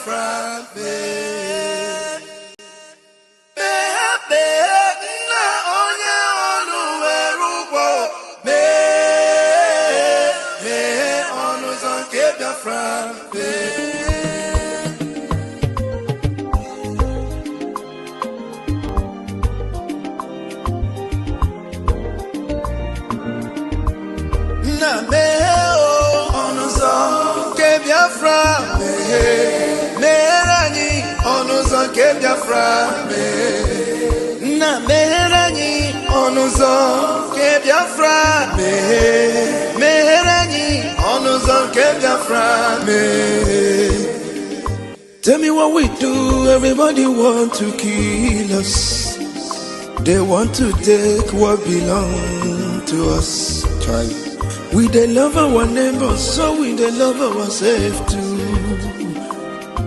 Biafra na meherani onuzo ke Biafra meherani onuzo ke Biafra. Tell me what we do. Everybody want to kill us. They want to take what belongs to us. Try. We they love our neighbors, so we they love ourselves too.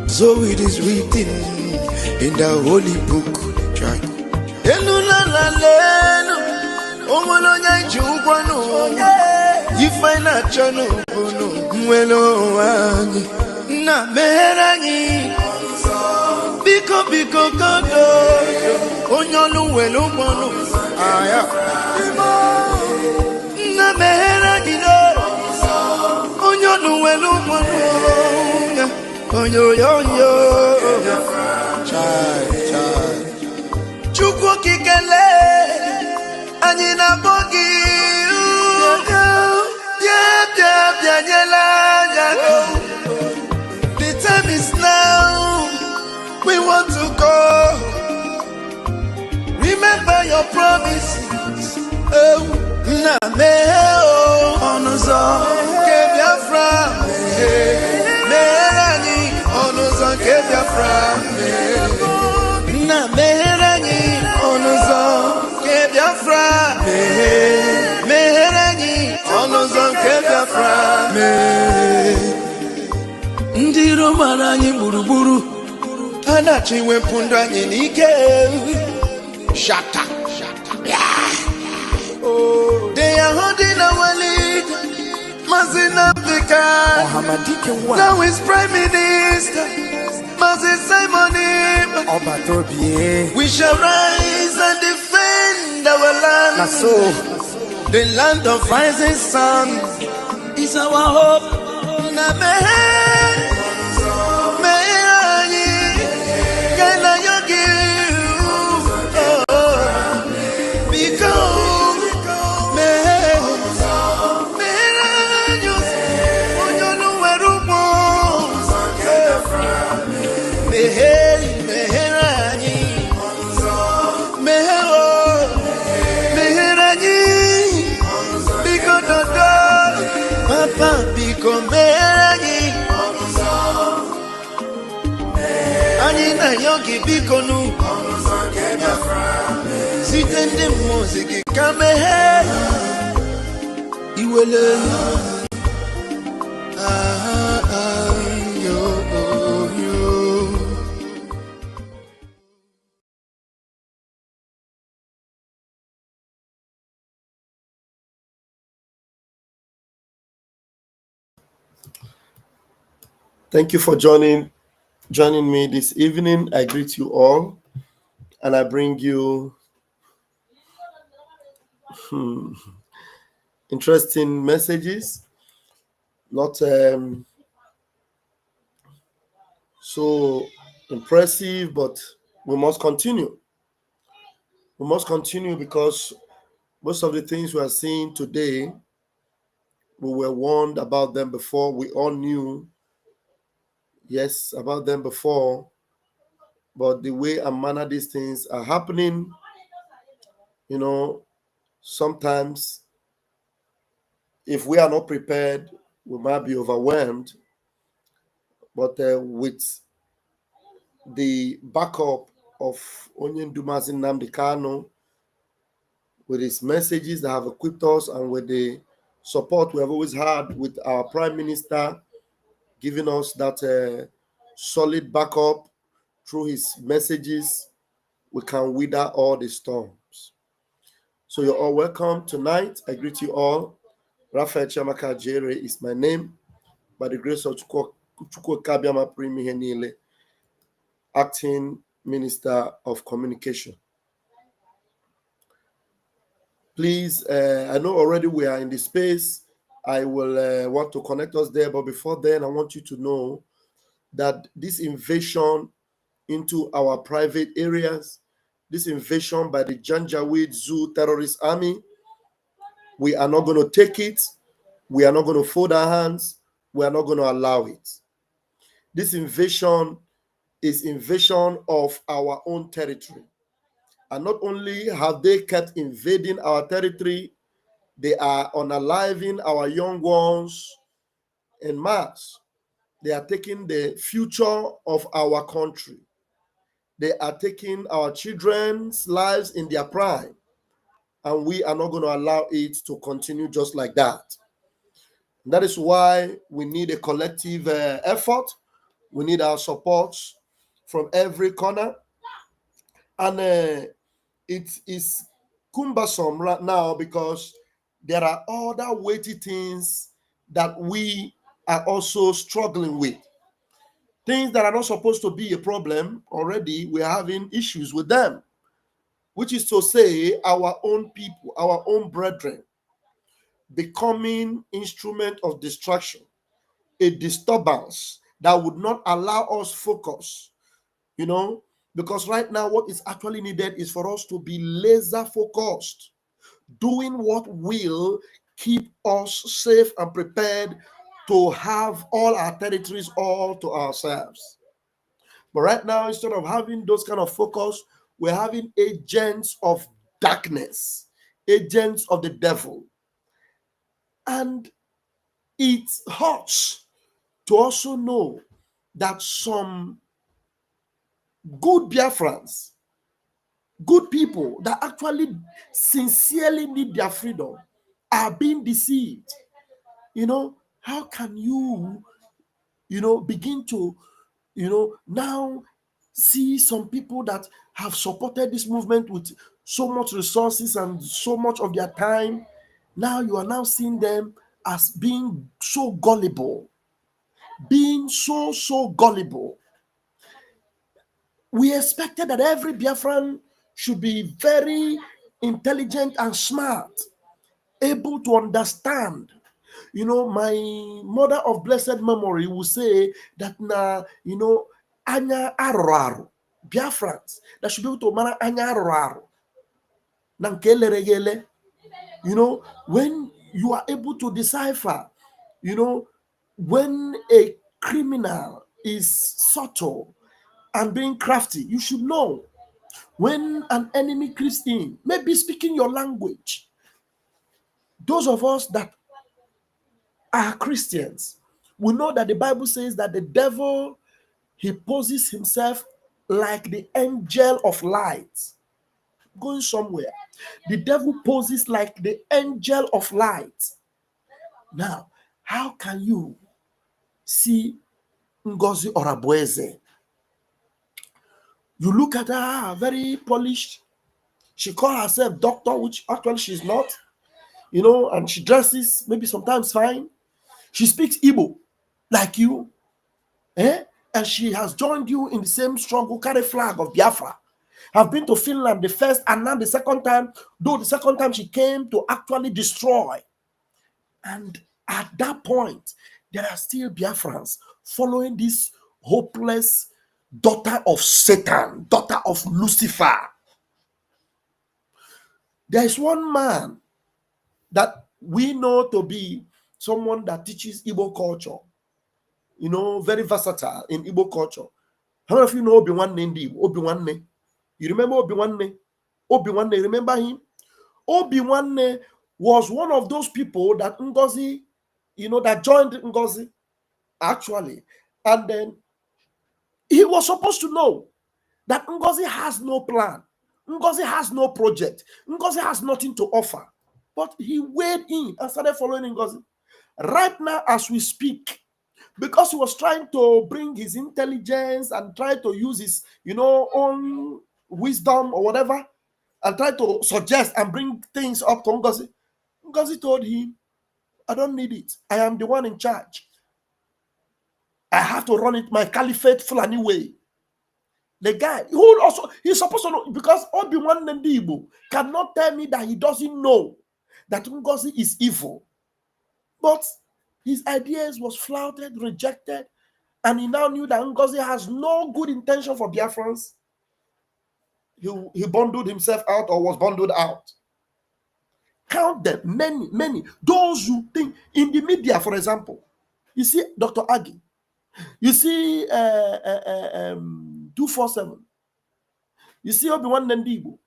So it is written in the holy book. Try. You find a channel, na meherani biko kodo onyolu welu mono aya na meherani onyolu welu mono onyo chai chukwu kikele anyị na bogi bia nyela. The time is now. We want to go. Remember your promises. Oh, na me oh, onuzo ke Biafra. Meherani onuzo ke Biafra. Na meherani onuzo ke Biafra. Meherani onuzo ke Biafra. Ndi romara anyị gburugburu anachi wepụ ndụ anyị n'ike. Shut up. Oh, they are holding our lead. Mazina Africa. Now is Prime Minister Mazin Simon. We shall rise and defend our land. The land of rising sun is our hope. Yogi bikonu sitende muziki kamehe iwele yo. Thank you for joining me this evening. I greet you all and I bring you interesting messages, not so impressive, but we must continue. We must continue because most of the things we are seeing today, we were warned about them before. We all knew, yes, about them before. But the way and manner these things are happening, sometimes if we are not prepared, we might be overwhelmed. But with the backup of Onyendumazi Nnamdi Kanu, with his messages that have equipped us, and with the support we have always had with our Prime Minister, giving us that solid backup through his messages, we can wither all the storms. So you're all welcome tonight. I greet you all. Raphael Chamaka Jere is my name. By the grace of Chukwu Kabiama Primi Henile, Acting Minister of Communication. Please, I know already we are in the space. I will want to connect us there, but before then, I want you to know that this invasion into our private areas, this invasion by the Janjaweed Zoo terrorist army, we are not going to take it. We are not going to fold our hands. We are not going to allow it. This invasion is invasion of our own territory. And not only have they kept invading our territory, they are unaliving our young ones en mass. They are taking the future of our country. They are taking our children's lives in their prime. And we are not going to allow it to continue just like that. And that is why we need a collective effort. We need our support from every corner. And it is cumbersome right now because there are other weighty things that we are also struggling with. Things that are not supposed to be a problem already, we're having issues with them, which is to say, our own people, our own brethren, becoming instrument of distraction, a disturbance that would not allow us focus, because right now what is actually needed is for us to be laser focused, doing what will keep us safe and prepared to have all our territories all to ourselves. But right now, instead of having those kind of focus, we're having agents of darkness, agents of the devil. And it hurts to also know that some good Biafrans, good people that actually sincerely need their freedom, are being deceived. How can you, begin to, now see some people that have supported this movement with so much resources and so much of their time? Now you are now seeing them as being so gullible, being so gullible. We expected that every Biafran should be very intelligent and smart, able to understand. My mother of blessed memory will say that anya arụrụ Biafrans that should be able to mara anya arụrụ na nke eleregele. When you are able to decipher, when a criminal is subtle and being crafty, you should know when an enemy creeps in, maybe speaking your language. Those of us that are Christians, we know that the Bible says that the devil, he poses himself like the angel of light going somewhere. The devil poses like the angel of light. Now, how can you see Ngozi Orabueze? You look at her, very polished. She calls herself doctor, which actually she's not, and she dresses maybe sometimes fine. She speaks Igbo like you, and she has joined you in the same struggle, carry flag of Biafra. Have been to Finland the first and now the second time, though the second time she came to actually destroy. And at that point, there are still Biafrans following this hopeless daughter of Satan, daughter of Lucifer. There is one man that we know to be someone that teaches Igbo culture, very versatile in Igbo culture. How many of you know Obi-Wanne Ndi? Obi-Wanne. You remember Obi-Wanne? Obi-Wanne, remember him? Obi-Wanne was one of those people that Ngozi, that joined Ngozi, actually. And then he was supposed to know that Ngozi has no plan. Ngozi has no project. Ngozi has nothing to offer. But he weighed in and started following Ngozi. Right now, as we speak, because he was trying to bring his intelligence and try to use his, own wisdom or whatever, and try to suggest and bring things up to Ngozi. Ngozi told him, I don't need it. I am the one in charge. I have to run it my caliphate Fulani way. The guy who also, he's supposed to know, because Obi-Wan Igbo cannot tell me that he doesn't know that Ngozi is evil. But his ideas was flouted, rejected, and he now knew that Ngozi has no good intention for Biafrans. He bundled himself out, or was bundled out. Count them, many, many. Those you think in the media, for example, you see Dr. Agi, you see 247, you see Obi-Wan Igbo.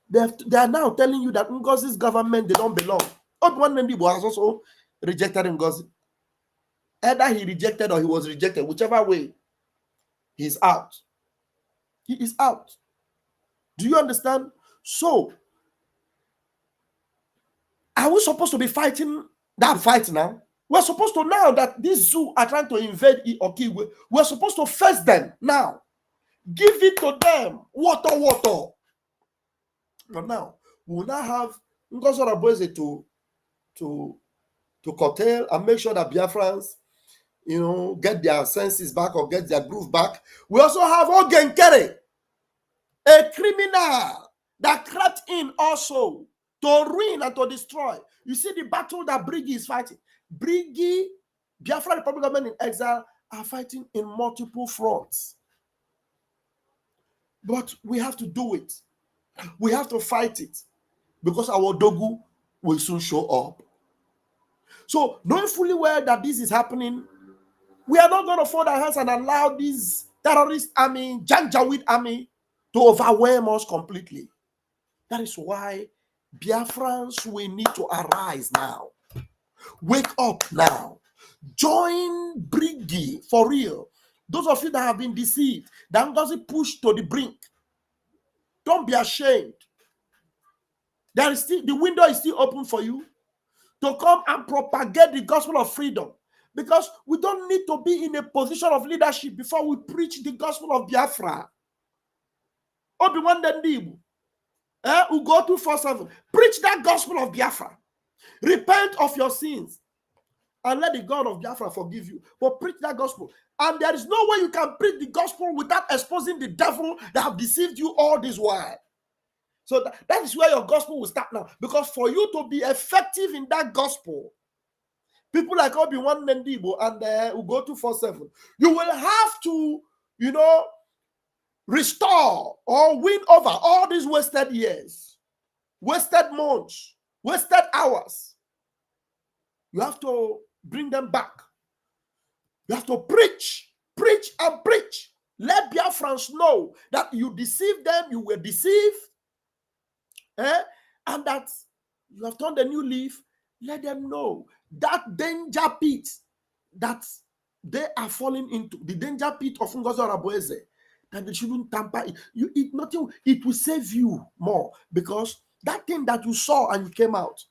They are now telling you that Ngozi's government, they don't belong. Obi-Wan Igbo has also rejected Ngozi. Either he rejected or he was rejected, whichever way, he's out. He is out. Do you understand? So, are we supposed to be fighting that fight now? We're supposed to, now that these zoo are trying to invade Okigwe, we're supposed to face them now. Give it to them. Water. But now, we'll now have Ngozi Orabueze to curtail and make sure that Biafrans, get their senses back or get their groove back. We also have Ogenkere, a criminal that crept in also to ruin and to destroy. You see the battle that Brigi is fighting. Brigi, Biafra Republic Government in exile, are fighting in multiple fronts. But we have to do it. We have to fight it, because our Dogu will soon show up. So, knowing fully well that this is happening, we are not going to fold our hands and allow this terrorist army, Janjaweed army, to overwhelm us completely. That is why Biafrans, we need to arise now. Wake up now. Join Brigi for real. Those of you that have been deceived, that Ngozi pushed to the brink, don't be ashamed. There is still, the window is still open for you to come and propagate the gospel of freedom. Because we don't need to be in a position of leadership before we preach the gospel of Biafra. Obi-Wan Igbo, who go 247, preach that gospel of Biafra. Repent of your sins and let the God of Biafra forgive you. But preach that gospel. And there is no way you can preach the gospel without exposing the devil that have deceived you all this while. So that is where your gospel will start now. Because for you to be effective in that gospel, people like Obi-Wan Igbo and Ugo 247, you will have to, restore or win over all these wasted years, wasted months, wasted hours. You have to bring them back. You have to preach and preach. Let Biafrans know that you deceived them, you were deceived, and that you have turned a new leaf. Let them know that danger pit that they are falling into, the danger pit of Ngozi Orabueze, that they shouldn't tamper it. You eat nothing, it will save you more, because that thing that you saw and you came out.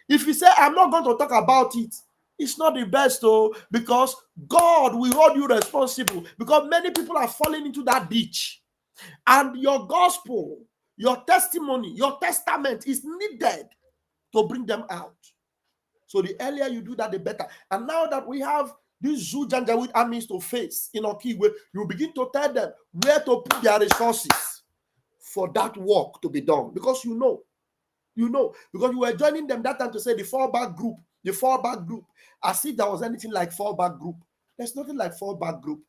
If you say, I'm not going to talk about it, it's not the best, because God will hold you responsible, because many people are falling into that ditch. And your gospel, your testimony, your testament is needed to bring them out. So the earlier you do that, the better. And now that we have these Zoo Janjaweed armies to face in Okigwe, you begin to tell them where to put their resources for that work to be done. Because you know, because you were joining them that time to say the fallback group, as if there was anything like fallback group. There's nothing like fallback group.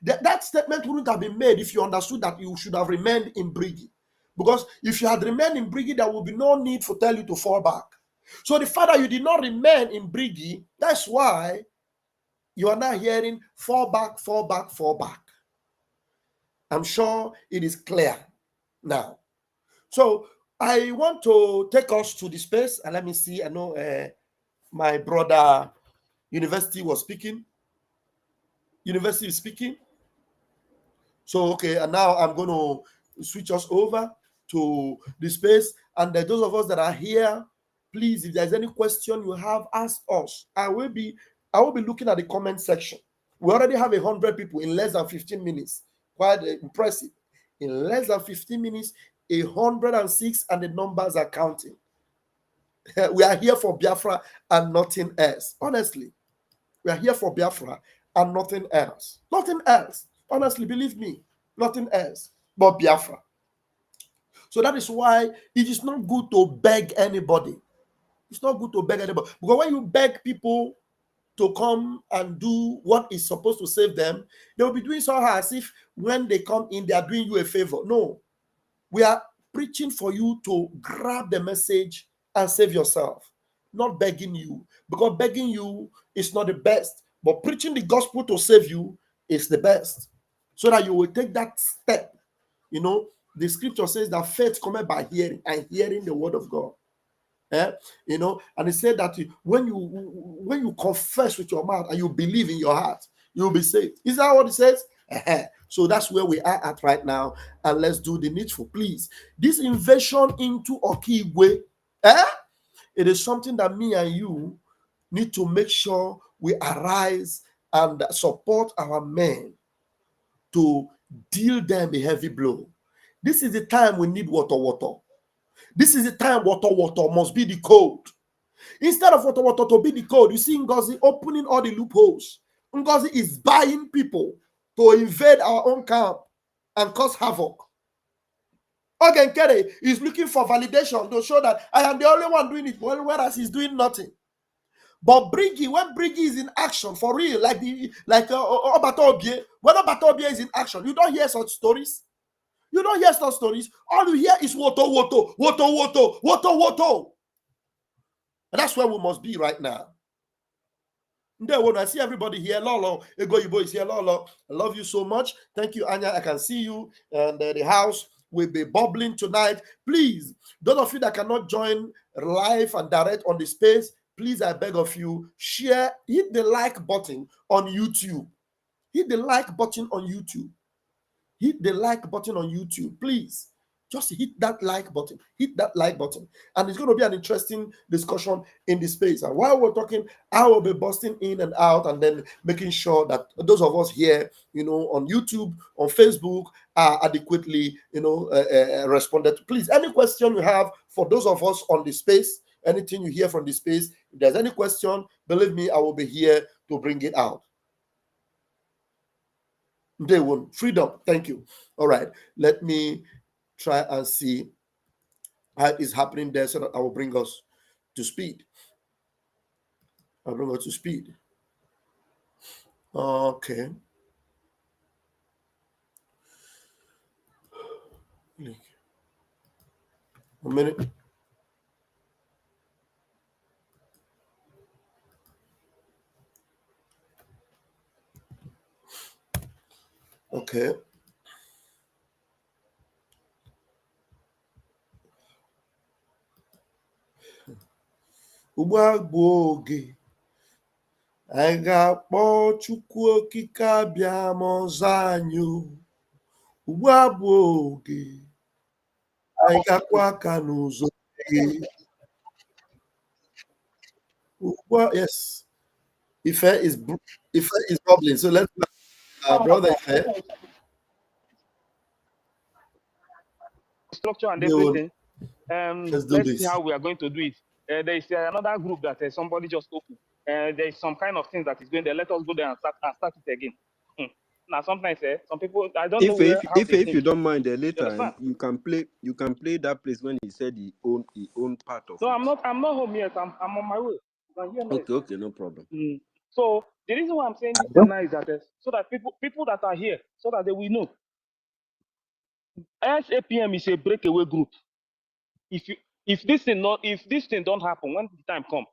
That statement wouldn't have been made if you understood that you should have remained in Brigi. Because if you had remained in Brigi, there would be no need for tell you to fall back. So the fact that you did not remain in Brigi, that's why you are now hearing fall back. I'm sure it is clear now. So I want to take us to the space, and let me see. I know my brother University is speaking. So, okay, and now I'm going to switch us over to the space. And those of us that are here, please, if there's any question you have, ask us. I will be looking at the comment section. We already have 100 people in less than 15 minutes. Quite impressive. In less than 15 minutes, 106, and the numbers are counting. We are here for Biafra and nothing else. Honestly, we are here for Biafra and nothing else. Nothing else. Honestly, believe me, nothing else but Biafra. So that is why it is not good to beg anybody. It's not good to beg anybody. Because when you beg people to come and do what is supposed to save them, they will be doing so as if when they come in, they are doing you a favor. No. We are preaching for you to grab the message and save yourself, not begging you. Because begging you is not the best. But preaching the gospel to save you is the best. So that you will take that step. You know, the scripture says that faith comes by hearing, and hearing the word of God. You know, and it said that when you confess with your mouth and you believe in your heart, you'll be saved. Is that what it says? So that's where we are at right now, and let's do the needful, please. This invasion into Okigwe, it is something that me and you need to make sure we arise and support our men to deal them a heavy blow. This is the time we need water. This is the time water must be the code. Instead of water to be the code, you see Ngozi opening all the loopholes. Ngozi is buying people to invade our own camp and cause havoc. Ogenkere is looking for validation to show that I am the only one doing it, whereas he's doing nothing. But Briggy, when Briggy is in action for real, like Obato Obie, when Obato Obie is in action, you don't hear such stories. You don't hear such stories. All you hear is woto. And that's where we must be right now. When I see everybody here, Lolo, Ego Yibo is here, Lolo. I love you so much. Thank you, Anya. I can see you. And the house will be bubbling tonight. Please, those of you that cannot join live and direct on the space, please, I beg of you, share, hit the like button on YouTube. Hit the like button on YouTube. Hit the like button on YouTube, please. Just hit that like button. Hit that like button. And it's going to be an interesting discussion in the space. And while we're talking, I will be busting in and out and then making sure that those of us here, you know, on YouTube, on Facebook, are adequately, you know, responded to. Please, any question you have for those of us on the space, anything you hear from the space, if there's any question, believe me, I will be here to bring it out. Day one, freedom. Thank you. All right, let me try and see how it is happening there so that I will bring us to speed. I'll bring us to speed. Okay. A minute. Okay. Ugbu a bụ oge anyị ga-akpọ Chukwu okike abịa ma ọzọ anyị o. Ugbu a bụ oge anyị ga-akwa aka n'ụzọ gị. Ugbu a, yes. Ife is bubbling, so let's brother Ife. Structure and everything. Let's do this. See how we are going to do it. There is another group that somebody just opened. There is some kind of thing that is going there. Let us go there and start it again. Now sometimes some people, I don't know if you don't mind, later you can play that place when he said he owned part of. No, I'm not home yet. I'm on my way. Okay, no problem. So the reason why I'm saying this now is that so that people that are here, so that they will know. SAPM is a breakaway group. If this thing don't happen when the time come,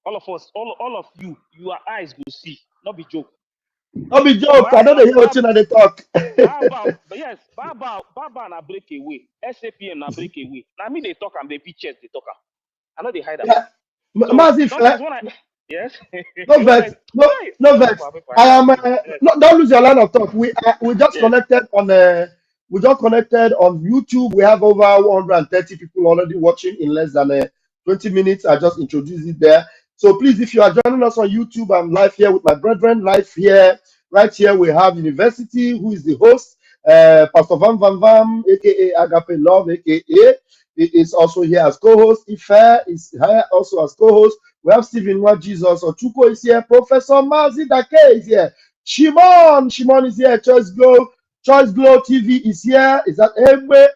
all of us, all of you, your eyes will see. Not be joke. Not be joke. I don't hear what you they talk. Yes, Baba na breakaway. SAPM na breakaway. Now me they talk and they pictures they talk. I know they hide them. Yes. No vex. No vex. I am. Don't lose your line of talk. We just connected on YouTube. We have over 130 people already watching in less than 20 minutes. I just introduced it there. So please, if you are joining us on YouTube, I'm live here with my brethren. Live here, right here, we have University, who is the host. Pastor Vam, aka Agape Love, aka is also here as co-host. Ife is here also as co-host. We have Stephen What Jesus or Chuko is here. Professor Mazi Dake is here. Shimon is here. Choice Glow TV is here. Is that Egbe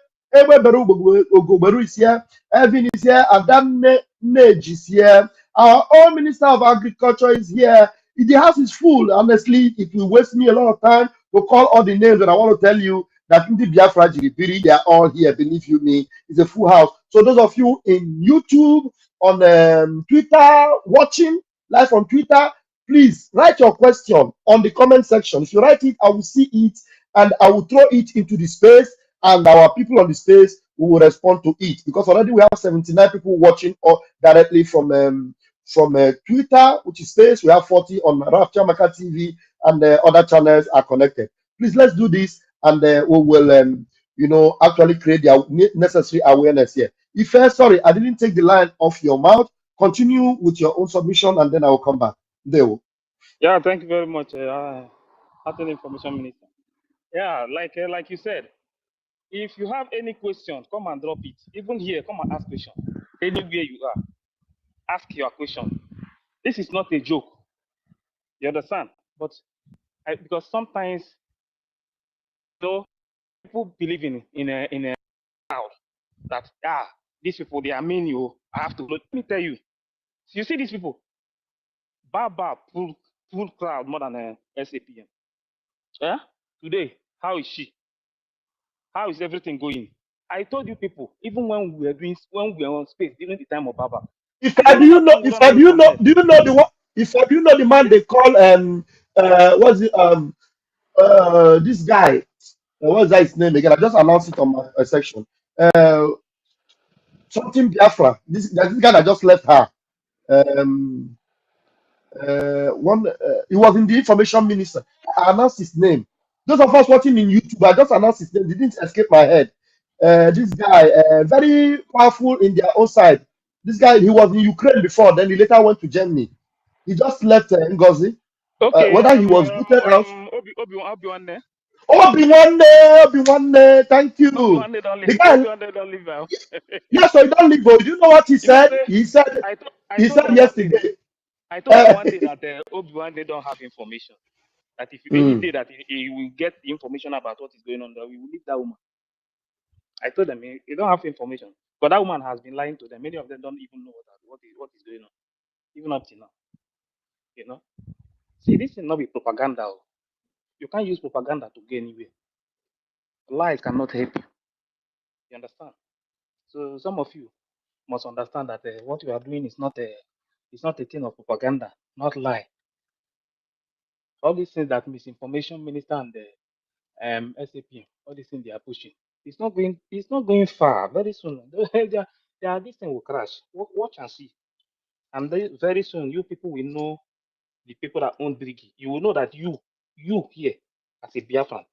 Ogboberu is here. Evin is here. AdamNej is here. Our own Minister of Agriculture is here. The house is full. Honestly, it will waste me a lot of time to call all the names, and I want to tell you that in the Biafra Jiribiri, they are all here. Believe you me, it's a full house. So those of you in YouTube, on Twitter, watching live on Twitter, please write your question on the comment section. If you write it, I will see it and I will throw it into the space, and our people on the space will respond to it, because already we have 79 people watching or directly from Twitter, which is space. We have 40 on Rafchamaka TV, and other channels are connected. Please, let's do this, and we will actually create the necessary awareness here. If sorry, I didn't take the line off your mouth. Continue with your own submission, and then I will come back. There. Yeah, thank you very much, Acting Information Minister. Yeah, like you said, if you have any question, come and drop it. Even here, come and ask question. Anywhere you are, ask your question. This is not a joke. You understand? But because sometimes, people believe in a crowd that these people, they are mean. I have to. Let me tell you. You see these people, Baba full crowd more than a SAPM. Yeah. Today, how is she? How is everything going? I told you people, even when we were on space during the time of Baba. Do you know the one? Do you know the man they call what's it this guy? What's that his name again? I just announced it on my section. Something Biafra. This guy that just left her. He was in the information minister. I announced his name. Those of us watching in YouTube, I just announced his name. It didn't escape my head. This guy, very powerful in their own side. This guy, he was in Ukraine before, then he later went to Germany. He just left Ngozi. Okay. Whether he was booted out. Obi-Wan, thank you. The guy, don't leave out. Yes, so he don't leave. But you know what he said? He said yesterday. I told him one day that Obi-Wan don't have information. That if any day that he will get the information about what is going on, that we will leave that woman. I told them he don't have information. But that woman has been lying to them. Many of them don't even know what is going on, even up to now. See, this is not be propaganda. You can't use propaganda to get anywhere. Lies cannot help you. You understand? So some of you must understand that what you are doing is not a thing of propaganda, not lie. All these things that misinformation minister and the SAP, all these things they are pushing, it's not going far. Very soon, this thing will crash. Watch and see. And very soon, you people will know the people that own Briggy. You will know that you here as a Biafran,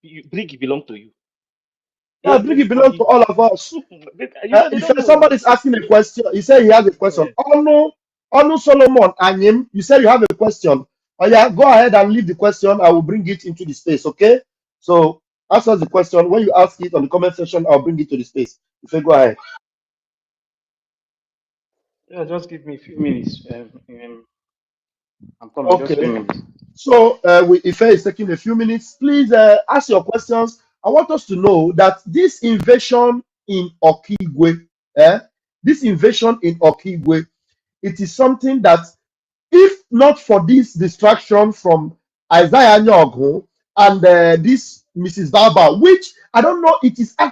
Briggy belong to you. Yeah, Briggy belongs to all of us. If somebody's asking a question, he said he has a question. Onu Solomon Anyim, you said you have a question. Oh yeah, go ahead and leave the question. I will bring it into the space, okay? So ask us the question. When you ask it on the comment section, I'll bring it to the space. If you go ahead. Yeah, just give me a few minutes. I'm coming. Okay. Just a few minutes. So Ife is taking a few minutes. Please ask your questions. I want us to know that this invasion in Okigwe, it is something that, if not for this distraction from Isaiah Nyogo and this Mrs. Baba, which I don't know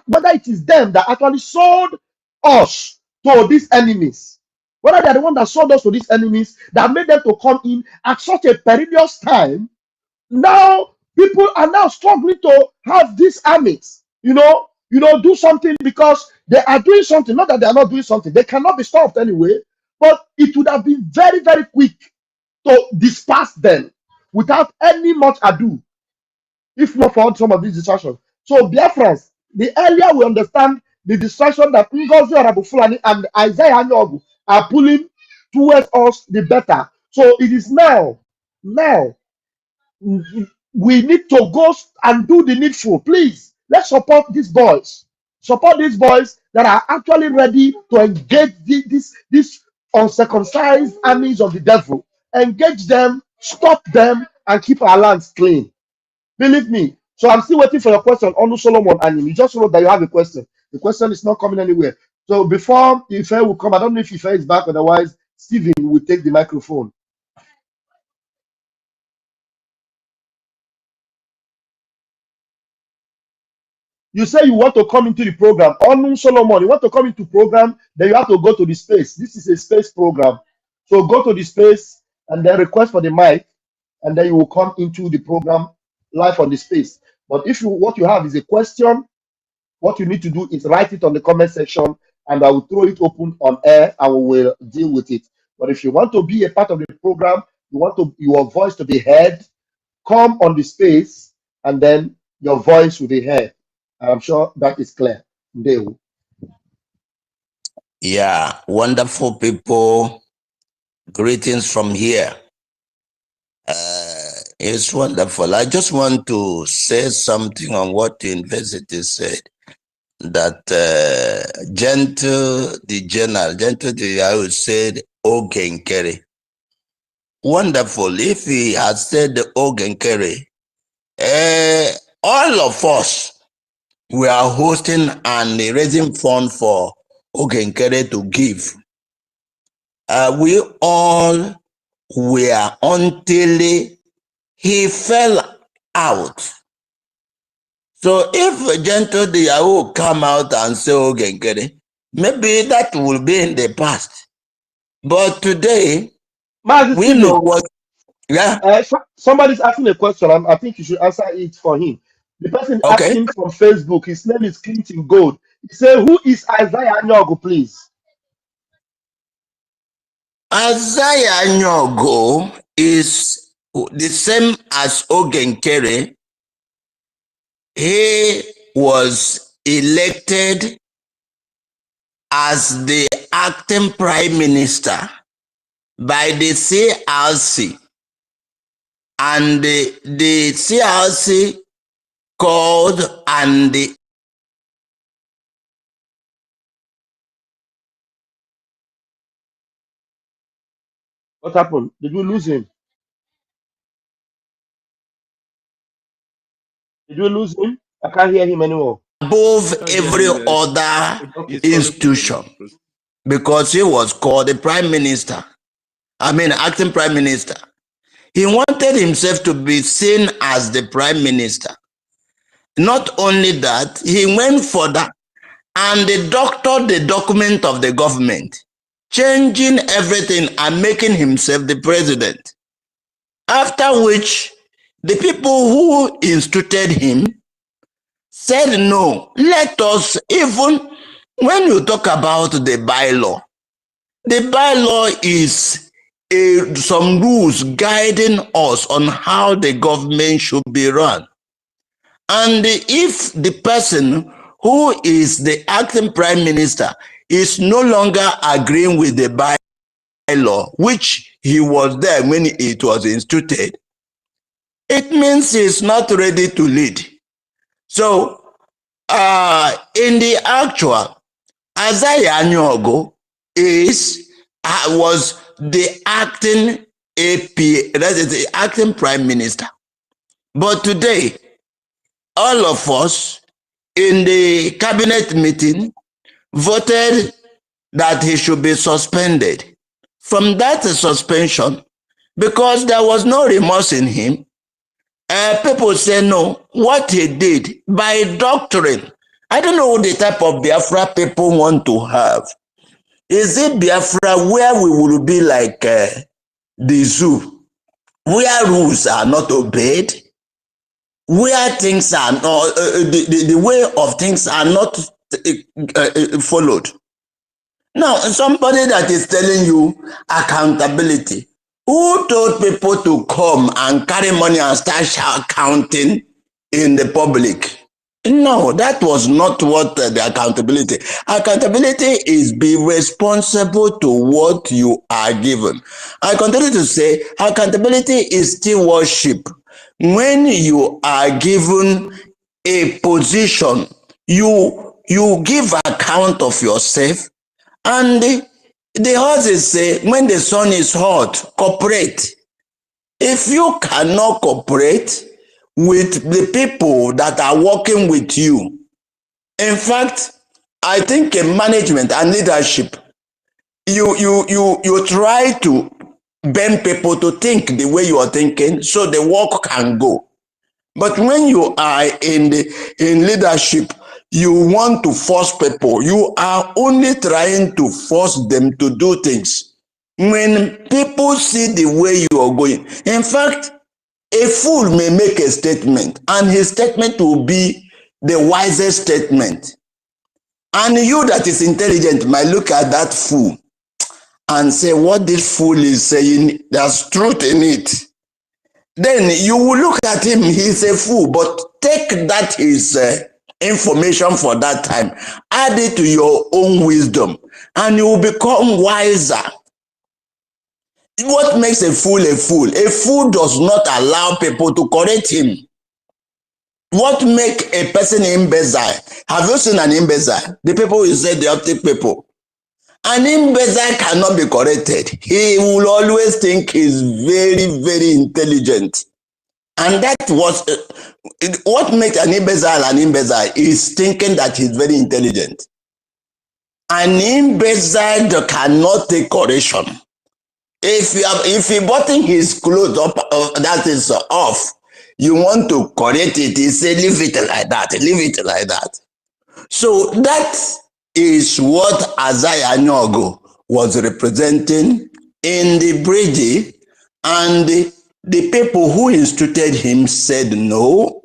whether it is them that actually sold us to these enemies, whether they're the one that sold us to these enemies that made them to come in at such a perilous time. Now people are now struggling to have these armies, do something, because they are doing something. Not that they are not doing something, they cannot be stopped anyway, but it would have been very, very quick to disperse them without any much ado, if not for some of these distractions. So, Biafrans, the earlier we understand the distraction that Ngozi Fulani and Isaiah Nyogu are pulling towards us, the better. So it is now we need to go and do the needful. Please, let's support these boys. Support these boys that are actually ready to engage these uncircumcised armies of the devil. Engage them, stop them, and keep our lands clean. Believe me. So I'm still waiting for your question. Onu Solomon and you just wrote that you have a question. The question is not coming anywhere. So before Ife will come, I don't know if Ife is back. Otherwise, Stephen will take the microphone. You say you want to come into the program. Onu Solomon, you want to come into program, then you have to go to the space. This is a space program. So go to the space and then request for the mic, and then you will come into the program live on the space. But if you what you have is a question, what you need to do is write it on the comment section, and I will throw it open on air and we will deal with it. But if you want to be a part of the program, you want your voice to be heard, come on the space, and then your voice will be heard. I'm sure that is clear. Deo. Yeah, wonderful people. Greetings from here. It's wonderful. I just want to say something on what the university said. That Gentle the I would said Ogenkere. Wonderful. If he had said Ogenkere, all of us we are hosting and raising fund for Ogenkere to give. We all were until he fell out. So if Gentle the Yahoo come out and say Ogenkere, maybe that will be in the past. But today, we know what. Yeah. Somebody's asking a question. I think you should answer it for him. The person Okay. asking from Facebook, his name is Clinton Gold. He said, "Who is Isaiah Nyogo, please?" Isaiah Nyogo is the same as Ogenkere. He was elected as the acting prime minister by the CRC, and the CRC called and What happened? Did we lose him? Did we lose him? I can't hear him anymore. Above every other institution, because he was called the prime minister. I mean, acting prime minister. He wanted himself to be seen as the prime minister. Not only that, he went for that and they doctored the document of the government, changing everything and making himself the president. After which, the people who instituted him said, no, let us, even when you talk about the bylaw is some rules guiding us on how the government should be run. And if the person who is the acting prime minister is no longer agreeing with the bylaw, which he was there when it was instituted, it means he's not ready to lead. So, in the actual, Isaiah Nyogo was the acting AP, that is the acting prime minister. But today, all of us in the cabinet meeting voted that he should be suspended. From that suspension, because there was no remorse in him, people say no, what he did by doctrine. I don't know the type of Biafra people want to have. Is it Biafra where we will be like the zoo, where rules are not obeyed, where things are not, the way of things are not followed? Now, somebody that is telling you accountability, who told people to come and carry money and start counting in the public? No, that was not what the accountability. Accountability is be responsible to what you are given. I continue to say accountability is still worship. When you are given a position, you give account of yourself, and the horses say when the sun is hot, cooperate. If you cannot cooperate with the people that are working with you, in fact, I think in management and leadership, you try to bend people to think the way you are thinking so the work can go. But when you are in leadership, you want to force people. You are only trying to force them to do things. When people see the way you are going, in fact, a fool may make a statement, and his statement will be the wisest statement. And you that is intelligent might look at that fool and say, what this fool is saying, there's truth in it. Then you will look at him, he's a fool, but take that his information for that time, add it to your own wisdom, and you will become wiser. What makes a fool a fool? A fool does not allow people to correct him. What makes a person imbecile? Have you seen an imbecile? The people will say the optic people. An imbecile cannot be corrected. He will always think he's very, very intelligent. And that was what makes an imbecile is thinking that he's very intelligent. An imbecile cannot take correction. If he button his clothes up, that is off, you want to correct it, he say leave it like that, leave it like that. So that is what Isaiah Nyogo was representing in the bridge, and the people who instituted him said, no,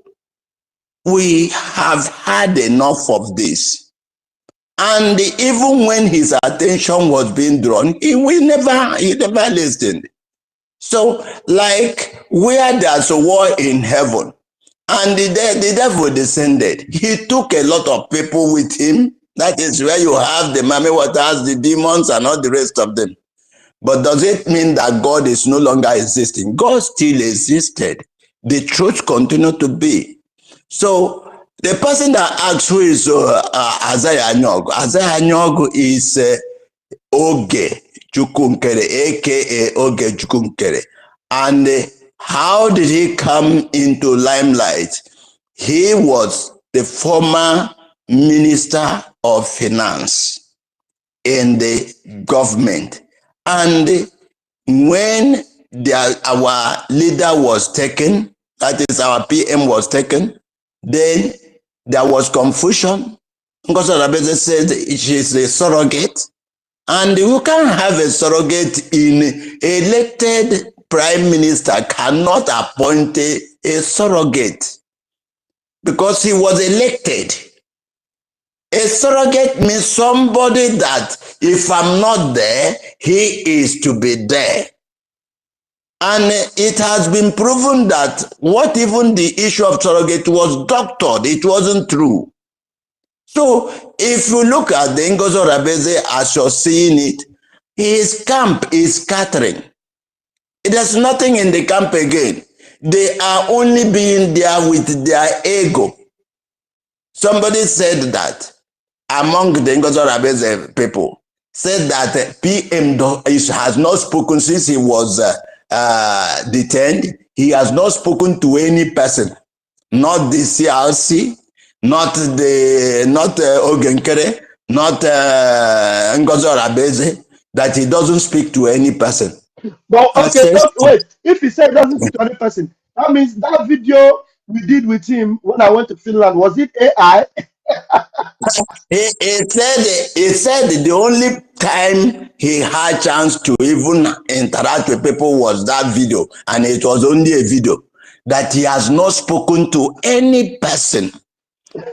we have had enough of this. And even when his attention was being drawn, he never listened. So, like where there's a war in heaven, and the devil descended, he took a lot of people with him. That is where you have the Mami Waters, the demons, and all the rest of them. But does it mean that God is no longer existing? God still existed. The truth continued to be. So the person that asks who is Isaiah Nyogo is Oge Chukunkere, aka Oge Chukunkere. And how did he come into limelight? He was the former Minister of Finance in the government. And when our leader was taken, that is our PM was taken, then there was confusion. Nkosazana said she's a surrogate. And you can't have a surrogate in elected prime minister cannot appoint a surrogate because he was elected. A surrogate means somebody that if I'm not there, he is to be there. And it has been proven that what even the issue of surrogate was doctored, it wasn't true. So if you look at the Ngozo Rabeze as you're seeing it, his camp is scattering. There's nothing in the camp again. They are only being there with their ego. Somebody said that among the Ngozo Rabeze people, said that PM has not spoken since he was detained. He has not spoken to any person, not the CRC, not Ogenkere, not Ngozo Rabeze, that he doesn't speak to any person. But okay, wait. If he said he doesn't speak to any person, that means that video we did with him when I went to Finland, was it AI? He said the only time he had chance to even interact with people was that video, and it was only a video, that he has not spoken to any person,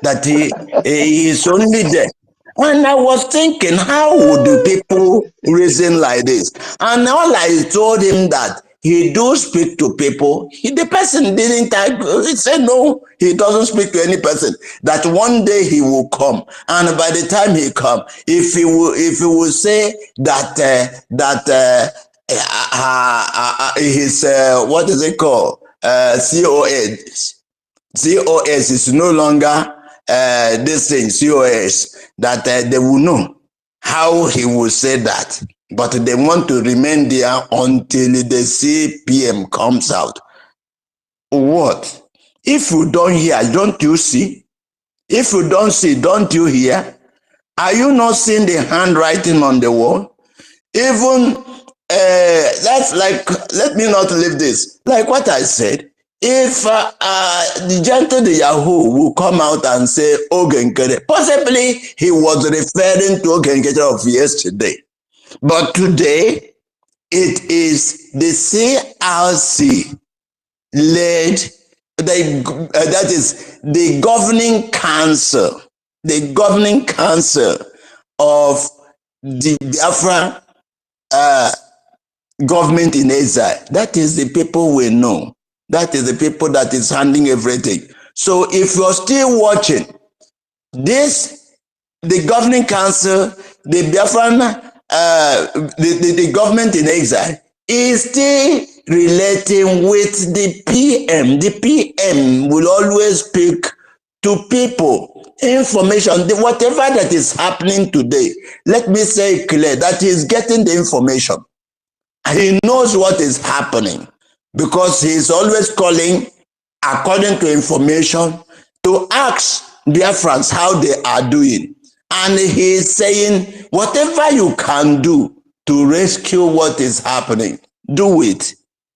that he is only there. And I was thinking, how would the people reason like this? And all I told him that he do speak to people. The person didn't. He said no, he doesn't speak to any person. That one day he will come, and by the time he come, if he will say that his what is it called, COS is no longer this thing, COS, that they will know how he will say that. but they want to remain there until the CPM comes out. What? If you don't hear, don't you see? If you don't see, don't you hear? Are you not seeing the handwriting on the wall? Even that's like, let me not leave this. Like what I said, if the gentle the Yahoo will come out and say Ogenkere, possibly he was referring to Ogenkere of yesterday. But today, it is the CRC led, that is the governing council of the Biafra government in exile. That is the people we know. That is the people that is handling everything. So if you're still watching this, the governing council, the Biafran, the government in exile is still relating with the PM. The PM will always speak to people. Information, whatever that is happening today, let me say clear that he is getting the information. He knows what is happening because he is always calling according to information to ask Biafrans how they are doing. And he is saying, whatever you can do to rescue what is happening, do it.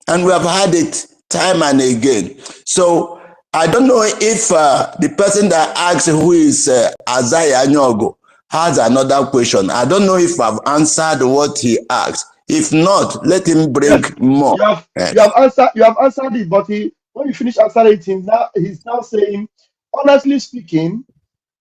And we have had it time and again. So I don't know if the person that asked who is Azaya Nyogo has another question. I don't know if I've answered what he asked. If not, let him bring more. You have answered it, but when you finish answering it, he's now saying, honestly speaking,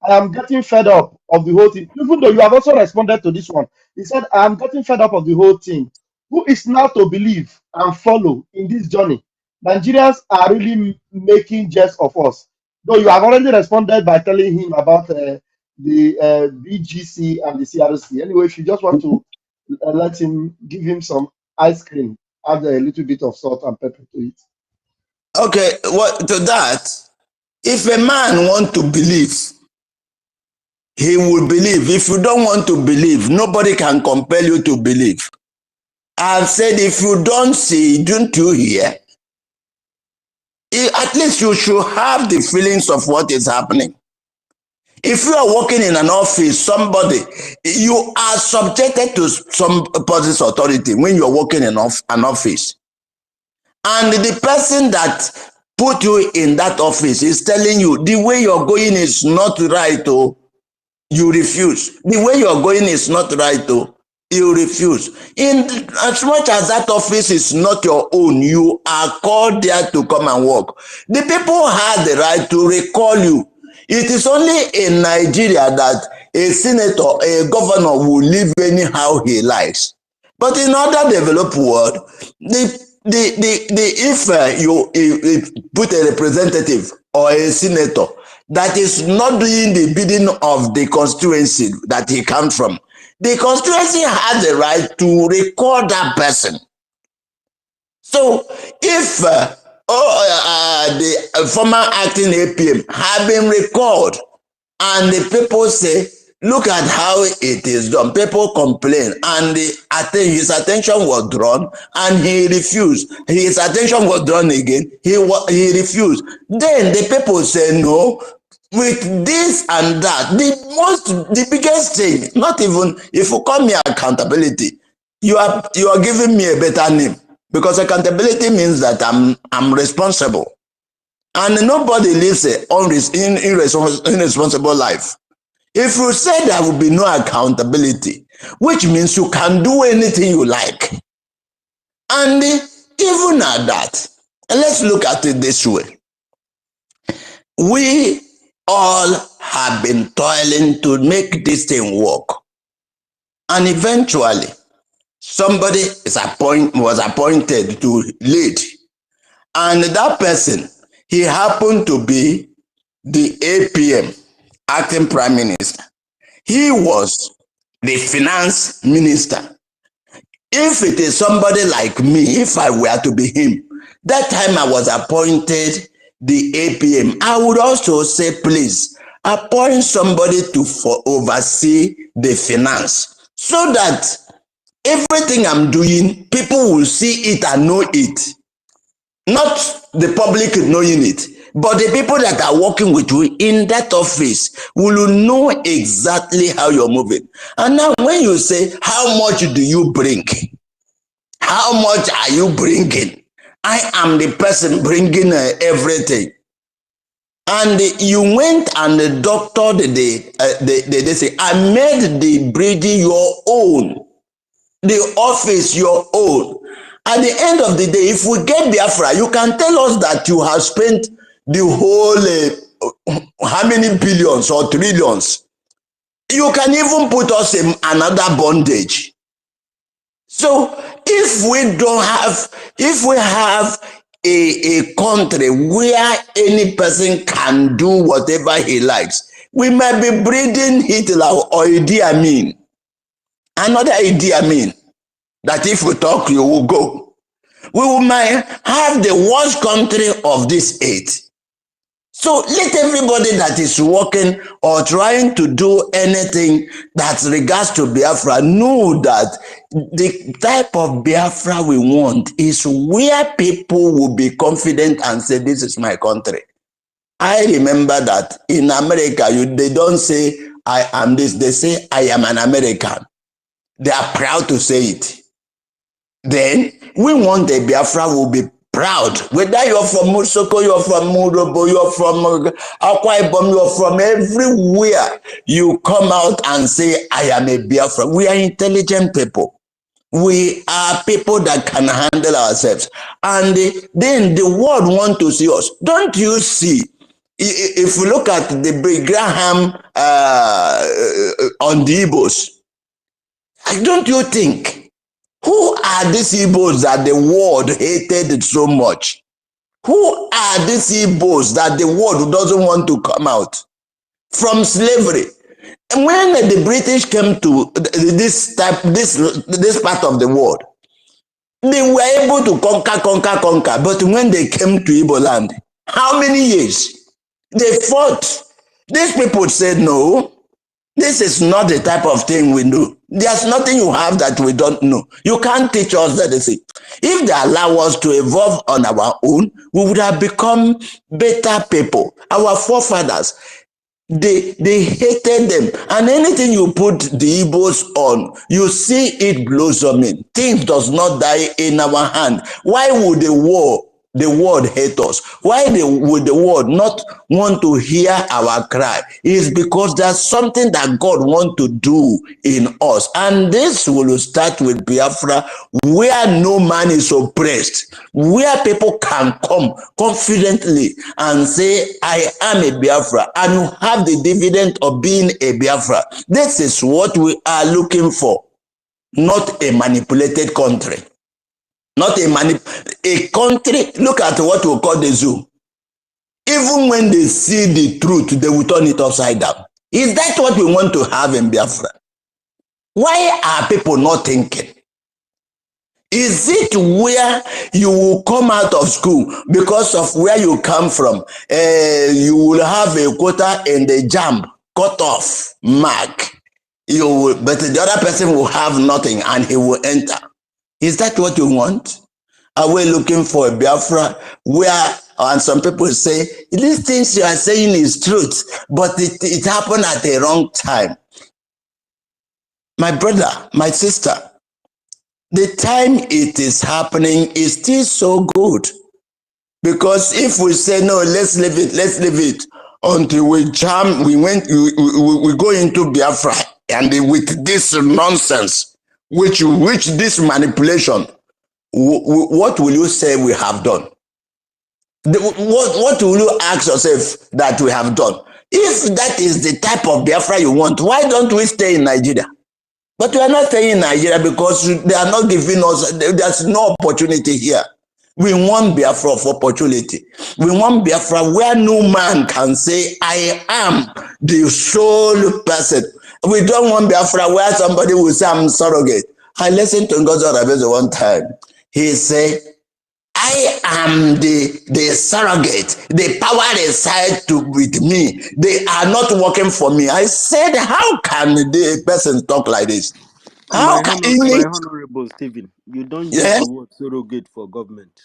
I am getting fed up of the whole thing. Even though you have also responded to this one, he said, I am getting fed up of the whole thing. Who is now to believe and follow in this journey? Nigerians are really making jest of us. Though you have already responded by telling him about the BGC and the CRC. Anyway, if you just want to let him, give him some ice cream, add a little bit of salt and pepper to it. Okay, to that, if a man wants to believe, he will believe. If you don't want to believe, nobody can compel you to believe. I've said, if you don't see, don't you hear? At least you should have the feelings of what is happening. If you are working in an office, somebody, you are subjected to some police authority when you are working in an office. And the person that put you in that office is telling you, the way you're going is not right, oh, you refuse. The way you're going is not right, oh, you refuse. In as much as that office is not your own, you are called there to come and work. The people have the right to recall you. It is only in Nigeria that a senator, a governor will live anyhow he likes. But in other developed world, if you put a representative or a senator that is not doing the bidding of the constituency that he comes from, the constituency has the right to record that person. So if the former acting APM have been recalled and the people say, look at how it is done, people complain, and his attention was drawn and he refused. His attention was drawn again, he refused. Then the people say, no, with this and that, the biggest thing, not even, if you call me accountability, you are giving me a better name. Because accountability means that I'm responsible. And nobody lives an irresponsible life. If you say there will be no accountability, which means you can do anything you like. And even at that, let's look at it this way. We all have been toiling to make this thing work. And eventually, somebody was appointed to lead. And that person, he happened to be the APM, acting prime minister. He was the finance minister. If it is somebody like me, if I were to be him, that time I was appointed the APM, I would also say, please, appoint somebody to oversee the finance so that everything I'm doing, people will see it and know it. Not the public knowing it, but the people that are working with you in that office will know exactly how you're moving. And now when you say, how much do you bring? How much are you bringing? I am the person bringing everything. And you went and the doctor, they say, I made the breeding your own, the office your own. At the end of the day, if we get Biafra, you can tell us that you have spent the whole, how many billions or trillions. You can even put us in another bondage. So if we have a country where any person can do whatever he likes, we might be breeding Hitler or Idi Amin. Another Idi Amin, that if we talk, you will go. We might have the worst country of this age. So let everybody that is working or trying to do anything that regards to Biafra know that the type of Biafra we want is where people will be confident and say, this is my country. I remember that in America, they don't say, I am this. They say, I am an American. They are proud to say it. Then we want the Biafra will be proud. Whether you're from Musoko, you're from Murobo, you're from Akwa Ibom, you're from everywhere, you come out and say, I am a Biafra. We are intelligent people. We are people that can handle ourselves. And then the world want to see us. Don't you see? If we look at the Big Graham on the Igbos, don't you think? Who are these Igbos that the world hated so much? Who are these Igbos that the world doesn't want to come out from slavery? And when the British came to this part of the world, they were able to conquer. But when they came to Igbo land, how many years? They fought. These people said, no, this is not the type of thing we do. There's nothing you have that we don't know. You can't teach us that. They say, if they allow us to evolve on our own, we would have become better people. Our forefathers, they hated them. And anything you put the Igbos on, you see it blossoming. Things does not die in our hand. Why would the world hate us? Why would the world not want to hear our cry? It's because there's something that God wants to do in us. And this will start with Biafra, where no man is oppressed, where people can come confidently and say, I am a Biafra, and you have the dividend of being a Biafra. This is what we are looking for, not a manipulated country. Not a country. Look at what we call the zoo. Even when they see the truth, they will turn it upside down. Is that what we want to have in Biafra? Why are people not thinking? Is it where you will come out of school because of where you come from? You will have a quota in the JAMB, cut off mark. But the other person will have nothing and he will enter. Is that what you want? Are we looking for a Biafra where, and some people say, these things you are saying is truth, but it happened at the wrong time. My brother, my sister, the time it is happening is still so good. Because if we say, no, let's leave it until we jam, we go into Biafra, and with this nonsense, which this manipulation, what will you say we have done? What will you ask yourself that we have done? If that is the type of Biafra you want, why don't we stay in Nigeria? But we are not staying in Nigeria because they are not giving us, there's no opportunity here. We want Biafra for opportunity. We want Biafra where no man can say, I am the sole person. We don't want Biafra where somebody will say, I'm surrogate. I listened to Ngozi Oraveze one time. He said, I am the surrogate. The power resides with me. They are not working for me. I said, how can the person talk like this? How can in My it? honorable Stephen, you don't use Yeah. the word surrogate for government.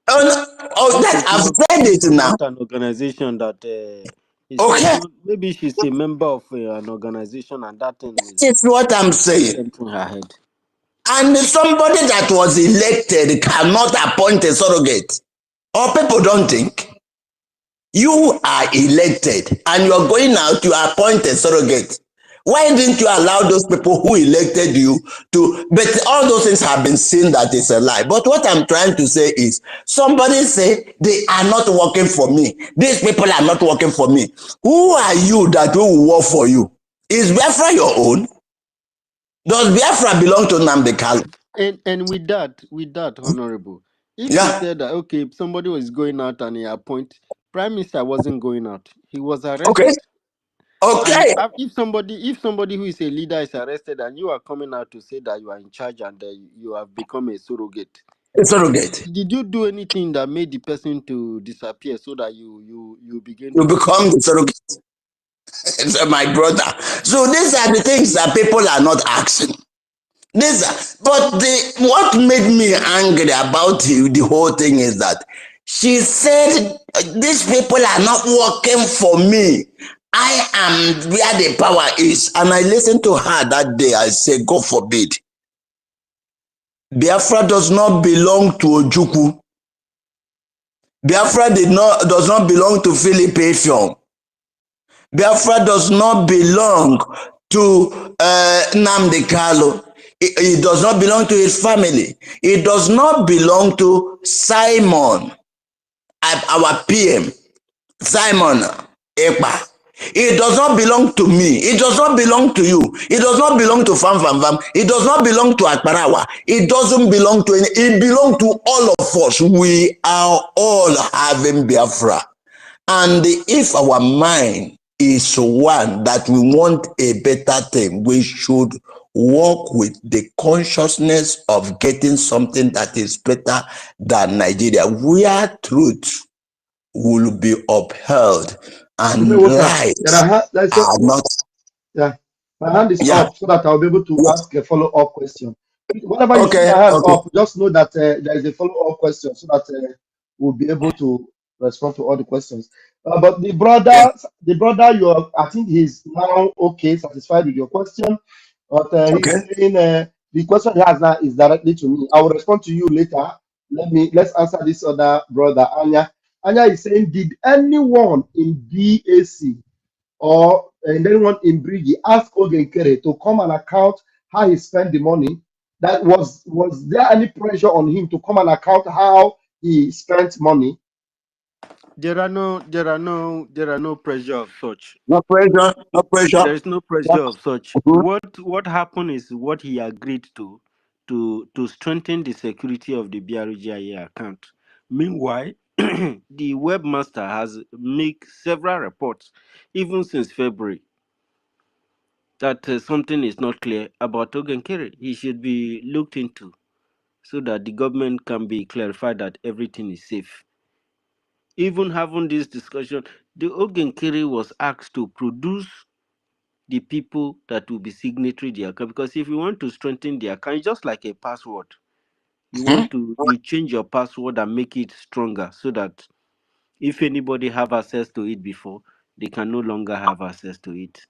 Oh, no. Oh, that I've said This it is now. not an organization that he said. Okay, Maybe she's a member of an organization, and that thing that is what I'm saying. entering her head. And somebody that was elected cannot appoint a surrogate. Or people don't think. You are elected and you are going out to appoint a surrogate. Why didn't you allow those people who elected you to? But all those things have been seen that it's a lie. But what I'm trying to say is somebody say they are not working for me. These people are not working for me. Who are you that will work for you? Is Biafra your own? Does Biafra belong to Nnamdi Kanu? And with that, honorable, if he Yeah. said that okay, somebody was going out and he appoint prime minister wasn't going out, he was Okay. arrested. And Okay. if somebody who is a leader is arrested and you are coming out to say that you are in charge and you have become a surrogate, A surrogate. did you do anything that made the person to disappear so that you begin You to become benefit? the surrogate. My brother. So these are the things that people are not asking. What made me angry about the whole thing is that she said these people are not working for me. I am where the power is. And I listened to her that day. I said, God forbid. Biafra does not belong to Ojukwu. Biafra does not belong to Philip Effiong. Biafra does not belong to Nnamdi Kanu. It does not belong to his family. It does not belong to Simon, our PM, Simon Ekpa. It does not belong to me. It does not belong to you. It does not belong to Fam Fam Fam. It does not belong to Akparawa. It doesn't belong to any. It belongs to all of us. We are all having Biafra. And if our mind is one that we want a better thing, we should work with the consciousness of getting something that is better than Nigeria, where truth will be upheld and lies are not. Yeah, my hand is Yeah, up so that I'll be able to yeah. ask a follow-up question. Whenever you see Okay, my hand okay. up, just know that there is a follow-up question so that we'll be able to respond to all the questions. But Yeah. you are, I think he's now okay, satisfied with your question. But Okay. he's saying the question he has now is directly to me. I will respond to you later. Let's answer this other brother, Anya. Anya is saying, did anyone in BAC or and anyone in Brigi ask Ogenkere to come and account how he spent the money? That was there any pressure on him to come and account how he spent money? There are no pressure of such. No pressure, no pressure. There is no Yeah. pressure of such. Mhm. What happened is what he agreed to strengthen the security of the BRGIA account. Meanwhile, the webmaster has made several reports, even since February, that something is not clear about Ogenkere. He should be looked into so that the government can be clarified that everything is safe. Even having this discussion, the Ogenkere was asked to produce the people that will be signatory the account, because if you want to strengthen the account, it's just like a password. You change your password and make it stronger so that if anybody have access to it before, they can no longer have access to it.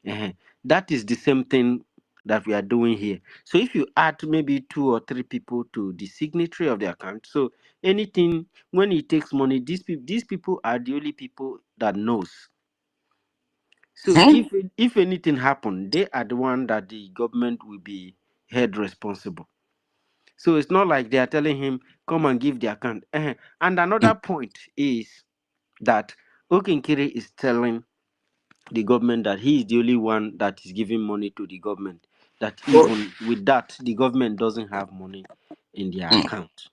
Ehen. That is the same thing that we are doing here. So if you add maybe 2 or 3 people to the signatory of the account, so anything when he takes money, these people are the only people that knows. So Mhm. if anything happen, they are the one that the government will be held responsible. So it's not like they are telling him come and give the account. And another point is that Okinkiri is telling the government that he is the only one that is giving money to the government. That even with that, the government doesn't have money in their Mm, account,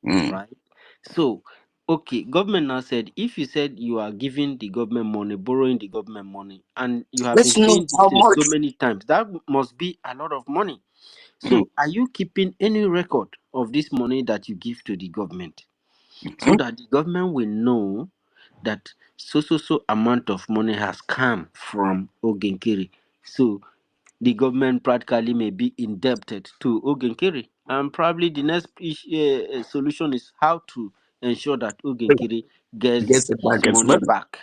mm. right? So, okay, government now said if you said you are giving the government money, borrowing the government money, and you have been Let's know saying this how thing much. so many times, that must be a lot of money. Mm, So, are you keeping any record of this money that you give to the government so mm, that the government will know that so amount of money has come from Ogenkiri? So the government practically may be indebted to Ogenkiri. And probably the next solution is how to ensure that Ogenkiri gets Gets the his bankers money money. back.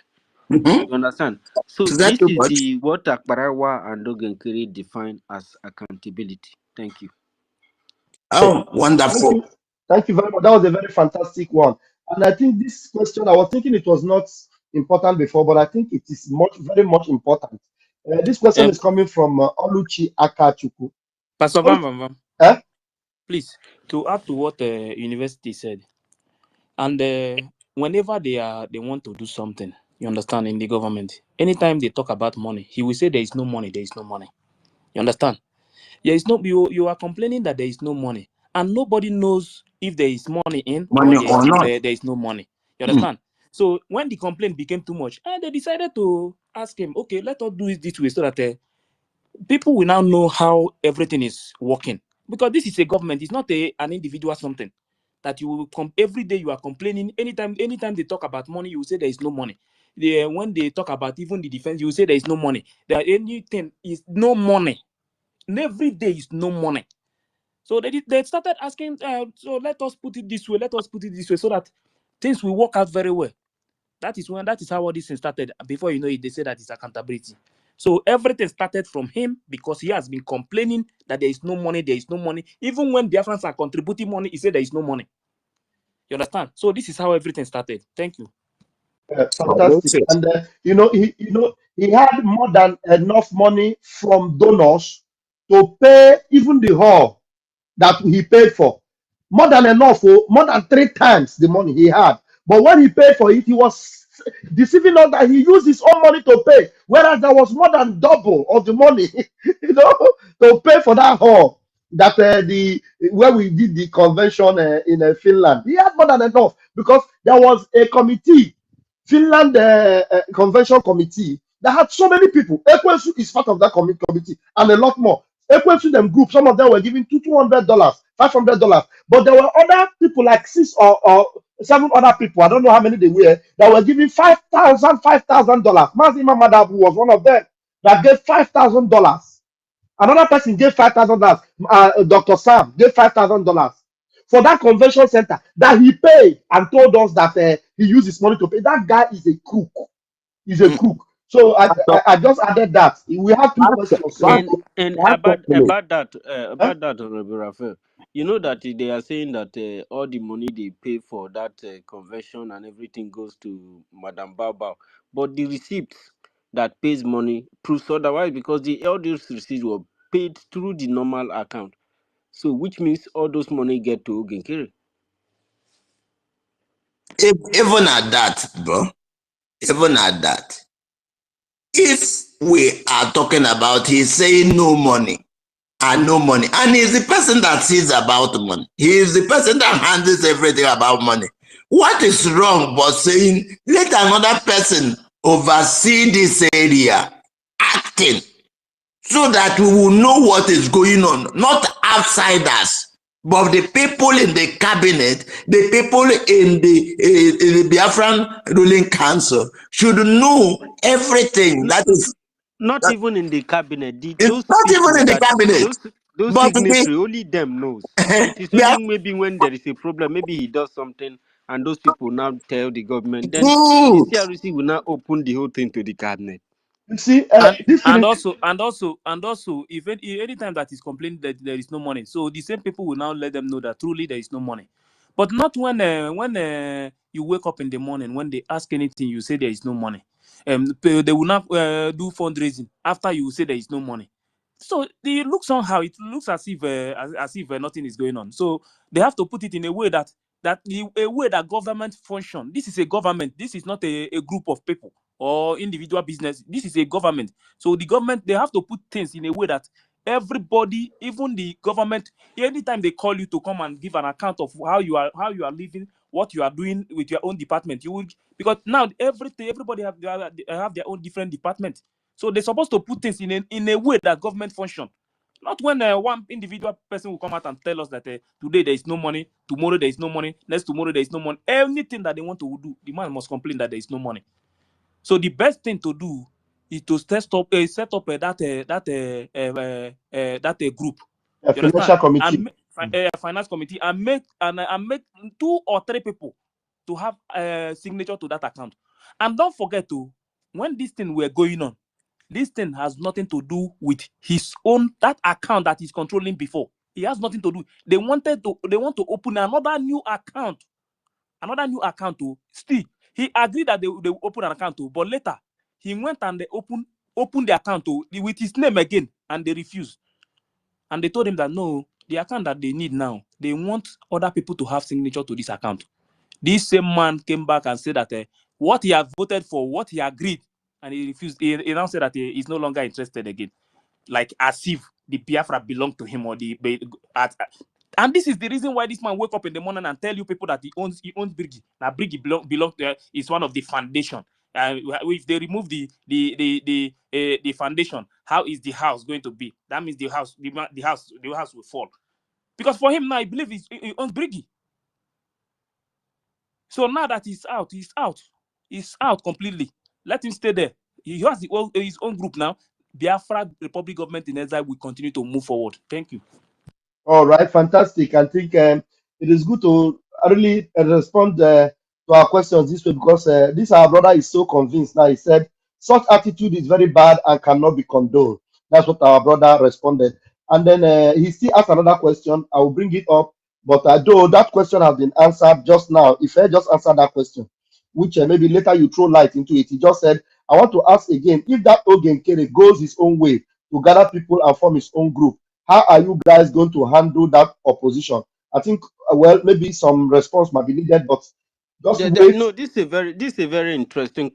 Mhm. You understand? So Is that this too is much? the what Akbarawa and Ogenkiri define as accountability. Thank you. Oh, Thank wonderful. you. Thank you very much. That was a very fantastic one. And I think this question, I was thinking it was not important before, but I think it is very much important. This question Um, is coming from Oluchi Akachuku. Pastor Van Oluchi, Van Van, eh? please, to add to what university said, and whenever they want to do something, you understand, in the government, anytime they talk about money, he will say there is no money, there is no money. You understand? There is no, you are complaining that there is no money, and nobody knows if there is money in or Money or not? there is no money. You Hmm. understand? So when the complaint became too much, and they decided to ask him, okay, let us do it this way so that people will now know how everything is working, because this is a government. It's not an individual something that you will come every day. You are complaining anytime they talk about money, you will say there is no money. When they talk about even the defense, you will say there is no money. There anything is no money. Every day is no money. So they started asking, so let us put it this way, let us put it this way, so that things will work out very well. That is how all this thing started. Before you know it, they say that it's accountability. So everything started from him because he has been complaining that there is no money, there is no money. Even when Biafrans are contributing money, he said there is no money. You understand? So this is how everything started. Thank you. Oh, Fantastic. noted. And he had more than enough money from donors to pay even the hall that he paid for. More than enough, more than 3 times the money he had. But when he paid for it, he was deceiving us that he used his own money to pay, whereas there was more than double of the money, to pay for that hall that the where we did the convention in Finland. He had more than enough because there was a committee, Finland Convention Committee, that had so many people. Ekwensu is part of that committee and a lot more. Ekwensu them group, some of them were giving $200, $500, but there were other people like 6 or 7 other people. I don't know how many they were that were giving $5,000. Mazima Madabu was one of them that gave $5,000. Another person gave $5,000. Dr. Sam gave $5,000 for that convention center that he paid and told us that he used his money to pay. That guy is a crook. He's a Hmm. crook. So Pastor, I just added that. We have two Pastor, questions. So And Pastor, please. huh? about that, Honorable Raphael, you know that they are saying that all the money they pay for that convention and everything goes to Madame Bao, but the receipts that pays money proves otherwise, because all those receipts were paid through the normal account. So which means all those money get to Ogenkere. Even at that, bro, even at that, if we are talking about he's saying no money and no money, and he's the person that sees about money, he is the person that handles everything about money. What is wrong but saying let another person oversee this area, acting, so that we will know what is going on, not outsiders, but the people in the cabinet, the people in the Biafran ruling council should know everything. N- That n- is, Not that even in the cabinet. is Those not even people in the that cabinet, those but signatory, only them knows. It is they are only maybe when there is a problem, maybe he does something, and those people now tell the government. Then the good. CRC will now open the whole thing to the cabinet. You see, and this thing and is also if anytime that is complaining that there is no money, so the same people will now let them know that truly there is no money. But not when you wake up in the morning, when they ask anything, you say there is no money. They will not do fundraising after you say there is no money. So it looks somehow, it looks as if nothing is going on. So they have to put it in a way a way that government function. This is a government. This is not a group of people or individual business. This is a government. So the government, they have to put things in a way that everybody, even the government, anytime they call you to come and give an account of how you are living, what you are doing with your own department, you will, because now everybody have their own different department. So they're supposed to put things in a way that government function. Not when one individual person will come out and tell us that today there is no money, tomorrow there is no money, next tomorrow there is no money. Anything that they want to do, the man must complain that there is no money. So the best thing to do is to set up that group. A You financial understand? committee. And a finance committee, and make 2 or 3 people to have a signature to that account. And don't forget to, when this thing were going on, this thing has nothing to do with his own, that account that he's controlling before. He has nothing to do. They want to open another new account to still. He agreed that they will open an account to, but later he went and they opened the account to with his name again, and they refused. And they told him that no, the account that they need now, they want other people to have signature to this account. This same man came back and said that what he had voted for, what he agreed, and he refused. He now said that he is no longer interested again, like as if the Biafra belonged to him, or and this is the reason why this man wake up in the morning and tell you people that he owns Brigi. Now Brigi belong is one of the foundation. If they remove the foundation, how is the house going to be? That means the house will fall. Because for him now, he believes he owns Brigi. So now that he's out completely. Let him stay there. He has his own group now. Biafra Republic Government in Exile will continue to move forward. Thank you. All right, fantastic. I think it is good to really respond to our questions this way, because this our brother is so convinced now. He said such attitude is very bad and cannot be condoned. That's what our brother responded. And then he still asked another question. I will bring it up, but though that question has been answered just now, if I just answer that question, which maybe later you throw light into it, he just said, I want to ask again, if that Ogenkere goes his own way to gather people and form his own group, how are you guys going to handle that opposition? I think, well, maybe some response might be needed, but just wait. No, this is a very interesting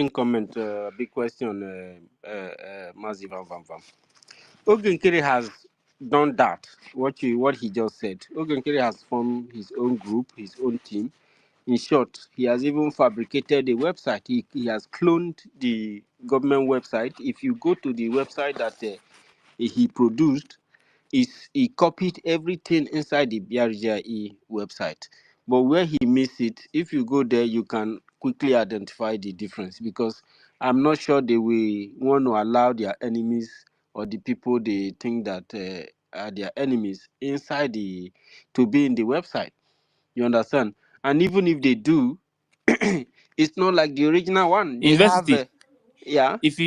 comment. Big question, Massive Vam Vam Vam. Ogunkiri has done that. What he just said. Ogunkiri has formed his own group, his own team. In short, he has even fabricated a website. He has cloned the government website. If you go to the website that he produced, he copied everything inside the BRGIE website. But where he missed it, if you go there, you can quickly identify the difference, because I'm not sure they will want to allow their enemies, or the people they think that are their enemies, to be in the website. You understand? And even if they do, it's not like the original one. They have University. yeah. If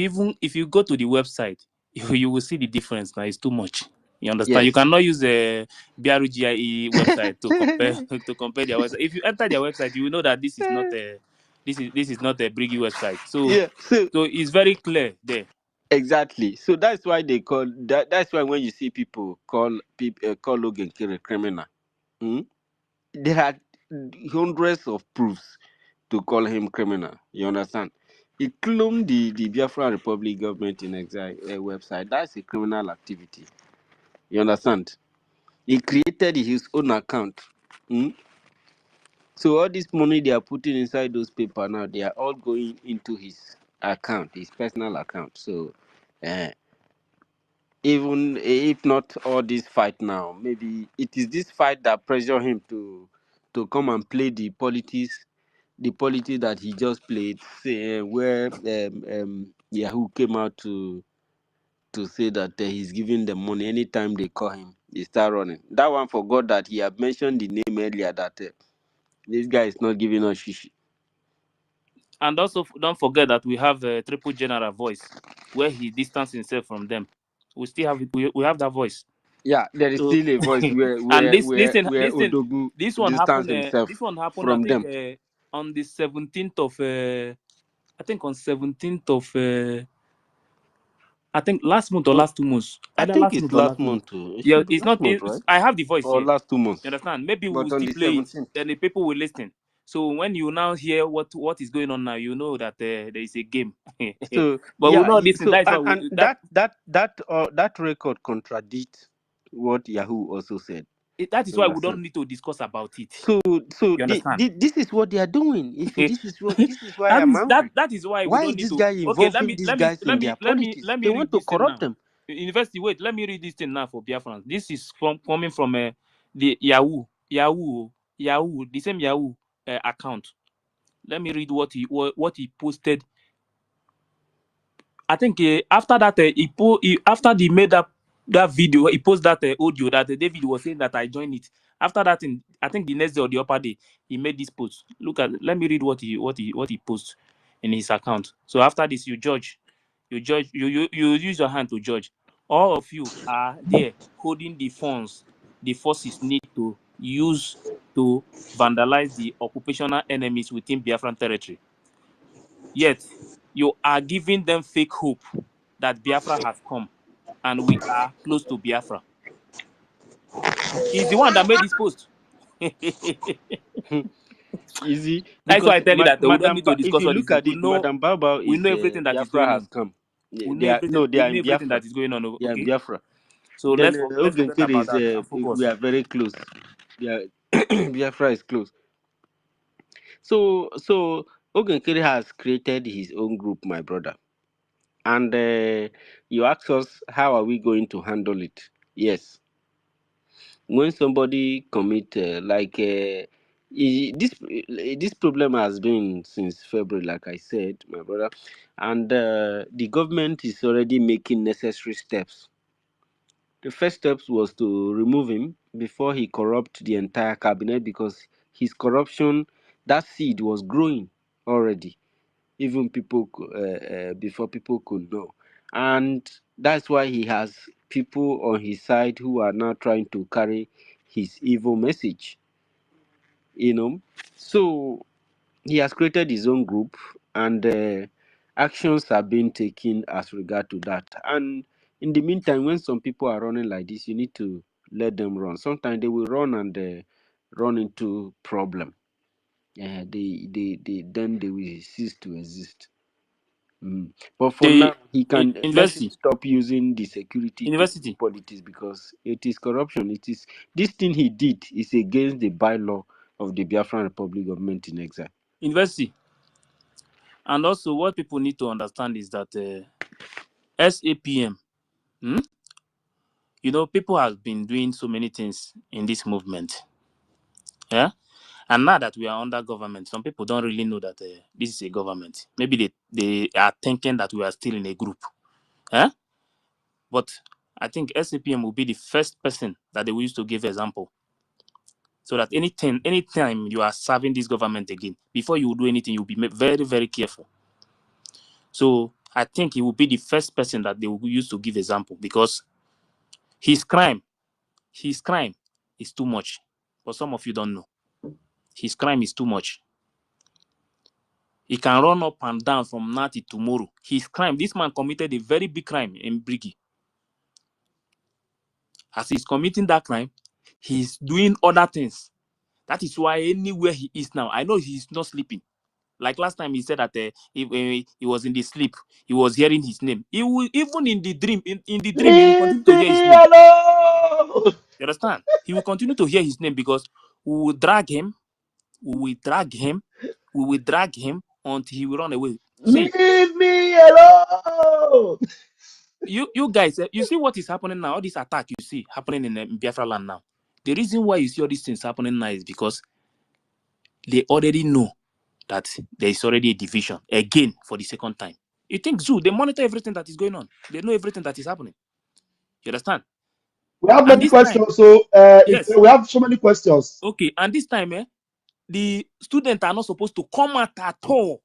you go to the website, you will see the difference. Now it's too much. You understand? You Yes. cannot use the BRGIE website to compare to compare their website. If you enter their website, you will know that this is not a Brigi website. So Yeah. So it's very clear there. exactly. So that's why they call that. That's why when you see people call Logan Kiri criminal, hmm, there are hundreds of proofs to call him criminal. You understand? He cloned the Biafra Republic Government in Exile website. That's a criminal activity. You understand? He created his own account. Hmm? So all this money they are putting inside those paper now, they are all going into his account, his personal account. So uh, even if not all this fight now, maybe it is this fight that pressure him to come and play the politics that he just played, say, where Yahoo came out to say that he's giving them money anytime they call him, they start running. That one forgot that he had mentioned the name earlier, that this guy is not giving us shishi. And also don't forget that we have a triple general voice where he distanced himself from them. We still have it. We have that voice. Yeah, there is So, still a voice and this thing, Odogu this one distanced happened. himself This one happened. I from think them. on the 17th of. I think on 17th of. I think last month or Oh, last 2 months. I Either think last it's month or last last 2 months. month too. It Yeah, should be it's last not. month, right? I have the voice Or here. last 2 months. You understand? Maybe we will But on still the play it. 17th. Then the people will listen. So when you now hear what is going on now, you know that there is a game. So But we yeah, not listen. so That is why and that record contradicts what Yahoo also said. that is You why we don't understand? need to discuss about it. So You understand? this is what they are doing. If this is why that I'm is that angry. that is why we Why don't is need this to. guy Okay, involving these guys in their politics? let They me want read to this thing corrupt now. them. University, wait, let me read this thing now for Biafrans. This is coming from the Yahoo, the same Yahoo account. Let me read what he posted I think after that, after they made that video, he posted that audio that David was saying that I joined it. After that, I think the next day or the upper day, he made this post. Let me read what he posts in his account. So after this, you use your hand to judge. All of you are there holding the funds the forces need to use to vandalize the occupational enemies within Biafran territory. Yet, you are giving them fake hope that Biafra has come and we are close to Biafra. He's the one that made this post. Easy, That's why because I tell you that we don't need to if discuss you all these look things. at it, Madam Baba We is know everything that is Biafra going has on. come. We know They are everything. no, they We are know in everything Biafra. that is going on. They are in Okay, Biafra. so Then let's forget Ogenkere about is that and focus. we are very close. They are Biafra is close. So Ogenkere has created his own group, my brother. And you ask us how are we going to handle it? Yes, when somebody commit this problem has been since February, like I said, my brother, and the government is already making necessary steps. The first steps was to remove him before he corrupt the entire cabinet, because his corruption, that seed was growing already, even before people could know. And that's why he has people on his side who are now trying to carry his evil message, you know. So he has created his own group, and actions are being taken as regard to that. And in the meantime, when some people are running like this, you need to let them run. Sometimes they will run and run into problem. Then they will cease to exist. But for The now, he can let him university, stop using the security to do politics, because it is corruption. It is this thing he did is against the bylaw of the Biafran Republic government in exile. university, and also what people need to understand is that SAPM. You know, people have been doing so many things in this movement. Yeah. And now that we are under government, some people don't really know that this is a government. Maybe they are thinking that we are still in a group. Yeah. But I think SAPM will be the first person that they will use to give example. So that anytime you are serving this government again, before you do anything, you'll be very, very careful. So I think he will be the first person that they will use to give example, because his crime is too much. But some of you don't know. His crime is too much. He can run up and down from now till tomorrow. His crime, this man committed a very big crime in Briggy. As he's committing that crime, he's doing other things. That is why anywhere he is now, I know he's not sleeping. Like last time he said that he was in the sleep, he was hearing his name. He will, even in the dream, in the dream, he will continue Leave to hear his me name. alone. You understand? He will continue to hear his name, because we will drag him, until he will run away. See, Leave me alone. you guys, you see what is happening now? All this attack you see happening in Biafra land now. The reason why you see all these things happening now is because they already know that there is already a division again for the second time. You think Zoo, they monitor everything that is going on. They know everything that is happening. You understand? We have And many this time, questions, so yes, we have so many questions. okay. And this time, the students are not supposed to come out at all.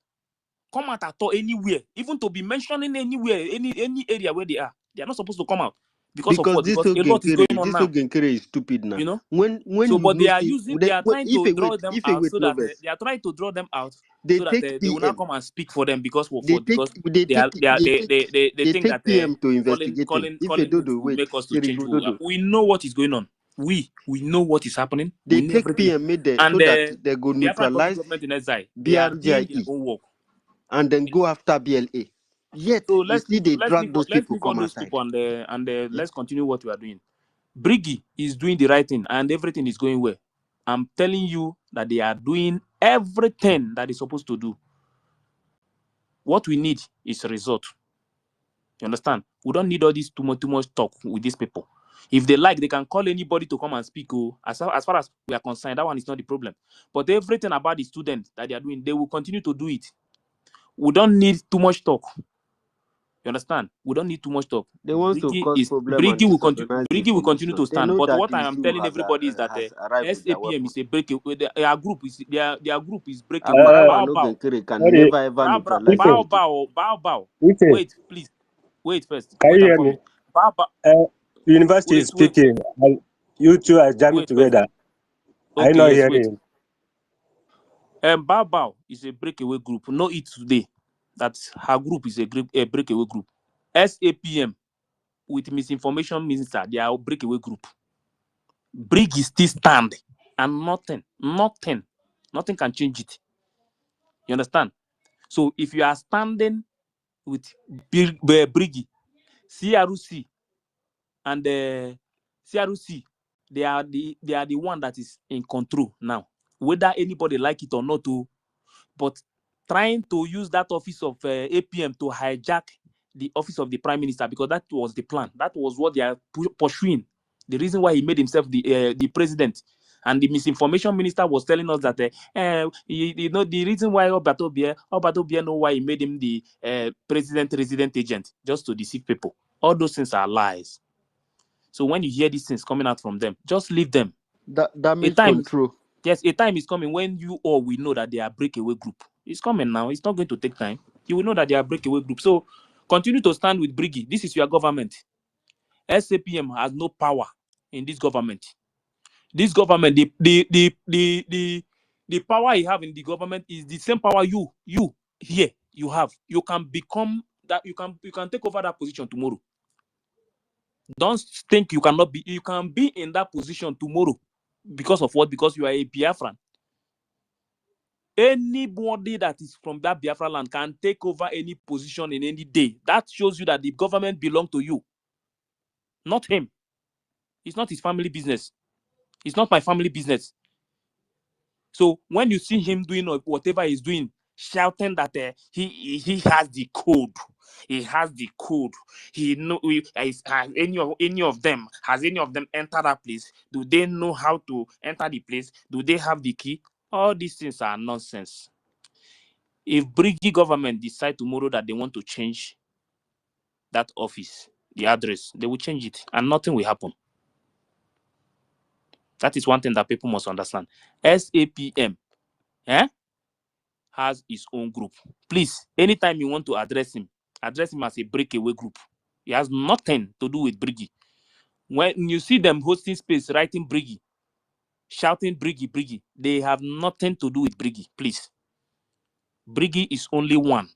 Come out at all anywhere, even to be mentioning anywhere, any area where they are. They are not supposed to come out. Because of Because what? Because a lot is going on this now. Ogenkere is stupid now. You know? When So, you but they know are see, they are trying to draw them if a out wait so that novels, they are trying to draw them out they so that take they will not PM. come and speak for them because They take they think that PM to investigate him. If a calling it dodo will make wait, us to change. Serigododo. We know what is going on. We know what is happening. They We know take everything. PM made there And so that they go the Biafran public neutralize government in exile, they are doing their BRGIE own work. and then go after BLA. Yet So you see they drag those let's people leave all come those outside. people and Yeah. let's continue what we are doing. Briggy is doing the right thing and everything is going well. I'm telling you that they are doing everything that is supposed to do. What we need is a result. You understand? We don't need all this too much talk with these people. If they like, they can call anybody to come and speak. Oh, as far as we are concerned, that one is not the problem. But everything about the students that they are doing, they will continue to do it. We don't need too much talk. You understand? We don't need too much talk. They want to cause problem and Briggy will continue. disorganize the Briggy will continue to information. They stand. know But that what the I am zoo telling everybody is that has arrived with their SAPM weapon. is a breakaway. Their group is breakaway. Abraham and Bow bow. Ogenkere can Sorry, never ever Bow bow. neutralize Bow listen, anything. bow. Bow bow. listen. Wait, please. Wait first. Can Wait, you I'm hear me? coming. Bow bow. University is Wait. speaking, and you two are jamming Wait first. together. Are you Okay, not yes, wait. hearing? Bow bow is a breakaway group. Know it today. That her group is a breakaway group. SAPM with misinformation minister, they are a breakaway group. Brig is still stand, and nothing can change it. You understand? So if you are standing with Briggy, CRC, and CRC, they are the one that is in control now. Whether anybody like it or not, but trying to use that office of APM to hijack the office of the prime minister, because that was the plan. That was what they are pursuing. The reason why he made himself the president. And the misinformation minister was telling us that you know the reason why Obatobia know why he made him the resident agent, just to deceive people. All those things are lies. So when you hear these things coming out from them, just leave them. A Damage time, control. yes, a time is coming when you all will know that they are breakaway group. It's coming now. It's not going to take time. You will know that they are breakaway group. So continue to stand with Briggy. This is your government. SAPM has no power in this government. This government, the power you have in the government is the same power you here you have. You can become that. You can take over that position tomorrow. Don't think you cannot be. You can be in that position tomorrow. Because of what? Because you are a Biafran. Anybody that is from that Biafra land can take over any position in any day. That shows you that the government belongs to you, not him. It's not his family business. It's not my family business. So when you see him doing whatever he's doing, shouting that he has the code, he has the code. He know has any of them entered that place? Do they know how to enter the place? Do they have the key? All these things are nonsense. If Briggy government decide tomorrow that they want to change that office, the address, they will change it, and nothing will happen. That is one thing that people must understand. SAPM, has his own group. Please, anytime you want to address him as a breakaway group. He has nothing to do with Briggy. When you see them hosting space, writing Briggy, shouting Briggy, they have nothing to do with Briggy. Please. Briggy is only one.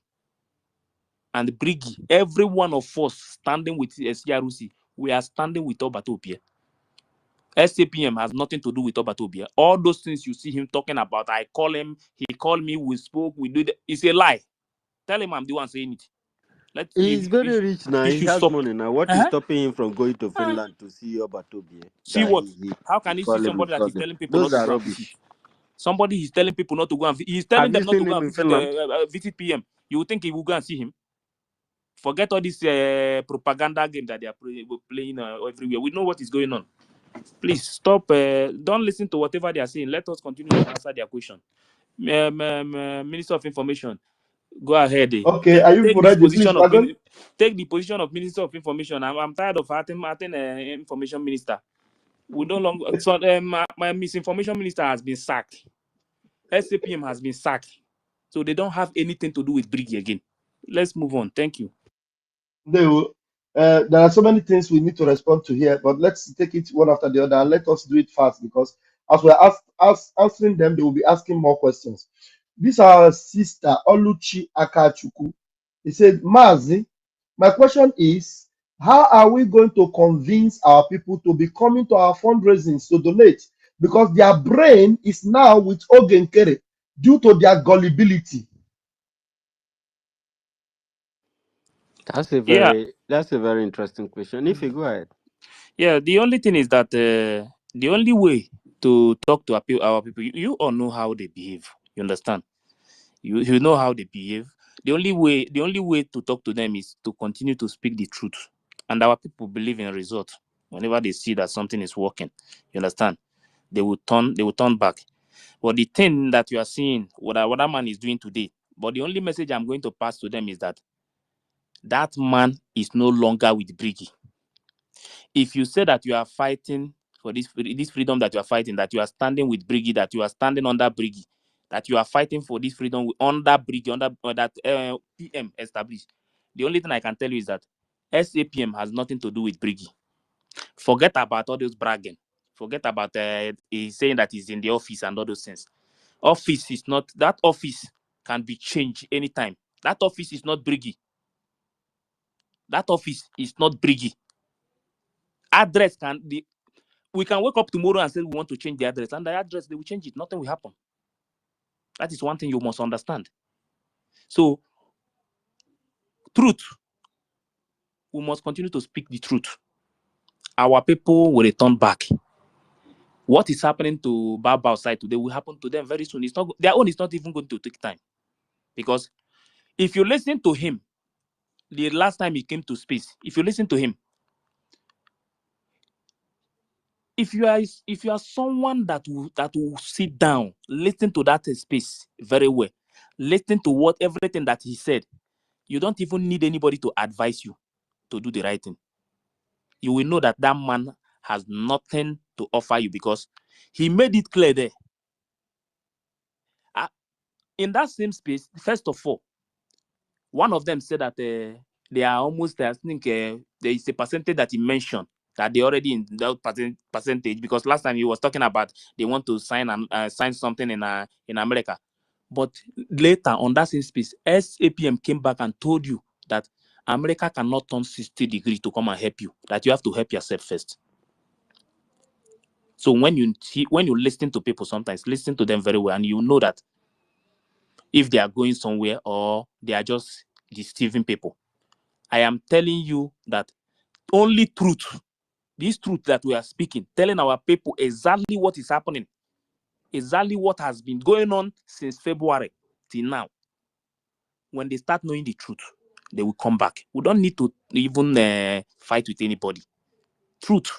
And Briggy, every one of us standing with CRC, we are standing with Obatopia. SAPM has nothing to do with Obatopia. All those things you see him talking about, I call him, he called me, we spoke, we did it. It's a lie. Tell him I'm the one saying it. He's very rich now. He He should has stop. money now. What is stopping him from going to Finland to see Obatobie? See That what? he How can he see call him somebody that is insulting. telling people not Those to are go and visit? rubbish. Somebody he's telling people not to go and visit. He's telling Have you them not to seen go him and in visit Finland? visit PM. You would think he will go and see him. Forget all this propaganda game that they are playing everywhere. We know what is going on. Please stop. Don't listen to whatever they are saying. Let us continue to answer their question. Minister of Information, go ahead. Okay, are you Take this ready? position Please, of Wagon. take the position of Minister of Information. I'm tired of acting information minister. We no longer. So my misinformation minister has been sacked. SAPM has been sacked. So they don't have anything to do with Briggy again. Let's move on. Thank you. There are so many things we need to respond to here, but let's take it one after the other and let us do it fast because as we're answering them, they will be asking more questions. This is our sister Oluchi Akachuku. He said, Mazi, my question is, how are we going to convince our people to be coming to our fundraisings to donate? Because their brain is now with Ogenkere due to their gullibility. That's a Yeah. very interesting question. If you go ahead. Yeah. The only thing is that the only way to talk to our people, you all know how they behave. You understand? You know how they behave. The only way to talk to them is to continue to speak the truth. And our people believe in results. Whenever they see that something is working, you understand, they will turn back. But the thing that you are seeing, what that man is doing today, but the only message I'm going to pass to them is that that man is no longer with Briggy. If you say that you are fighting for this freedom that you are fighting, that you are standing with Briggy, that you are standing under Briggy, that you are fighting for this freedom under Briggy, under that PM established, the only thing I can tell you is that SAPM has nothing to do with Briggy. Forget about all those bragging. Forget about he's saying that he's in the office and all those things. Office is not, that office can be changed anytime. That office is not Briggy. That office is not Briggy. Address we can wake up tomorrow and say we want to change the address, and the address they will change it. Nothing will happen. That is one thing you must understand. So, truth. We must continue to speak the truth. Our people will return back. What is happening to Baba outside today will happen to them very soon. It's not, their own is not even going to take time. Because if you listen to him, the last time he came to space, if you listen to him, if you are someone that will sit down, listen to that space very well, listen to everything that he said, you don't even need anybody to advise you to do the right thing. You will know that that man has nothing to offer you because he made it clear there. In that same space, first of all, one of them said that they are almost, I think there is a percentage that he mentioned that they already in that percentage, because last time he was talking about they want to sign something in America. But later on that same space, SAPM came back and told you that America cannot turn 60 degrees to come and help you, that you have to help yourself first. So when you listen to people, sometimes listen to them very well, and you know that if they are going somewhere or they are just deceiving people. I am telling you that only truth, this truth that we are speaking, telling our people exactly what is happening, exactly what has been going on since February till now. When they start knowing the truth, they will come back. We don't need to even fight with anybody. Truth.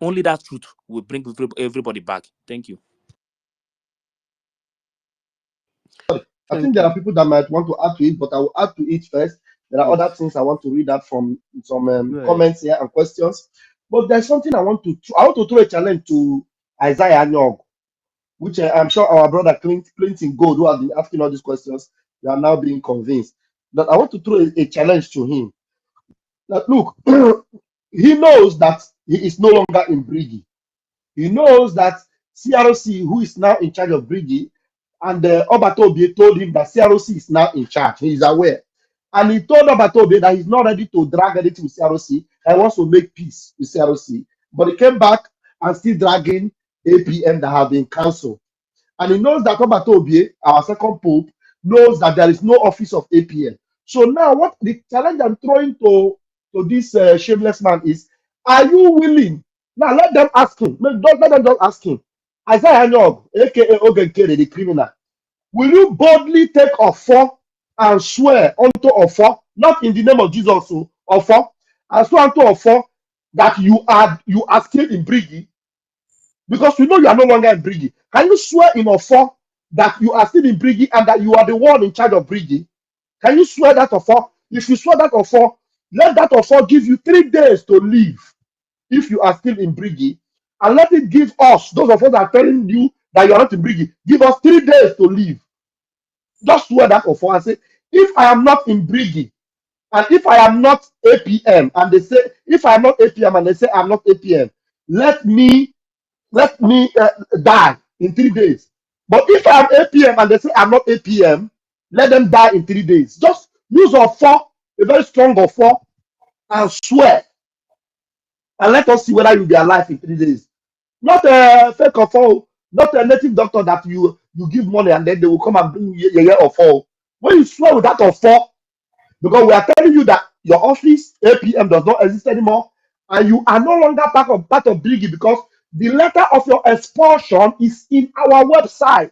Only that truth will bring everybody back. Thank you. I think there are people that might want to add to it, but I will add to it first. There are Yes. other things I want to read out from some Right. comments here and questions. But there's something I want to throw a challenge to Isaiah Nyog, which I'm sure our brother Clinton Gold, who has been asking all these questions, they are now being convinced. That I want to throw a challenge to him. That look, he knows that he is no longer in Brigi. He knows that CROC, who is now in charge of Brigi, and Obatobie told him that CROC is now in charge. He is aware. And he told Obatobie that he's not ready to drag anything with CROC and wants to make peace with CROC. But he came back and still dragging APM that have been cancelled. And he knows that Obatobie, our second pope, knows that there is no office of APM. So now what the challenge I'm throwing to this shameless man is, are you willing? Now let them ask him. Don't let them just ask him. Isaiah Nyog, aka Ogenkere, the criminal, will you boldly take Ofo and swear unto Ofo, not in the name of Jesus, so Ofo, and swear unto Ofo that you are still in Brigi? Because we know you are no longer in Brigi. Can you swear in Ofo that you are still in Brigi and that you are the one in charge of Brigi? Can you swear that Ofo? If you swear that Ofo, let that Ofo give you 3 days to leave if you are still in Brigi, and let it give us, those of us that are telling you that you are not in Brigi, give us 3 days to leave. Just swear that Ofo and say, if I am not in Brigi, and if I am not APM, and they say, if I am not APM, and they say I'm not APM, let me die in 3 days. But if I'm APM and they say I'm not APM, let them die in 3 days. Just use Ofo, a very strong Ofo, and swear, and let us see whether you'll be alive in 3 days. Not a fake Ofo, not a native doctor that you give money and then they will come and bring you Ofo. When you swear with that Ofo, because we are telling you that your office APM does not exist anymore, and you are no longer part of Brigi, because the letter of your expulsion is in our website.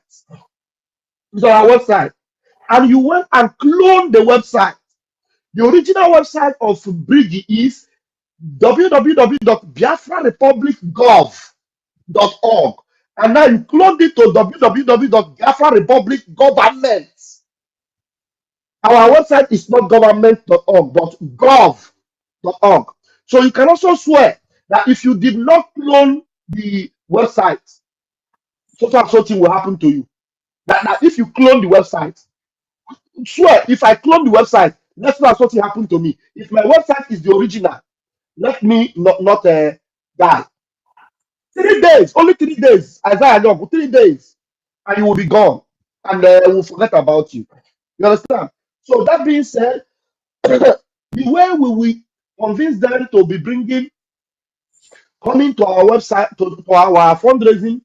It's on our website. And you went and cloned the website. The original website of Brigi is www.biafrarepublicgov.org. And now you cloned it to www.biafrarepublicgovernment. Our website is not government.org, but gov.org. So you can also swear that if you did not clone the website, so and so thing will happen to you. That if you clone the website, swear, if I clone the website, let's know what happened to me. If my website is the original, let me not die. 3 days, only 3 days. Isaiah, no, 3 days, and you will be gone, and we'll forget about you. You understand? So that being said, the way we will convince them to be coming to our website to our fundraising,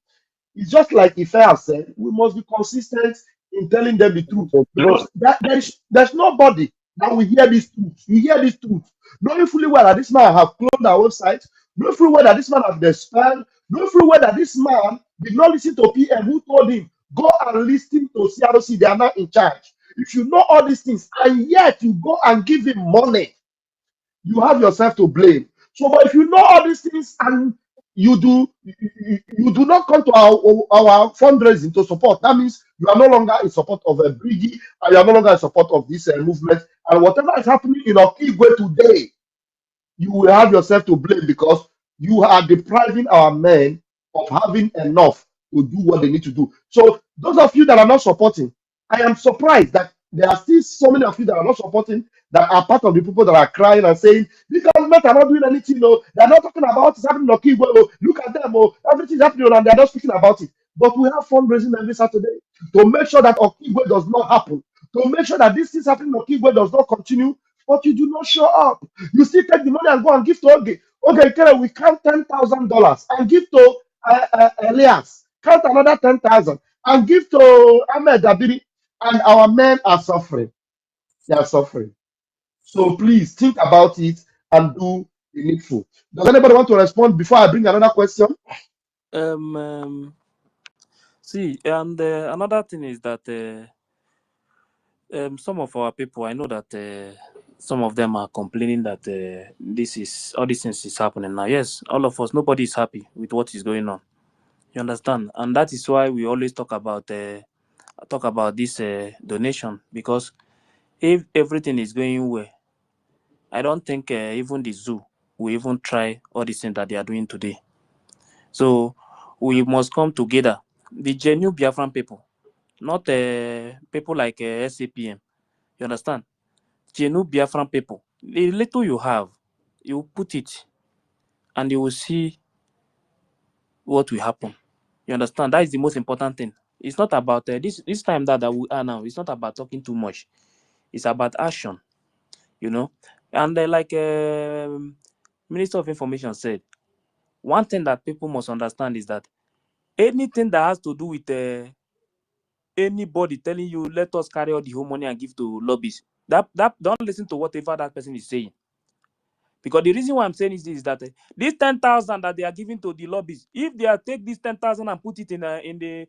it's just like if I have said, we must be consistent in telling them the truth, The truth. because there's nobody that will hear this truth. You hear this truth, knowing fully well that this man have cloned our website, knowing fully well that this man have the spell, knowing fully well that this man did not listen to PM who told him go and listen to CRC. They are not in charge. If you know all these things and yet you go and give him money, you have yourself to blame. So, but if you know all these things and you do not come to our fundraising to support, that means you are no longer in support of a Brigi, and you are no longer in support of this movement. And whatever is happening in Okigwe today, you will have yourself to blame, because you are depriving our men of having enough to do what they need to do. So those of you that are not supporting, I am surprised that there are still so many of you that are not supporting, that are part of the people that are crying and saying the government are not doing anything. No, they're not talking about what's happening in Okigwe. Oh, look at them. Oh, everything's happening, and they're not speaking about it. But we have fundraising every Saturday to make sure that Okigwe does not happen, to make sure that this thing happening in Okigwe does not continue. But you do not show up. You still take the money and go and give to Oge. Okay, Kere, we count $10,000 and give to Elias. Count another 10,000 and give to Ahmed Dabiri. And our men are suffering. They are suffering. So please think about it and do the needful. Does anybody want to respond before I bring another question? See, and another thing is that some of our people, I know that some of them are complaining that all these things is happening now. Yes, all of us, nobody is happy with what is going on. You understand? And that is why we always talk about this donation, because if everything is going well, I don't think even the zoo will even try all the things that they are doing today. So we must come together, the genuine Biafran people, not people like SAPM. You understand? Genuine Biafran people. The little you have, you put it, and you will see what will happen. You understand? That is the most important thing. It's not about this time that we are now. It's not about talking too much. It's about action. You know, and like Minister of Information said, one thing that people must understand is that anything that has to do with anybody telling you let us carry all the whole money and give to lobbies, that don't listen to whatever that person is saying. Because the reason why I'm saying is that this 10,000 that they are giving to the lobbies, if they are take this 10,000 and put it in the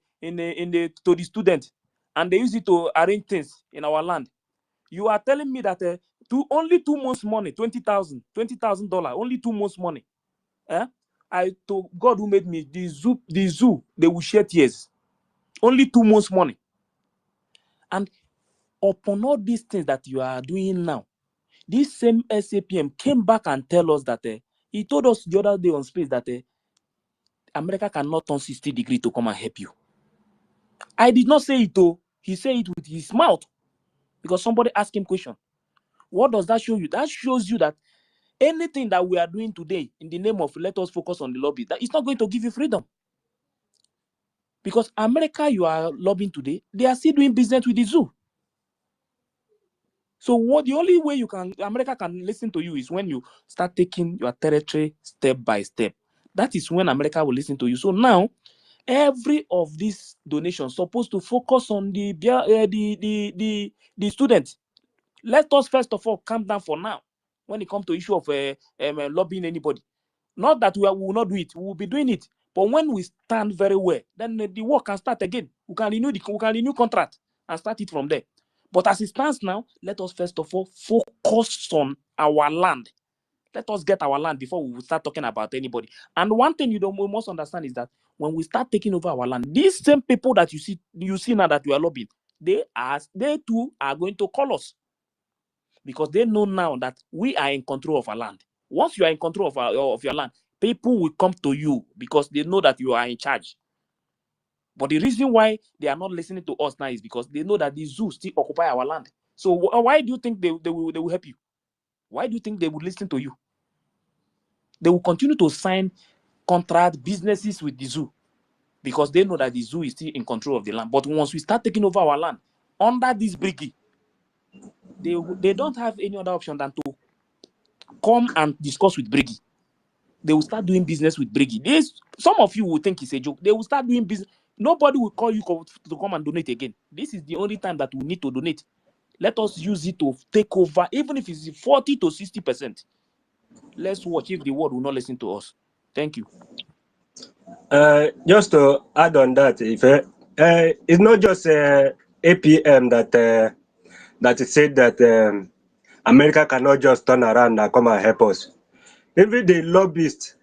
to the student, and they use it to arrange things in our land, you are telling me that only 2 months money, $20,000, only 2 months money. I to God who made me, the zoo, they will shed tears. Only 2 months money. And upon all these things that you are doing now, this same SAPM came back and tell us that he told us the other day on space that America cannot turn 60 degrees to come and help you. I did not say it though. He said it with his mouth, because somebody asked him question. What does that show you? That shows you that anything that we are doing today in the name of let us focus on the lobby, that it's not going to give you freedom. Because America you are lobbying today, they are still doing business with the zoo. So the only way America can listen to you is when you start taking your territory step by step. That is when America will listen to you. So now, every of these donations supposed to focus on the students. Let us first of all calm down for now when it comes to issue of lobbying anybody. Not that we will not do it, we will be doing it. But when we stand very well, then the work can start again. We can renew contract and start it from there. But as it stands now, let us first of all focus on our land. Let us get our land before we will start talking about anybody. And one thing we must understand is that when we start taking over our land, these same people that you see now that we are lobbying, they too are going to call us, because they know now that we are in control of our land. Once you are in control of your land, people will come to you because they know that you are in charge. But the reason why they are not listening to us now is because they know that the zoo still occupy our land. So why do you think they will help you? Why do you think they will listen to you? They will continue to sign contract businesses with the zoo because they know that the zoo is still in control of the land. But once we start taking over our land under this brigade, they don't have any other option than to come and discuss with brigade. They will start doing business with brigade. Some of you will think it's a joke. They will start doing business. Nobody will call you to come and donate again. This is the only time that we need to donate. Let us use it to take over, even if it's 40 to 60%. Let's watch if the world will not listen to us. Thank you. Just to add on that, it's not just APM that said that America cannot just turn around and come and help us. Even the lobbyists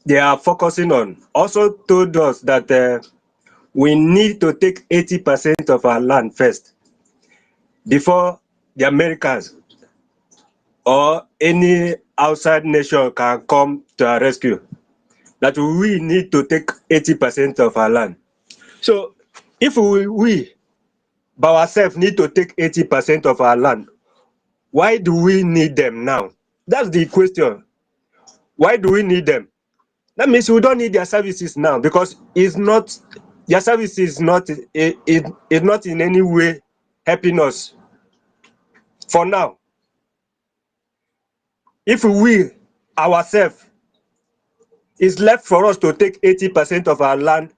they are focusing on also told us that we need to take 80% of our land first before the Americans or any outside nation can come to our rescue. That we need to take 80% of our land. So if we by ourselves need to take 80% of our land, why do we need them now? That's the question. Why do we need them? That means we don't need their services now because it's not their service is not not in any way helping us for now. If we ourselves is left for us to take 80% of our land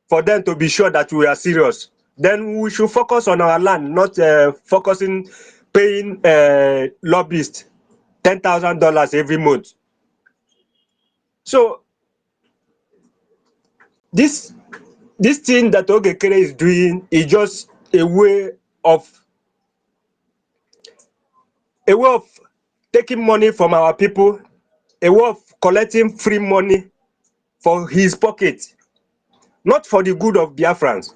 for them to be sure that we are serious, then we should focus on our land, not focusing paying lobbyists $10,000 every month. So this thing that Okigwe is doing is just a way of taking money from our people, a way of collecting free money for his pocket, not for the good of Biafrans,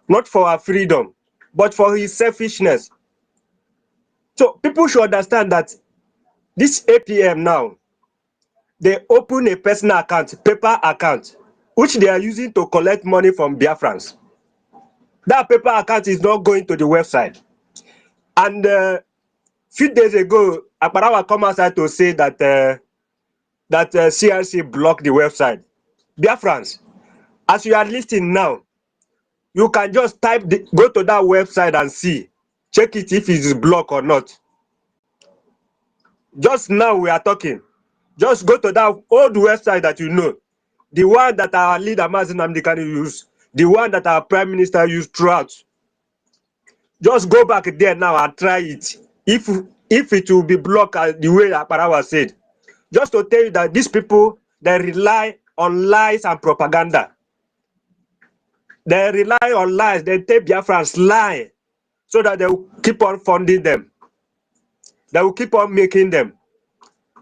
not for our freedom, but for his selfishness. So people should understand that this APM now, they open a personal account, paper account, which they are using to collect money from Biafrans. That paper account is not going to the website. And few days ago, Akbarawa come outside to say that CRC blocked the website. Biafrans, as you are listening now, you can just go to that website and see, check it if it is blocked or not. Just now we are talking. Just go to that old website that you know, the one that our leader Mazi Nnamdi Kanu used, the one that our prime minister used throughout. Just go back there now and try it. If it will be blocked the way Akbarawa said, just to tell you that these people, they rely on lies and propaganda. They rely on lies. They take Biafrans lie so that they will keep on funding them. They will keep on making them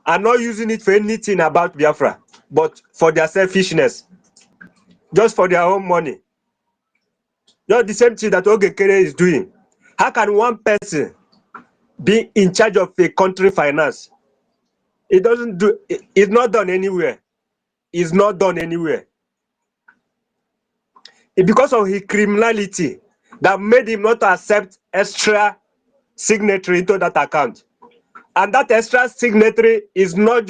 and not using it for anything about Biafra, but for their selfishness, just for their own money. Just the same thing that Okigwe is doing. How can one person be in charge of a country finance? It doesn't do. It's not done anywhere. It's not done anywhere. Because of his criminality that made him not accept extra signatory into that account. And that extra signatory is not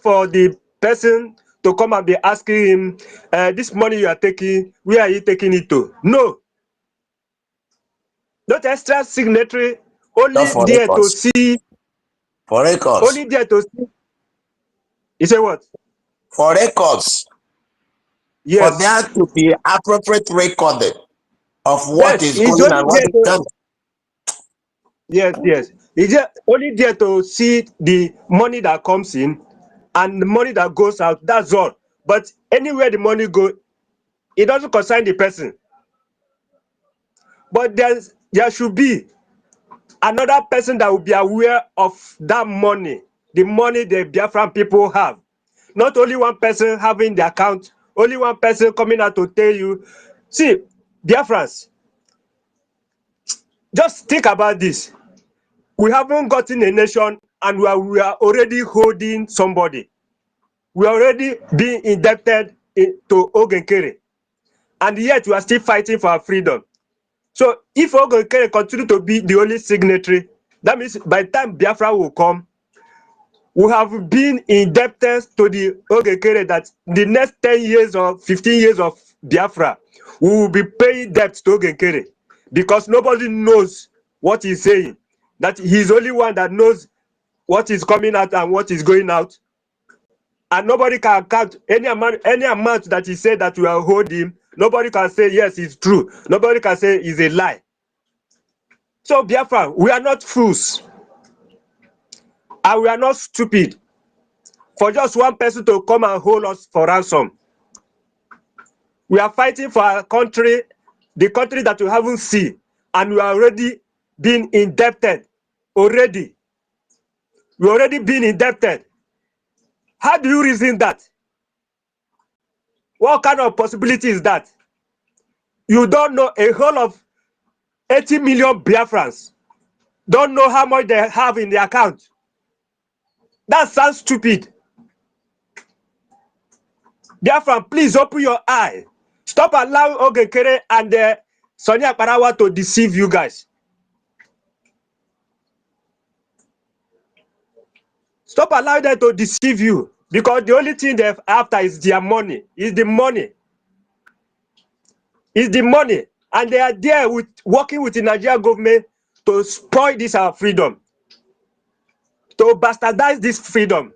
for the person to come and be asking him, this money you are taking, where are you taking it to? No. That extra signatory only for there to records. see. For records. Only there to see. You say what? For records. Yes. For there to be appropriate recording of what Yes, is going on, what is done. Yes. It's just only there to see the money that comes in and the money that goes out. That's all. But anywhere the money goes, it doesn't concern the person. But there should be another person that will be aware of that money, the money the Biafran people have. Not only one person having the account, only one person coming out to tell you. See, Biafrans, Just think about this. We haven't gotten a nation, and we are already holding somebody. We are already being indebted to Ogenkere, and yet we are still fighting for our freedom. So if Ogenkere continue to be the only signatory, that means by the time Biafra will come, we have been indebted to the Ogenkere that the next 10 years or 15 years of Biafra, we will be paying debt to Ogenkere, because nobody knows what he's saying. That he's the only one that knows what is coming out and what is going out. And nobody can count any amount that he said that we will hold him. Nobody can say, yes, it's true. Nobody can say it's a lie. So Biafra, we are not fools. And we are not stupid for just one person to come and hold us for ransom. We are fighting for our country, the country that we haven't seen, and we are already being indebted. Already. We already been indebted. How do you reason that? What kind of possibility is that? You don't know a whole of 80 million Biafrans don't know how much they have in the account. That sounds stupid. Biafran, please open your eye. Stop allowing Ogenkere and Sonia Parawa to deceive you guys. Stop allowing them to deceive you, because the only thing they're after is their money. Is the money. Is the money. And they are there working with the Nigerian government to spoil this our freedom, to bastardize this freedom.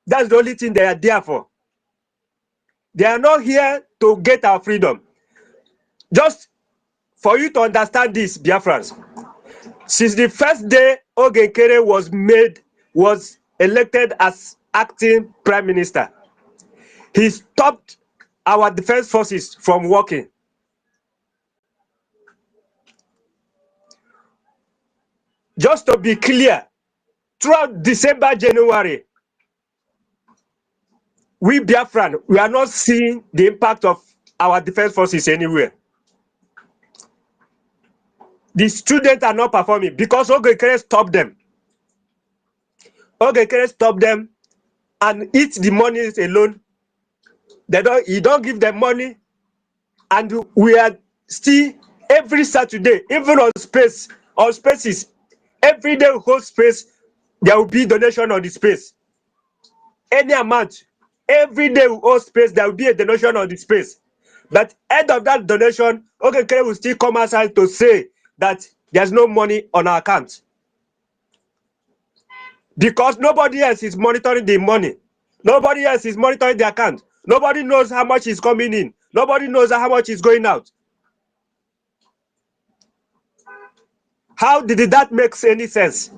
That's the only thing they are there for. They are not here to get our freedom. Just for you to understand this, Biafrans, since the first day Ogenkere was elected as acting prime minister, he stopped our defense forces from working. Just to be clear, throughout December, January, we Biafran, we are not seeing the impact of our defense forces anywhere. The students are not performing because Ogenkere stopped them. Ogenkere stopped them and eat the money alone. He don't give them money, and we are still every Saturday, even on spaces, every day we hold space, there will be donation on the space. Any amount, every day we hold space, there will be a donation on the space. But end of that donation, Ogenkere will still come outside to say that there's no money on our account, because nobody else is monitoring the money. Nobody else is monitoring the account. Nobody knows how much is coming in. Nobody knows how much is going out. How did that make any sense?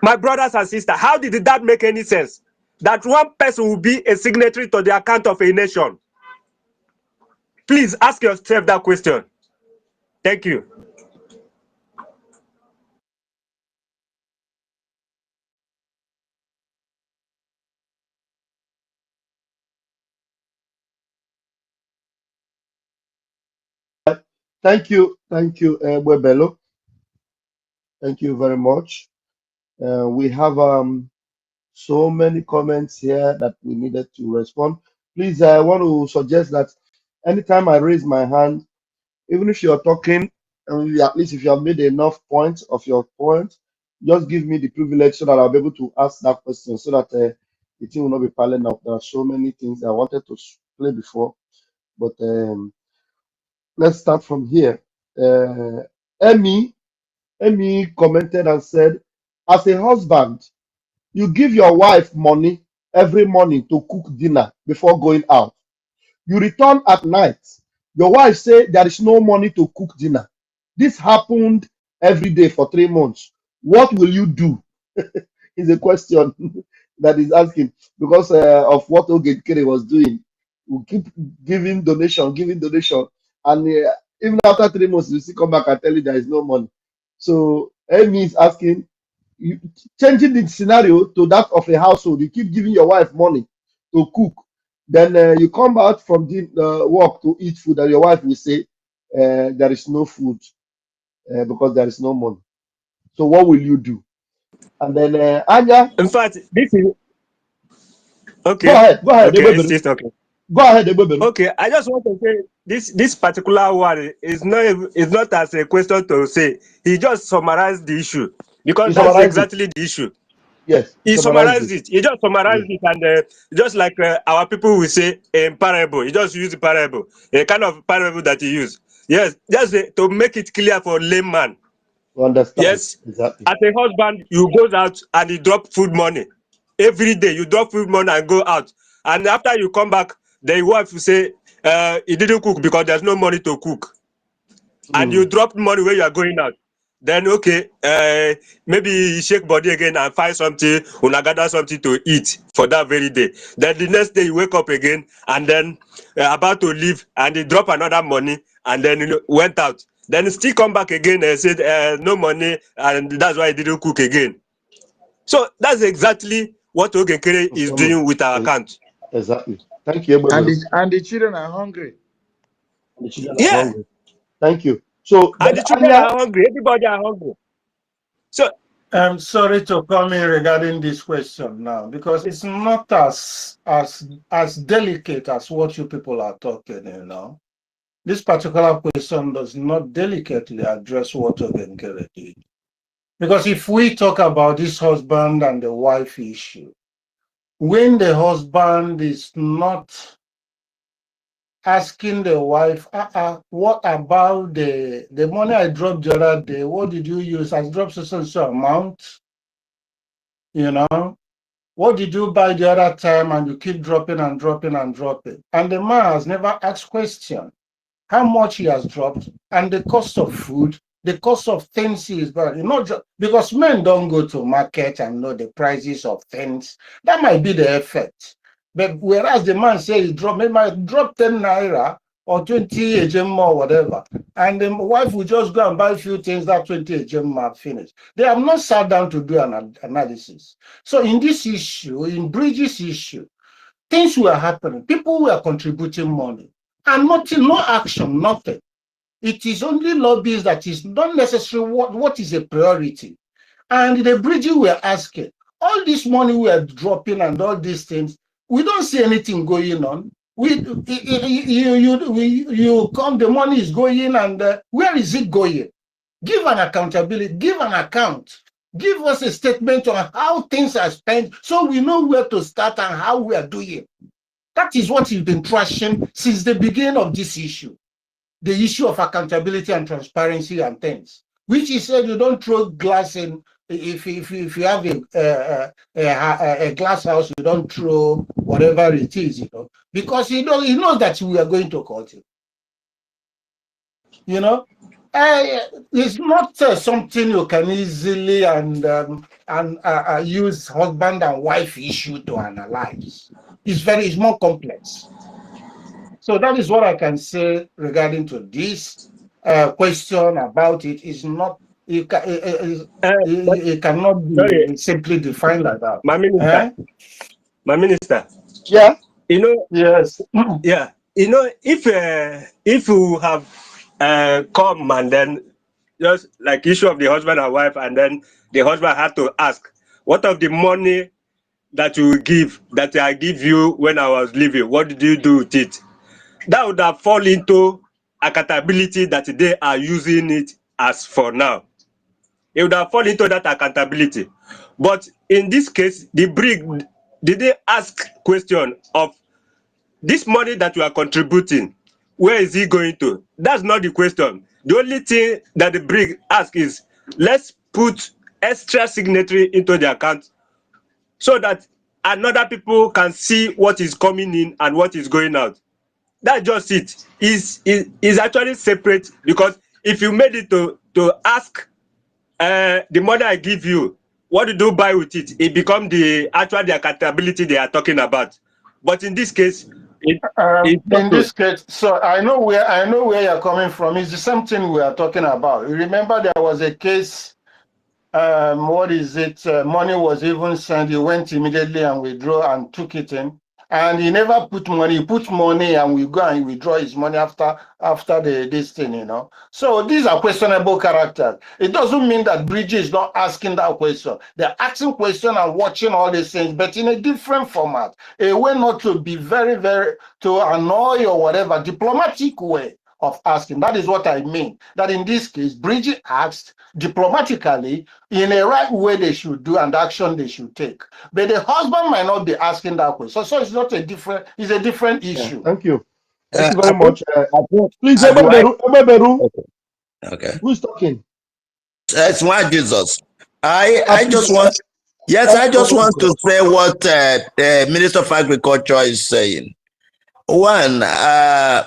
My brothers and sisters, how did that make any sense? That one person will be a signatory to the account of a nation? Please ask yourself that question. Thank you. Thank you, Webelo. Thank you very much. We have so many comments here that we needed to respond. Please, I want to suggest that anytime I raise my hand, even if you're talking, and at least if you have made enough points of your point, just give me the privilege so that I'll be able to ask that question, so that the thing will not be piling up. There are so many things I wanted to play before, but let's start from here. Emmy commented and said, as a husband, you give your wife money every morning to cook dinner before going out. You return at night. Your wife say there is no money to cook dinner. This happened every day for 3 months. What will you do? Is a question that is asking because of what Ogekere was doing. We keep giving donation, and even after 3 months, you still come back and tell you there is no money. So Amy is asking, you changing the scenario to that of a household. You keep giving your wife money to cook, then you come out from the work to eat food, and your wife will say, there is no food because there is no money. So what will you do? And then Anya, In fact, this is go okay. ahead, go ahead, Okay, it's Ebebere. still talking. Go ahead, Ebebere. Okay, I just want to say this particular one is not as a question to say. He just summarized the issue He because that's summarized it. exactly the issue. Yes, he He summarized summarized it. it. He just Yeah. summarized it, and just like our people will say in parable, he just used the parable, a kind of parable that he used. Yes, just to make it clear for layman. To understand. Yes, Exactly. as a husband, you go out and you drop food money every day. You drop food money and go out, and after you come back, the wife will say, "He didn't cook because there's no money to cook." And you Mm. drop money where you are going out. Then okay, maybe you shake body again and find something, una gather something to eat for that very day. Then the next day you wake up again and then about to leave and they drop another money and then went out. Then still come back again and said no money and that's why he didn't cook again. So that's exactly what Ogenkere is doing with our account. Exactly. Thank you, And Ebebere. the children are hungry. The children are Yeah, hungry. Thank you. So and then the children Anya, are hungry. Everybody are hungry. So I'm sorry to come in regarding this question now because it's not as delicate as what you people are talking, you know. This particular question does not delicately address what Ogenkere did. Because if we talk about this husband and the wife issue, when the husband is not asking the wife, what about the money I dropped the other day? What did you use? I dropped so amount, you know. What did you buy the other time? And you keep dropping and dropping and dropping. And the man has never asked question how much he has dropped and the cost of food, the cost of things he is buying. You know, because men don't go to market and know the prices of things. That might be the effect. But whereas the man say he dropped, he might drop 10 naira or 20 ejem or whatever. And the wife will just go and buy a few things that 20 ejem might finish. They have not sat down to do an analysis. So in this issue, in Bridges' issue, things were happening. People were contributing money and nothing, no action, nothing. It is only lobbies that is not necessarily what is a priority. And the Bridges were asking, all this money we are dropping and all these things, we don't see anything going on. You come, the money is going, and where is it going? Give an accountability, give an account, give us a statement on how things are spent so we know where to start and how we are doing. That is what you've been trashing since the beginning of this issue. The issue of accountability and transparency and things, which he said you don't throw glass in. If you have a glass house, you don't throw whatever it is, you know, because he knows that we are going to court him. You know, it's not something you can easily use husband and wife issue to analyze. It's more complex. So that is what I can say regarding to this question about it. Is not it but cannot sorry, be simply defined like that. my minister. Eh? My minister, yeah, you know, Yes. yeah, if you have come and then just like issue of the husband and wife, and then the husband had to ask, what of the money that you give that I give you when I was leaving? What did you do with it? That would have fall into accountability that they are using it as for now. It would have fallen into that accountability. But in this case, the brig did they ask question of this money that you are contributing, where is it going to? That's not the question. The only thing that the brig ask is, let's put extra signatory into the account so that another people can see what is coming in and what is going out. That's just it. Is actually separate, because if you made it to ask the money I give you, what did you buy with it? It becomes the accountability they are talking about. But in this case, it's not In so. this case, so I know where you're coming from. It's the same thing we are talking about. You remember there was a case. What is it? Money was even sent. You went immediately and withdrew and took it in. and he never put money. He put money and we go and withdraw his money after this thing, you know. So these are questionable characters. It doesn't mean that Bridget is not asking that question. They're asking question and watching all these things, but in a different format, a way not to be very, very, to annoy or whatever, diplomatic way of asking. That is what I mean. That in this case, Bridget asked diplomatically in a right way they should do and action they should take. But the husband might not be asking that question. So it's not a different, it's a different Yeah, issue. thank you. Thank Uh, you I very think, much. I think, Please, do I? Ebeberu, Okay. Okay. who's talking? It's my Jesus. I Please, just want, yes, I just everybody want go. to say what the Minister of Agriculture is saying. One, my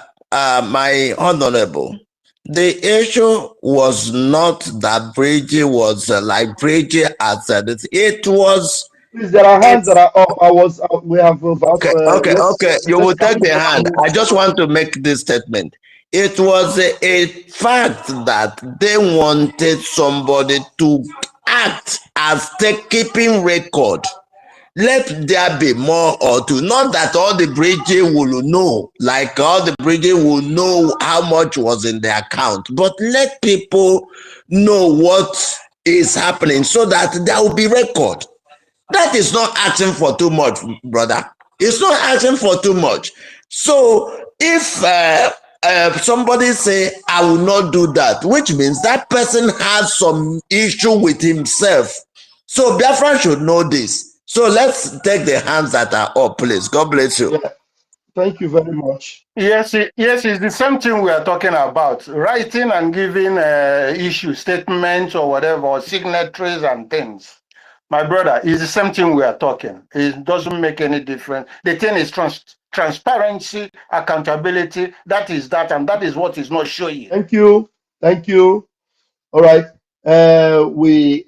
honorable, the issue was not that Bridget was like Bridget as this. It was, Please, there are hands that it's are up. We have okay. You will let's take the let's hand. move. I just want to make this statement. It was a fact that they wanted somebody to act as keeping record. Let there be more or two. Not that all the bridges will know, like all the bridges will know how much was in the account, but let people know what is happening so that there will be record. That is not asking for too much, brother. It's not asking for too much. So if somebody say I will not do that, which means that person has some issue with himself. So Biafra should know this. So let's take the hands that are up, please. God bless you. Yeah, thank you very much. Yes, yes, it's the same thing we are talking about. Writing and giving issue statements or whatever, or signatories and things. My brother, it's the same thing we are talking. It doesn't make any difference. The thing is transparency, accountability. That is that, and that is what is not showing. Thank you. Thank you. All right. We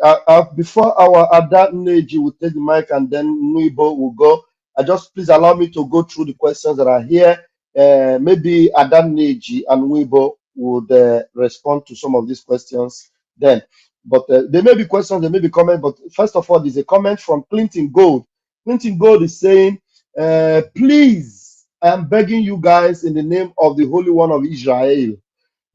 before our Adat Neji will take the mic and then Nuibo will go. Please allow me to go through the questions that are here. Maybe Adat Neji and Nuibo would respond to some of these questions then. But there may be questions, there may be comments. But first of all, there's a comment from Clinton Gold. Clinton Gold is saying, please, I am begging you guys in the name of the Holy One of Israel.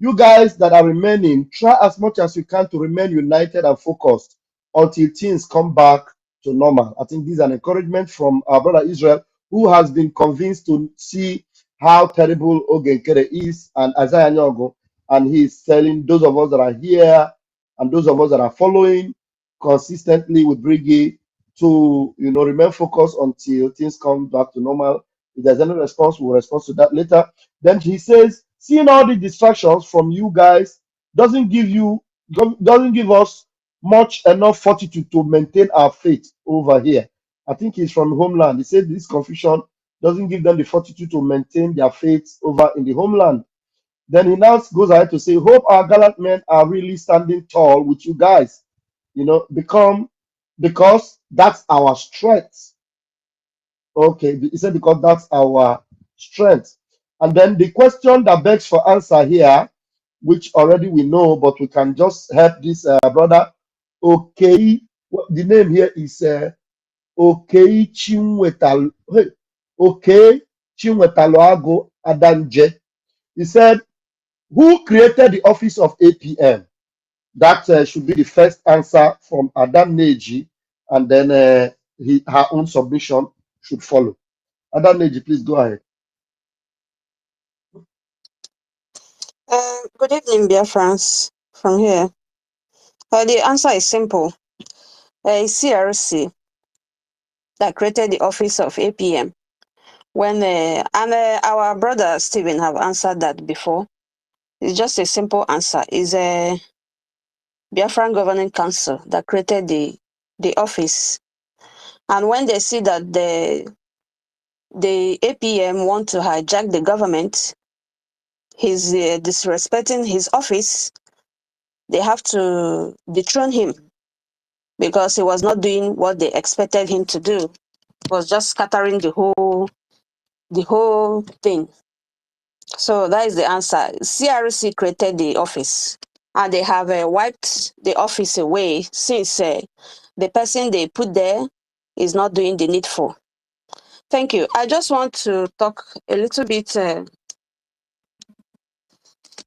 You guys that are remaining, try as much as you can to remain united and focused until things come back to normal. I think this is an encouragement from our brother Israel, who has been convinced to see how terrible Ogenkere is and Isaiah Nyogo. And he's telling those of us that are here and those of us that are following consistently with Briggy to remain focused until things come back to normal. If there's any response, we'll respond to that later. Then he says, seeing all the distractions from you guys doesn't give us much enough fortitude to maintain our faith over here. I think he's from homeland. He said this confusion doesn't give them the fortitude to maintain their faith over in the homeland. Then he now goes ahead to say, hope our gallant men are really standing tall with you guys, because that's our strength. Okay, he said because that's our strength. And then the question that begs for answer here, which already we know, but we can just help this brother. Okay, the name here is Okay Chinwetal. Okay Chinwetaloago Adanje. He said, who created the office of APM? That should be the first answer from Adam Neji, and then her own submission should follow. Adam Neji, please go ahead. Good evening, dear friends. From here. The answer is simple. A CRC that created the office of APM. Our brother Stephen have answered that before. It's just a simple answer. It's a Biafran Governing Council that created the office. And when they see that the APM want to hijack the government, he's disrespecting his office, they have to dethrone him because he was not doing what they expected him to do. He was just scattering the whole thing. So that is the answer. CRC created the office, and they have wiped the office away since the person they put there is not doing the needful. Thank you. I just want to talk a little bit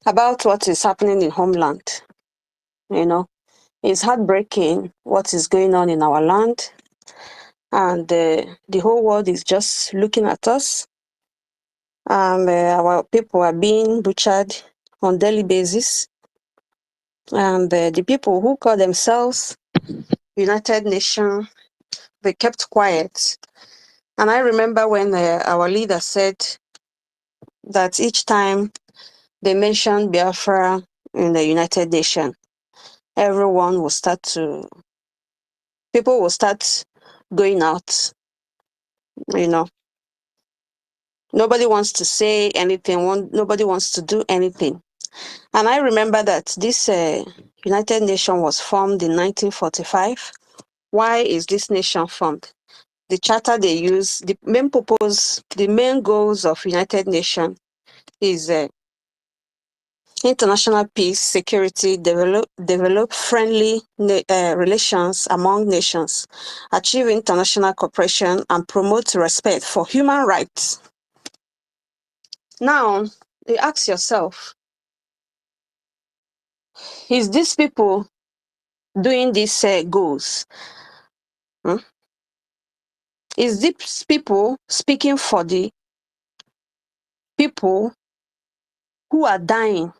about what is happening in homeland. You know, it's heartbreaking what is going on in our land, and the whole world is just looking at us. Our people are being butchered on daily basis, and the people who call themselves United Nations, they kept quiet. And I remember when our leader said that each time they mentioned Biafra in the United Nations, everyone will start to, people will start going out, you know. Nobody wants to say anything, nobody wants to do anything. And I remember that this United Nations was formed in 1945. Why is this nation formed? The charter they use, the main purpose, the main goals of United Nations is international peace, security, develop friendly relations among nations, achieve international cooperation, and promote respect for human rights. Now, you ask yourself, is these people doing these goals? Hmm? Is these people speaking for the people who are dying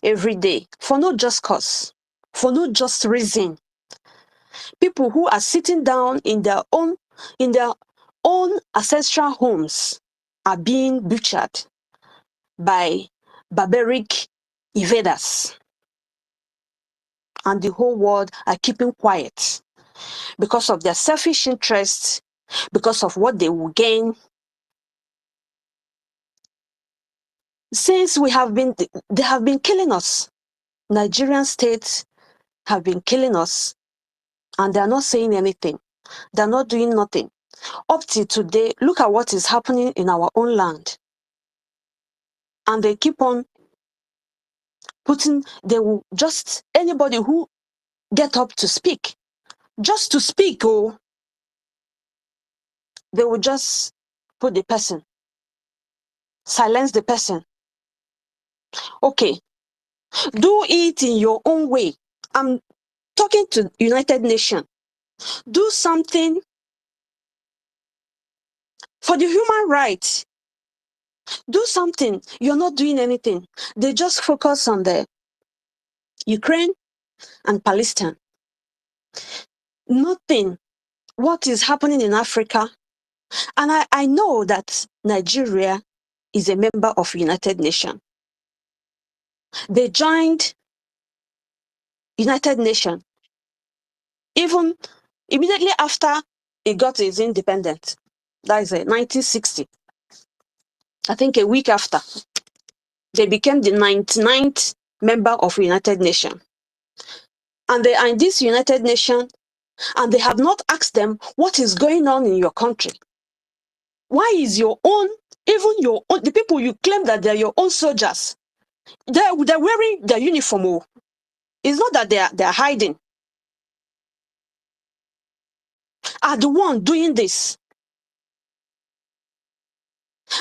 every day for no just cause, for no just reason? People who are sitting down in their own ancestral homes are being butchered by barbaric invaders, and the whole world are keeping quiet because of their selfish interests, because of what they will gain. Since they have been killing us. Nigerian states have been killing us, and they're not saying anything. They're not doing nothing. Up till today, look at what is happening in our own land. And they keep on they will just, anybody who get up to speak, just to speak, oh, they will just put the person, silence the person. Okay, do it in your own way. I'm talking to United Nations. Do something for the human rights. Do something. You're not doing anything. They just focus on the Ukraine and Palestine. Nothing. What is happening in Africa? And I know that Nigeria is a member of United Nations. They joined United Nations even immediately after it got its independence. That is 1960. I think a week after, they became the 99th member of United Nations. And they are in this United Nations, and they have not asked them what is going on in your country. Why is your own, even your own, the people you claim that they're your own soldiers, they're wearing their uniform. Oh. It's not that they're hiding. Are the one doing this?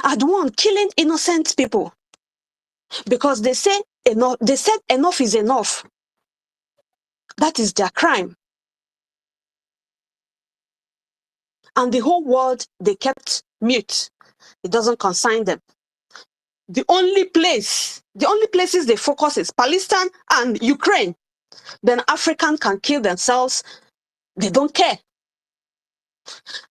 Are the one killing innocent people? Because they say enough. They said enough is enough. That is their crime. And the whole world, they kept mute. It doesn't concern them. The only places they focus is Palestine and Ukraine. Then Africans can kill themselves. They don't care.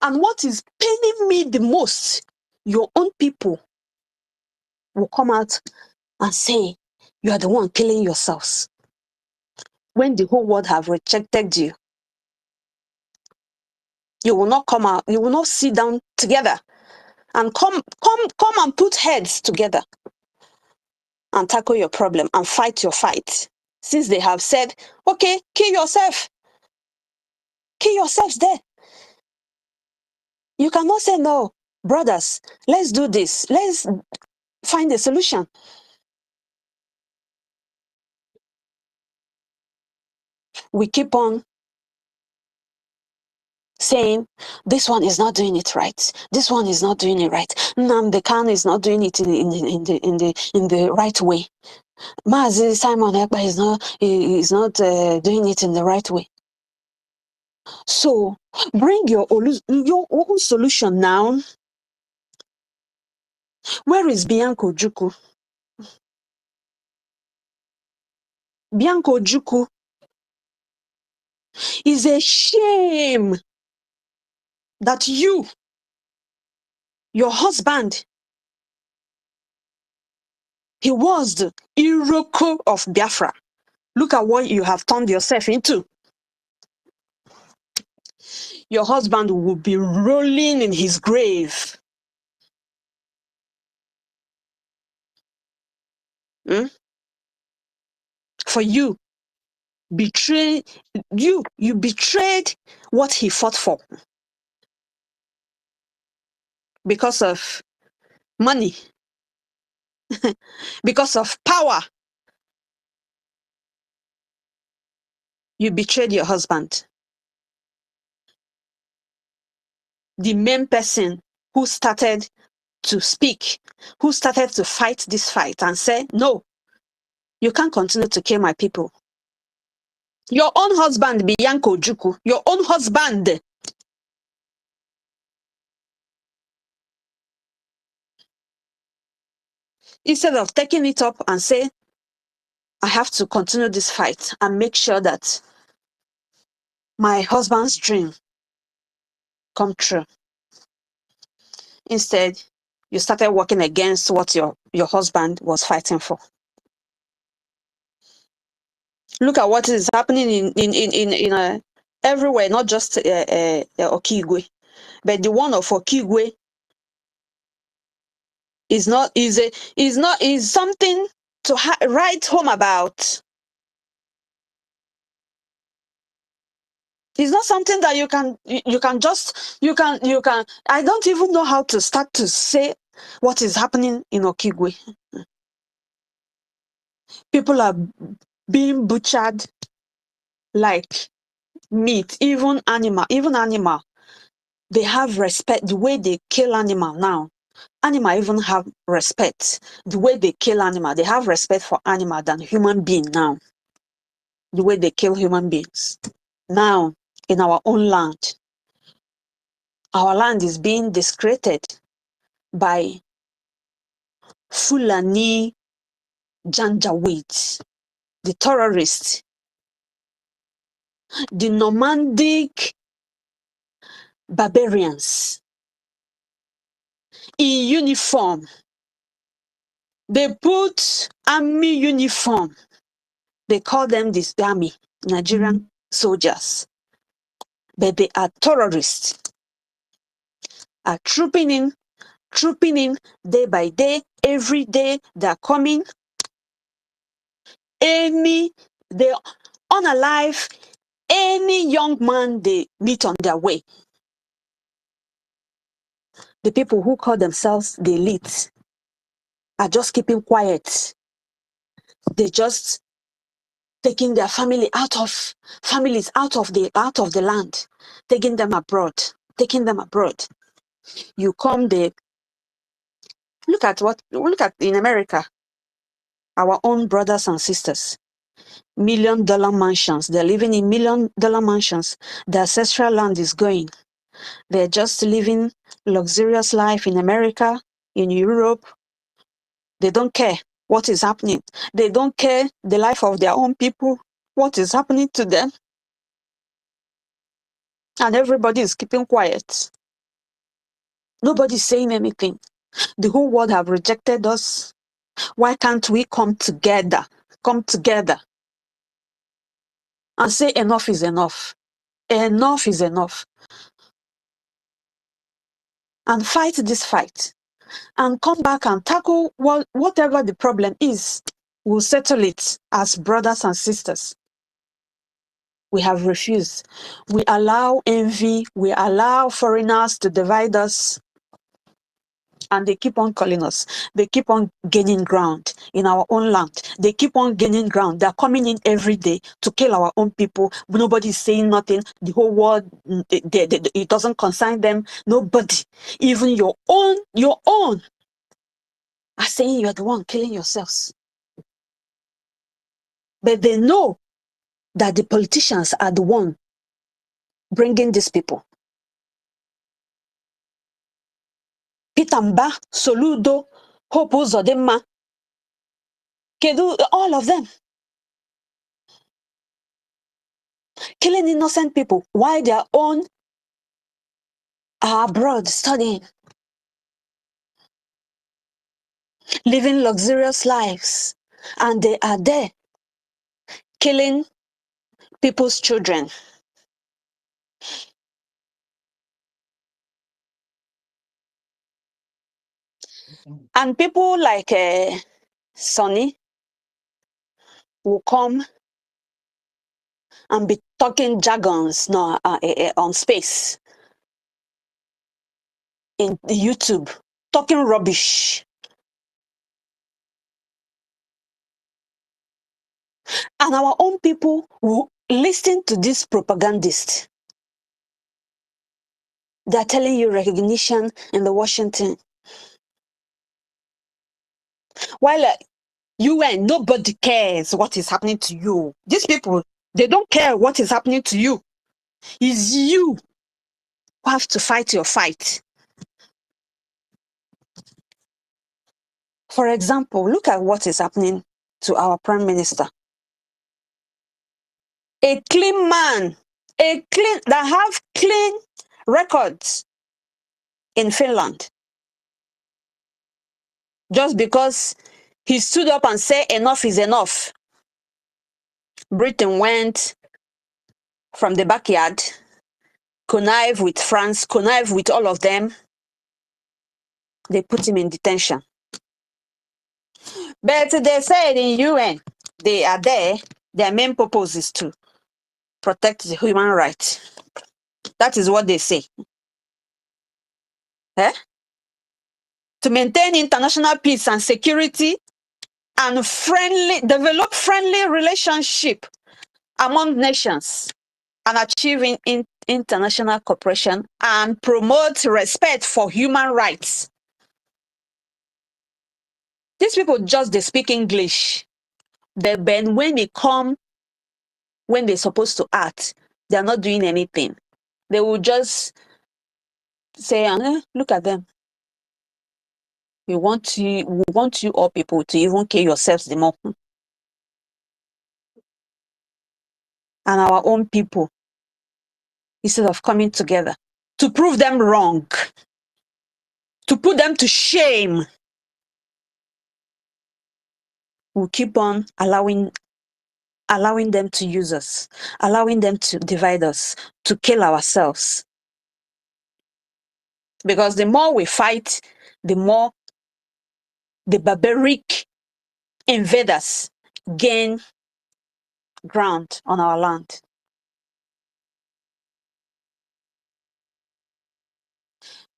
And what is paining me the most, your own people will come out and say, you are the one killing yourselves. When the whole world have rejected you, you will not come out, you will not sit down together and come and put heads together and tackle your problem and fight your fight. Since they have said, okay, kill yourself. Kill yourselves there. You cannot say, no, brothers, let's do this. Let's find a solution. We keep on saying, this one is not doing it right. This one is not doing it right. Nnamdi Kanu is not doing it in the right way. Mazi Simon Ekpa is not doing it in the right way. So bring your own solution now. Where is Bianco Juku? Bianco Juku is a shame that your husband, he was the Iroko of Biafra. Look at what you have turned yourself into. Your husband will be rolling in his grave. For you betrayed what he fought for because of money, because of power. You betrayed your husband, the main person who started to speak, who started to fight this fight and say, no, you can't continue to kill my people. Your own husband, Bianco Juku, your own husband. Instead of taking it up and say, I have to continue this fight and make sure that my husband's dream come true. Instead, you started working against what your husband was fighting for. Look at what is happening in everywhere, not just Okigwe, but the one of Okigwe is something to write home about. It's not something that you can I don't even know how to start to say what is happening in Okigwe. People are being butchered like meat, even animal. They have respect. The way they kill animal now, animal even have respect. The way they kill animal, they have respect for animal than human being now. The way they kill human beings. Now, in our own land, our land is being discredited by Fulani Janjaweed, the terrorists, the nomadic barbarians in uniform. They put army uniform. They call them this army, Nigerian soldiers. But they are terrorists. Are trooping in day by day, every day. They're coming. They unalive any young man they meet on their way. The people who call themselves the elite are just keeping quiet. They just taking their families out of the land, taking them abroad. You come there. Look at in America, our own brothers and sisters, $1 million mansions. They're living in $1 million mansions. The ancestral land is going. They're just living luxurious life in America, in Europe. They don't care what is happening. They don't care the life of their own people, what is happening to them. And everybody is keeping quiet. Nobody's saying anything. The whole world have rejected us. Why can't we come together and say enough is enough? Enough is enough. And fight this fight. And come back and tackle whatever the problem is. We'll settle it as brothers and sisters. We have refused. We allow envy. We allow foreigners to divide us. And they keep on calling us. They keep on gaining ground in our own land. They keep on gaining ground. They're coming in every day to kill our own people. Nobody's saying nothing. The whole world, it doesn't concern them. Nobody, even your own are saying you're the one killing yourselves. But they know that the politicians are the one bringing these people. Peter Mba, Soludo, Hope Uzodimma, Kedu, all of them killing innocent people while their own are abroad studying, living luxurious lives, and they are there killing people's children. And people like Sonny will come and be talking jargons on space in YouTube, talking rubbish. And our own people will listen to this propagandist. They're telling you recognition in the Washington. While UN, nobody cares what is happening to you. These people, they don't care what is happening to you. It's you who have to fight your fight. For example, look at what is happening to our Prime Minister. A clean man, that have clean records in Finland. Just because he stood up and said enough is enough. Britain went from the backyard, connive with France, connive with all of them. They put him in detention. But they said in UN, they are there, their main purpose is to protect the human rights. That is what they say. Eh? To maintain international peace and security and develop friendly relationship among nations and achieving international cooperation and promote respect for human rights. These people just they speak English. But then when they're supposed to act, they're not doing anything. They will just say, look at them. We want you all people to even kill yourselves the more. And our own people, instead of coming together to prove them wrong, to put them to shame, we'll keep on allowing them to use us, allowing them to divide us, to kill ourselves. Because the more we fight, the more the barbaric invaders gain ground on our land.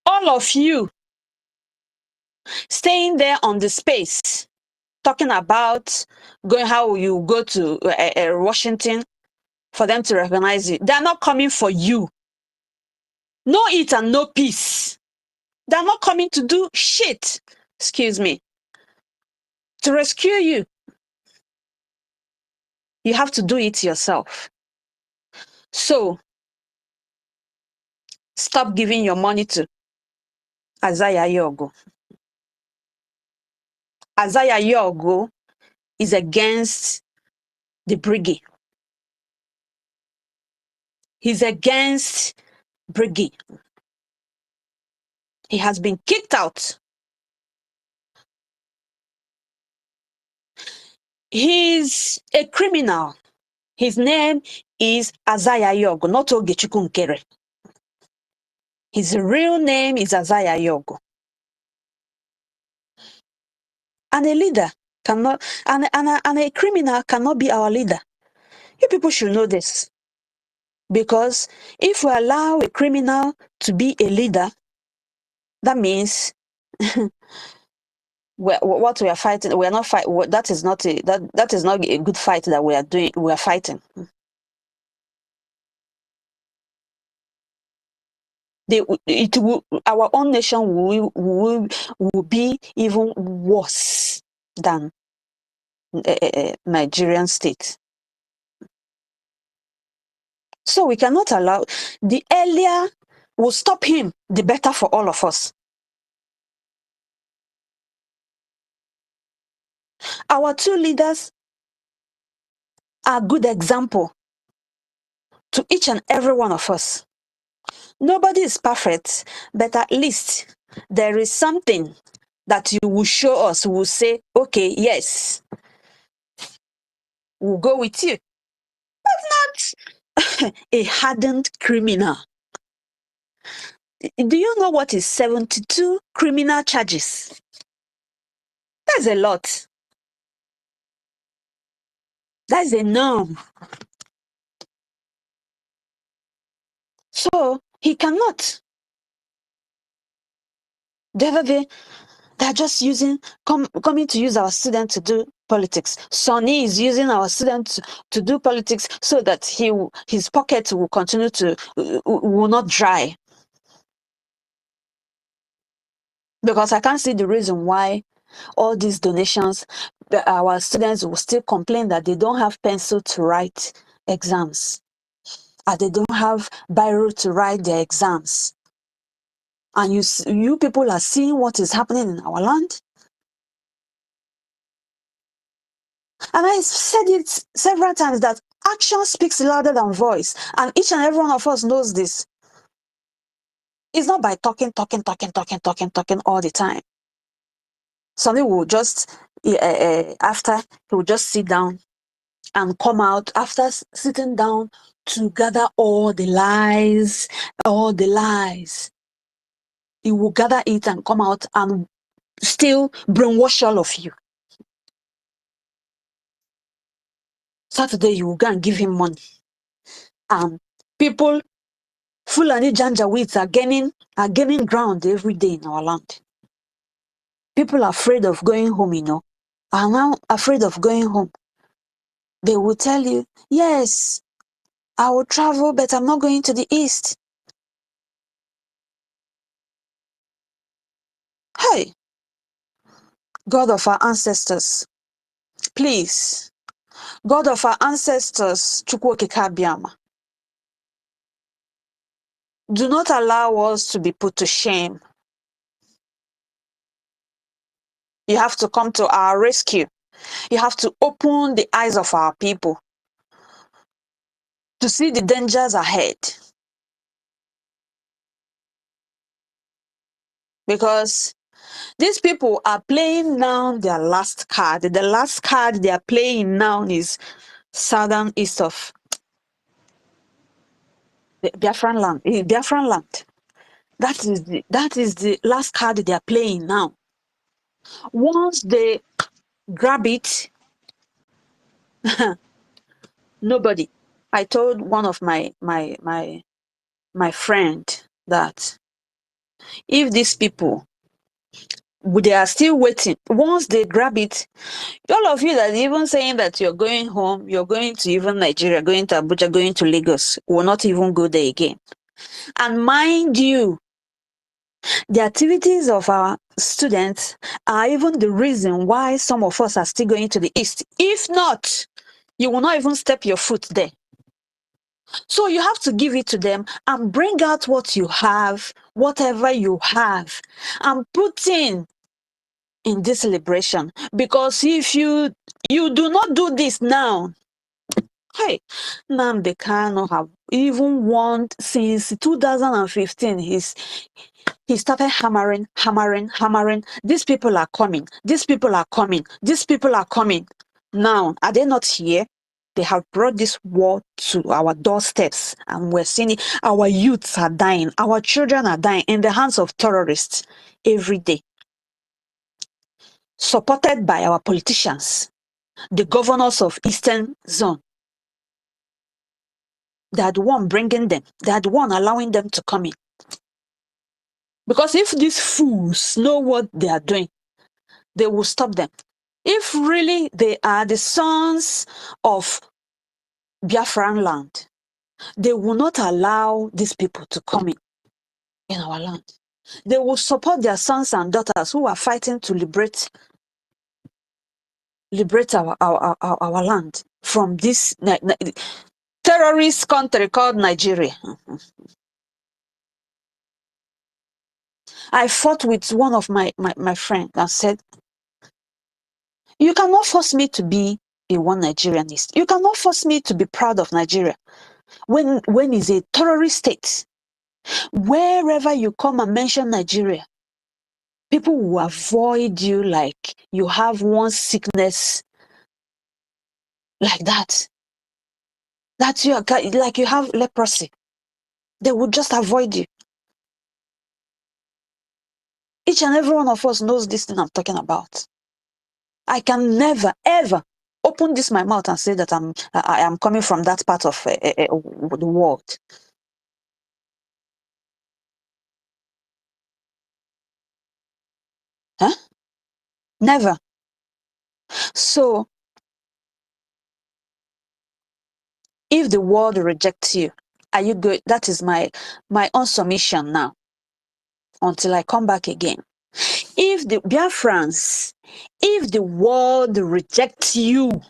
All of you staying there on the space, talking about how you go to Washington for them to recognize you. They're not coming for you. No eat and no peace. They're not coming to do shit, excuse me, to rescue you. You have to do it yourself. So, stop giving your money to Isaiah Yogo. Isaiah Yogo is against the Briggy. He's against Briggy. He has been kicked out. He's a criminal. His name is Isaiah Yogo, not Ogechukwu Nkere. His real name is Isaiah Yogo. And a leader cannot, and a criminal cannot be our leader. You people should know this. Because if we allow a criminal to be a leader, that means what we are fighting, we are not fight. That is not that is not a good fight that we are doing. We are fighting. Our own nation will be even worse than Nigerian state. So we cannot allow, the earlier we'll stop him, the better for all of us. Our two leaders are a good example to each and every one of us. Nobody is perfect, but at least there is something that you will show us. Will say, okay, yes, we'll go with you. But not a hardened criminal. Do you know what is 72 criminal charges? That's a lot. That's a norm. So he cannot. The other day, they're just coming to use our students to do politics. Sonny is using our students to do politics so that his pocket will continue to, will not dry. Because I can't see the reason why all these donations, our students will still complain that they don't have pencil to write exams. And they don't have biro to write their exams. And you people are seeing what is happening in our land. And I said it several times that action speaks louder than voice. And each and every one of us knows this. It's not by talking all the time. Somebody will just, after, he will just sit down and come out after sitting down to gather all the lies. He will gather it and come out and still brainwash all of you. Saturday, you will go and give him money. And people, Fulani Janjaweeds are gaining ground every day in our land. People are afraid of going home, are now afraid of going home. They will tell you, yes, I will travel, but I'm not going to the east. Hey, God of our ancestors, please, God of our ancestors, Chukwu Okike Abiama, do not allow us to be put to shame. You have to come to our rescue. You have to open the eyes of our people to see the dangers ahead. Because these people are playing now their last card. The last card they are playing now is southern east of the Biafran land. Biafran land. That is the last card they are playing now. Once they grab it, nobody. I told one of my friend that if these people, they are still waiting. Once they grab it, all of you that are even saying that you're going home, you're going to even Nigeria, going to Abuja, going to Lagos, will not even go there again. And mind you, the activities of our students are even the reason why some of us are still going to the East. If not, you will not even step your foot there. So you have to give it to them and bring out what you have, whatever you have, and put in this liberation. Because if you do not do this now, hey, Nnamdi Kanu have even warned since 2015. He started hammering. These people are coming. These people are coming. These people are coming. Now, are they not here? They have brought this war to our doorsteps, and we're seeing it. Our youths are dying. Our children are dying in the hands of terrorists every day. Supported by our politicians, the governors of Eastern Zone. They are the one bringing them. They are the one allowing them to come in. Because if these fools know what they are doing, they will stop them. If really they are the sons of Biafran land, they will not allow these people to come in our land. They will support their sons and daughters who are fighting to liberate our land from this terrorist country called Nigeria. I fought with one of my friends and said, you cannot force me to be a one Nigerianist. You cannot force me to be proud of Nigeria when it's a terrorist state. Wherever you come and mention Nigeria, people will avoid you like you have one sickness like that. That you are like you have leprosy. They will just avoid you. Each and every one of us knows this thing I'm talking about. I can never, ever open this my mouth and say that I am coming from that part of the world. Huh? Never. So, if the world rejects you, are you good? That is my own submission now, until I come back again. If the Biafrans, if the world rejects you,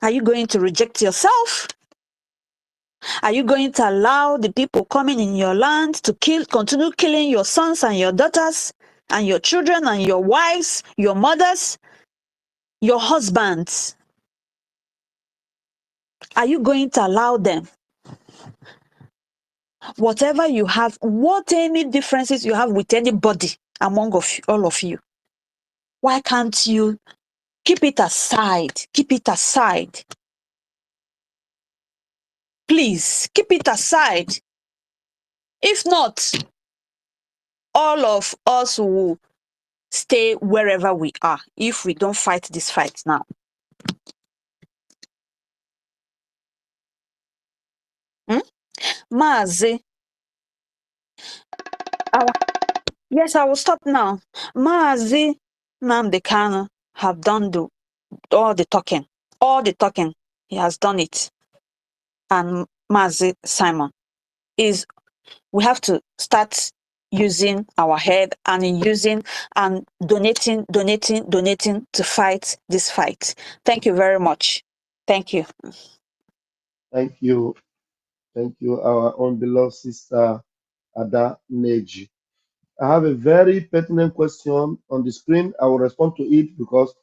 are you going to reject yourself? Are you going to allow the people coming in your land to continue killing your sons and your daughters and your children and your wives, your mothers, your husbands? Are you going to allow them? Whatever you have, any differences you have with anybody among all of you, why can't you keep it aside? Keep it aside. Please, keep it aside. If not, all of us will stay wherever we are if we don't fight this fight now. Mazi, yes, I will stop now. Mazi Nnamdi Kanu have done all the talking. All the talking. He has done it. And Mazi Simon we have to start using our head and donating to fight this fight. Thank you very much. Thank you. Thank you. Thank you, our own beloved sister Ada Neji. I have a very pertinent question on the screen. I will respond to it because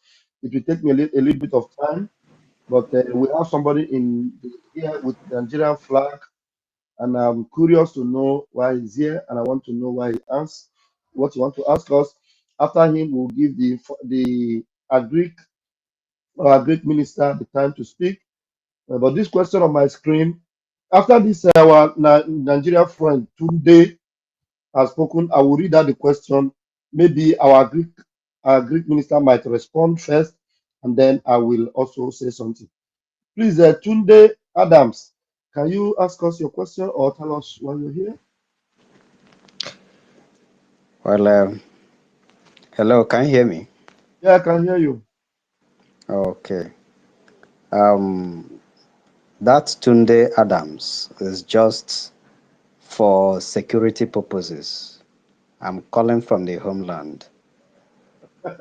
it will take me a little bit of time. But we have somebody here with the Nigerian flag, and I'm curious to know why he's here, and I want to know why he asks what you want to ask us. After him, we'll give the Greek minister the time to speak. But this question on my screen, after this, our Nigerian friend Tunde has spoken. I will read out the question. Maybe our Greek minister might respond first, and then I will also say something. Please, Tunde Adams, can you ask us your question or tell us why you're here? Well, hello, can you hear me? Yeah, I can hear you. Okay. That Tunde Adams is just for security purposes. I'm calling from the homeland.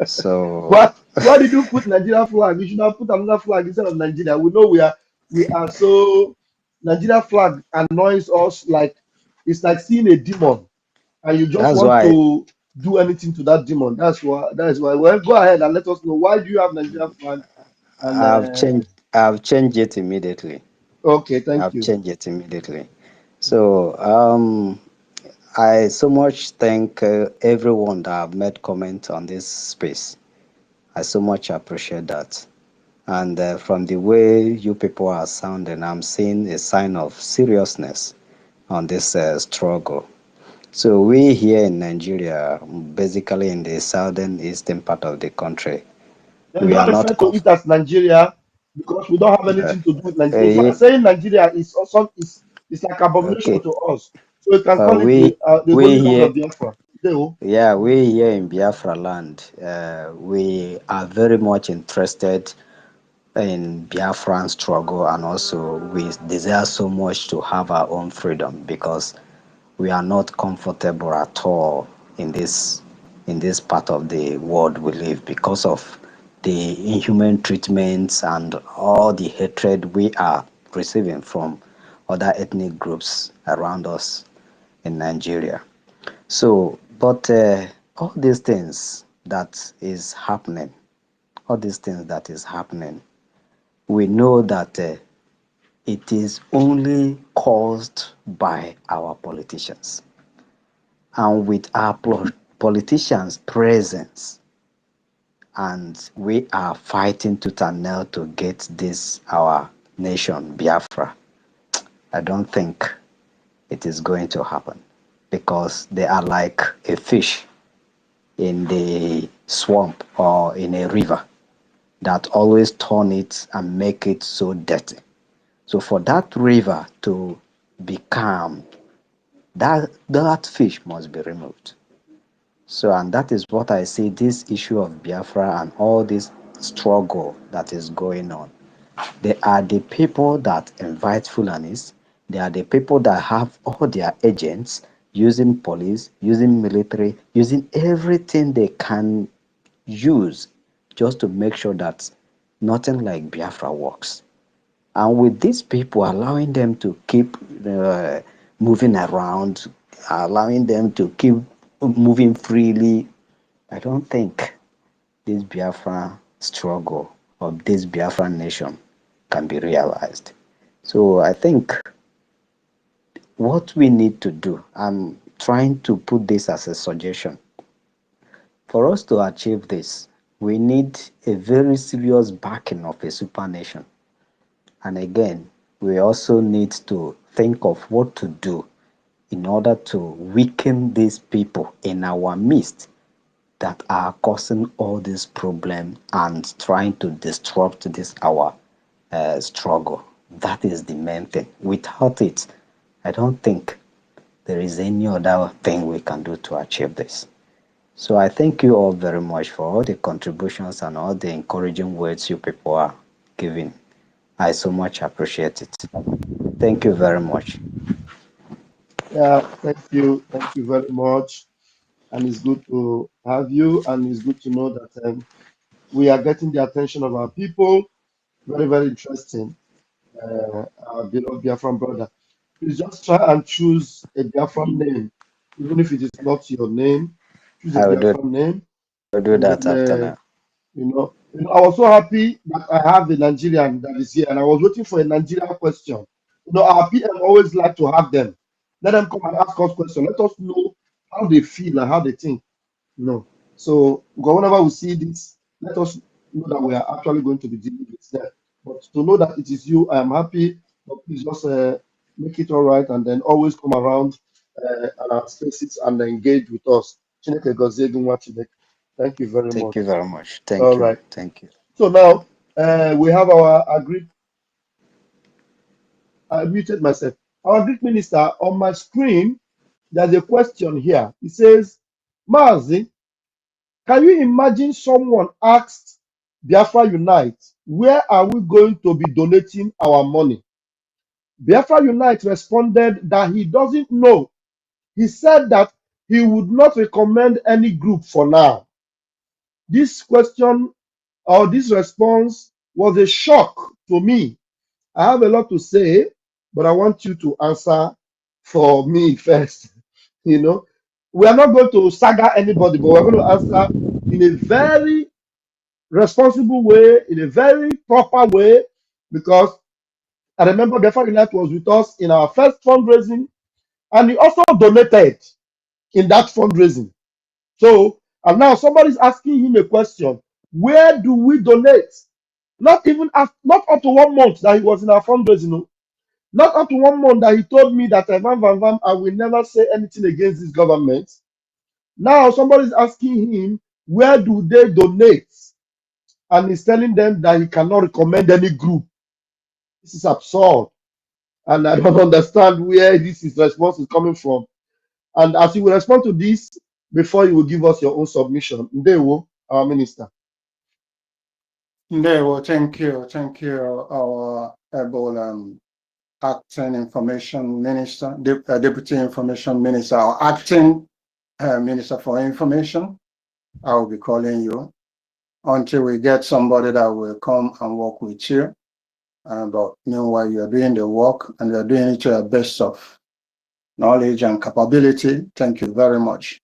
So why did you put Nigeria flag? You should have put another flag instead of Nigeria. We know we are so Nigeria flag annoys us like it's like seeing a demon and you just that's want why to do anything to that demon. That's why. Well, go ahead and let us know why do you have Nigeria flag and I've changed it immediately. okay, thank I've you. changed it immediately. So I so much thank everyone that have made comment on this space. I so much appreciate that. And from the way you people are sounding, I'm seeing a sign of seriousness on this struggle. So we here in Nigeria, basically in the southern eastern part of the country, Then we don't are refer not to it as Nigeria because we don't have anything to do with Nigeria. You are uh, saying Nigeria is also is like abomination okay. to us. So you can call it the we Holy Land here, of Biafra. They yeah, we here in Biafra land, we are very much interested in Biafran struggle, and also we desire so much to have our own freedom, because we are not comfortable at all in this part of the world we live, because of the inhuman treatments and all the hatred we are receiving from other ethnic groups around us in Nigeria. So, but all these things that is happening, all these things that is happening, we know that it is only caused by our politicians. And with our politicians' presence, and we are fighting tooth and nail to get this, our nation, Biafra, I don't think it is going to happen, because they are like a fish in the swamp or in a river that always turn it and make it so dirty. So for that river to be calm, that fish must be removed. So, and that is what I see, this issue of Biafra and all this struggle that is going on. They are the people that invite Fulanis. They are the people that have all their agents using police, using military, using everything they can use just to make sure that nothing like Biafra works. And with these people, allowing them to keep moving around, allowing them to keep moving freely, I don't think this Biafra struggle of this Biafra nation can be realized. So I think what we need to do, I'm trying to put this as a suggestion. For us to achieve this, we need a very serious backing of a super nation. And again, we also need to think of what to do in order to weaken these people in our midst that are causing all this problem and trying to disrupt this our struggle. That is the main thing. Without it, I don't think there is any other thing we can do to achieve this. So I thank you all very much for all the contributions and all the encouraging words you people are giving. I so much appreciate it. Thank you very much. Yeah, thank you very much. And it's good to have you, and it's good to know that we are getting the attention of our people. Very, very interesting. Our beloved Biafran brother. Please just try and choose a Biafran name, even if it is not your name. Choose a I Biafran name, will do and that then after now. I was so happy that I have a Nigerian that is here, and I was waiting for a Nigerian question. Our PM always like to have them. Let them come and ask us questions. Let us know how they feel and how they think. So whenever we see this, let us know that we are actually going to be dealing with them. But to know that it is you, I am happy. But please just make it all right, and then always come around our spaces and engage with us. Chineke gozie gị nwa Chineke. Thank you very Thank much. you very much. All Thank you. right. Thank you. So now we have our agreed. I muted myself. Our Greek minister on my screen. There's a question here. It says, Mazi, can you imagine someone asked Biafra Unite, where are we going to be donating our money? Biafra Unite responded that he doesn't know. He said that he would not recommend any group for now. This question or this response was a shock to me. I have a lot to say, but I want you to answer for me first. We are not going to saga anybody, but we're going to answer in a very responsible way, in a very proper way, because I remember Biafra Unite was with us in our first fundraising, and he also donated in that fundraising. So, and now somebody's asking him a question: where do we donate? Not even not up to 1 month that he was in our fundraising. Not up to 1 month that he told me that I will never say anything against this government. Now somebody's asking him, where do they donate? And he's telling them that he cannot recommend any group. This is absurd. and I don't understand where response is coming from. And as you will respond to this, before you will give us your own submission, Ndewo, our minister. Well, thank you, our able acting information minister, deputy information minister, or acting minister for information. I will be calling you until we get somebody that will come and work with you. But meanwhile, you are doing the work and you are doing it to your best of knowledge and capability. Thank you very much.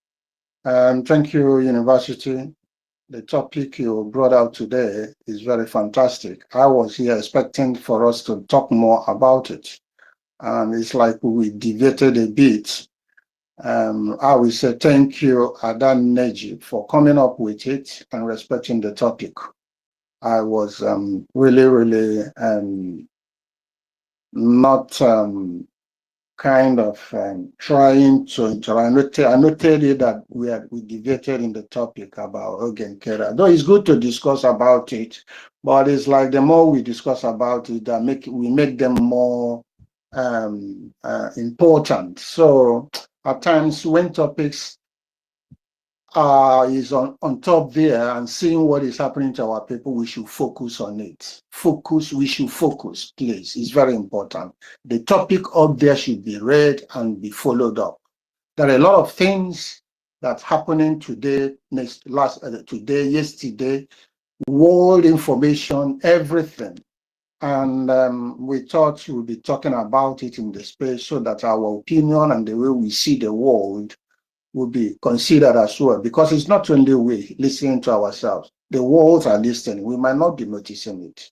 Thank you, University. The topic you brought out today is very fantastic. I was here expecting for us to talk more about it. And it's like we deviated a bit. I will say thank you, Adan Neji, for coming up with it and respecting the topic. I was really not kind of trying to interact. I noted it that we deviated in the topic about Ogen Kera. Though it's good to discuss about it, but it's like the more we discuss about it, we make them more important. So at times when topics is on top there and seeing what is happening to our people, we should focus on it. We should focus, please. It's very important. The topic up there should be read and be followed up. There are a lot of things that's happening today, today, yesterday, world information, everything. And we thought we'll be talking about it in the space so that our opinion and the way we see the world will be considered as well, because it's not only we listening to ourselves, the world are listening. We might not be noticing it.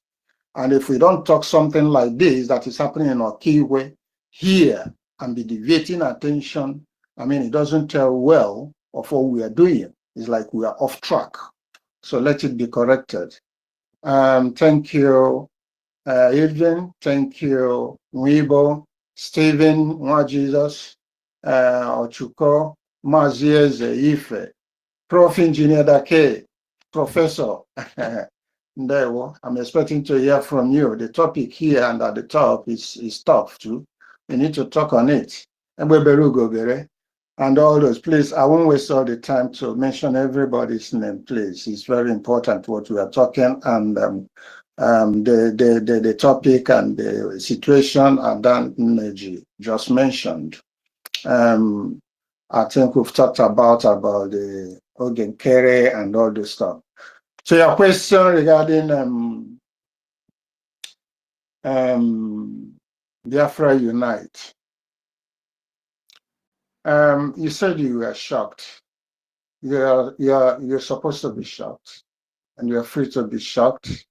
And if we don't talk something like this that is happening in Okigwe here and be deviating attention, I mean, it doesn't tell well of what we are doing. It's like we are off track. So let it be corrected. Thank you, Adrian. Thank you, Mwibo, Stephen, Nwa Jesus, Ochuko, Mazieze Ife, Prof. Engineer Dake, Professor. Ndewo, I'm expecting to hear from you. The topic here and at the top is tough too. We need to talk on it. And all those, please, I won't waste all the time to mention everybody's name, please. It's very important what we are talking, and the topic and the situation Adan Neji just mentioned. I think we've talked about the Ogenkere and all this stuff. So your question regarding Biafra Unite. You said you were shocked. You're supposed to be shocked, and you're free to be shocked.